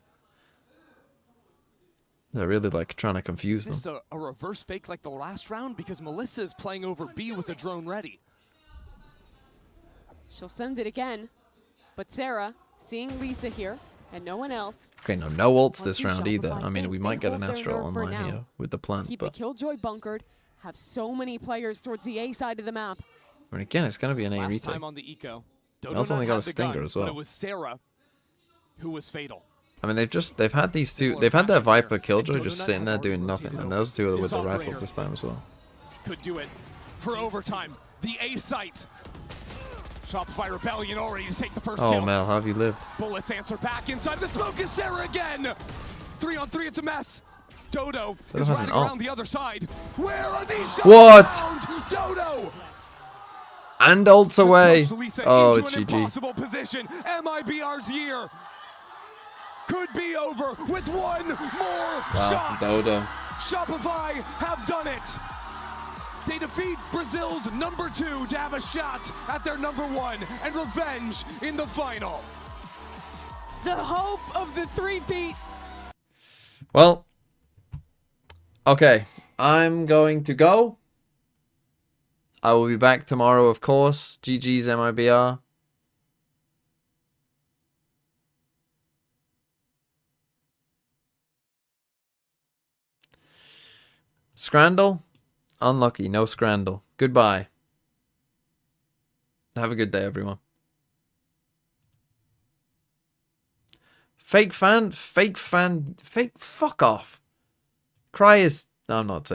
They're really like trying to confuse them. Is this a reverse fake like the last round? Because Melissa is playing over B with a drone ready. She'll send it again, but Sarah, seeing Lisa here, and no one else. Okay, no ults this round either. I mean, we might get an Astral online here with the plant, Keep but the Killjoy bunkered, have so many players towards the A side of the map. I mean, again, it's going to be an A Last retake. time on the eco, Mel's only got a stinger as well. But it was Sarah who was fatal. I mean, they've had these two, they've had their Viper Killjoy just sitting there doing nothing, and those two are with the rifles this time as well. Could do it for overtime. The A site. Shopify Rebellion already to take the first kill. Oh, Mel, how have you lived? Bullets answer back inside the smoke is Sarah again. 3-on-3, it's a mess. Dodo is riding around the other side. Where are these shots? What? Dodo. And ults away. Oh, it's GG. Impossible position. MIBR's year could be over with one more shot. Dodo. Shopify have done it. They defeat Brazil's #2 to have a shot at their #1 and revenge in the final. The hope of the three-peat. Well, okay, I'm going to go. I will be back tomorrow, of course. GG's MIBR. Scrandle? Unlucky, no Scrandle. Goodbye. Have a good day, everyone. Fake fan, fuck off. Cry is... No, I'm not saying.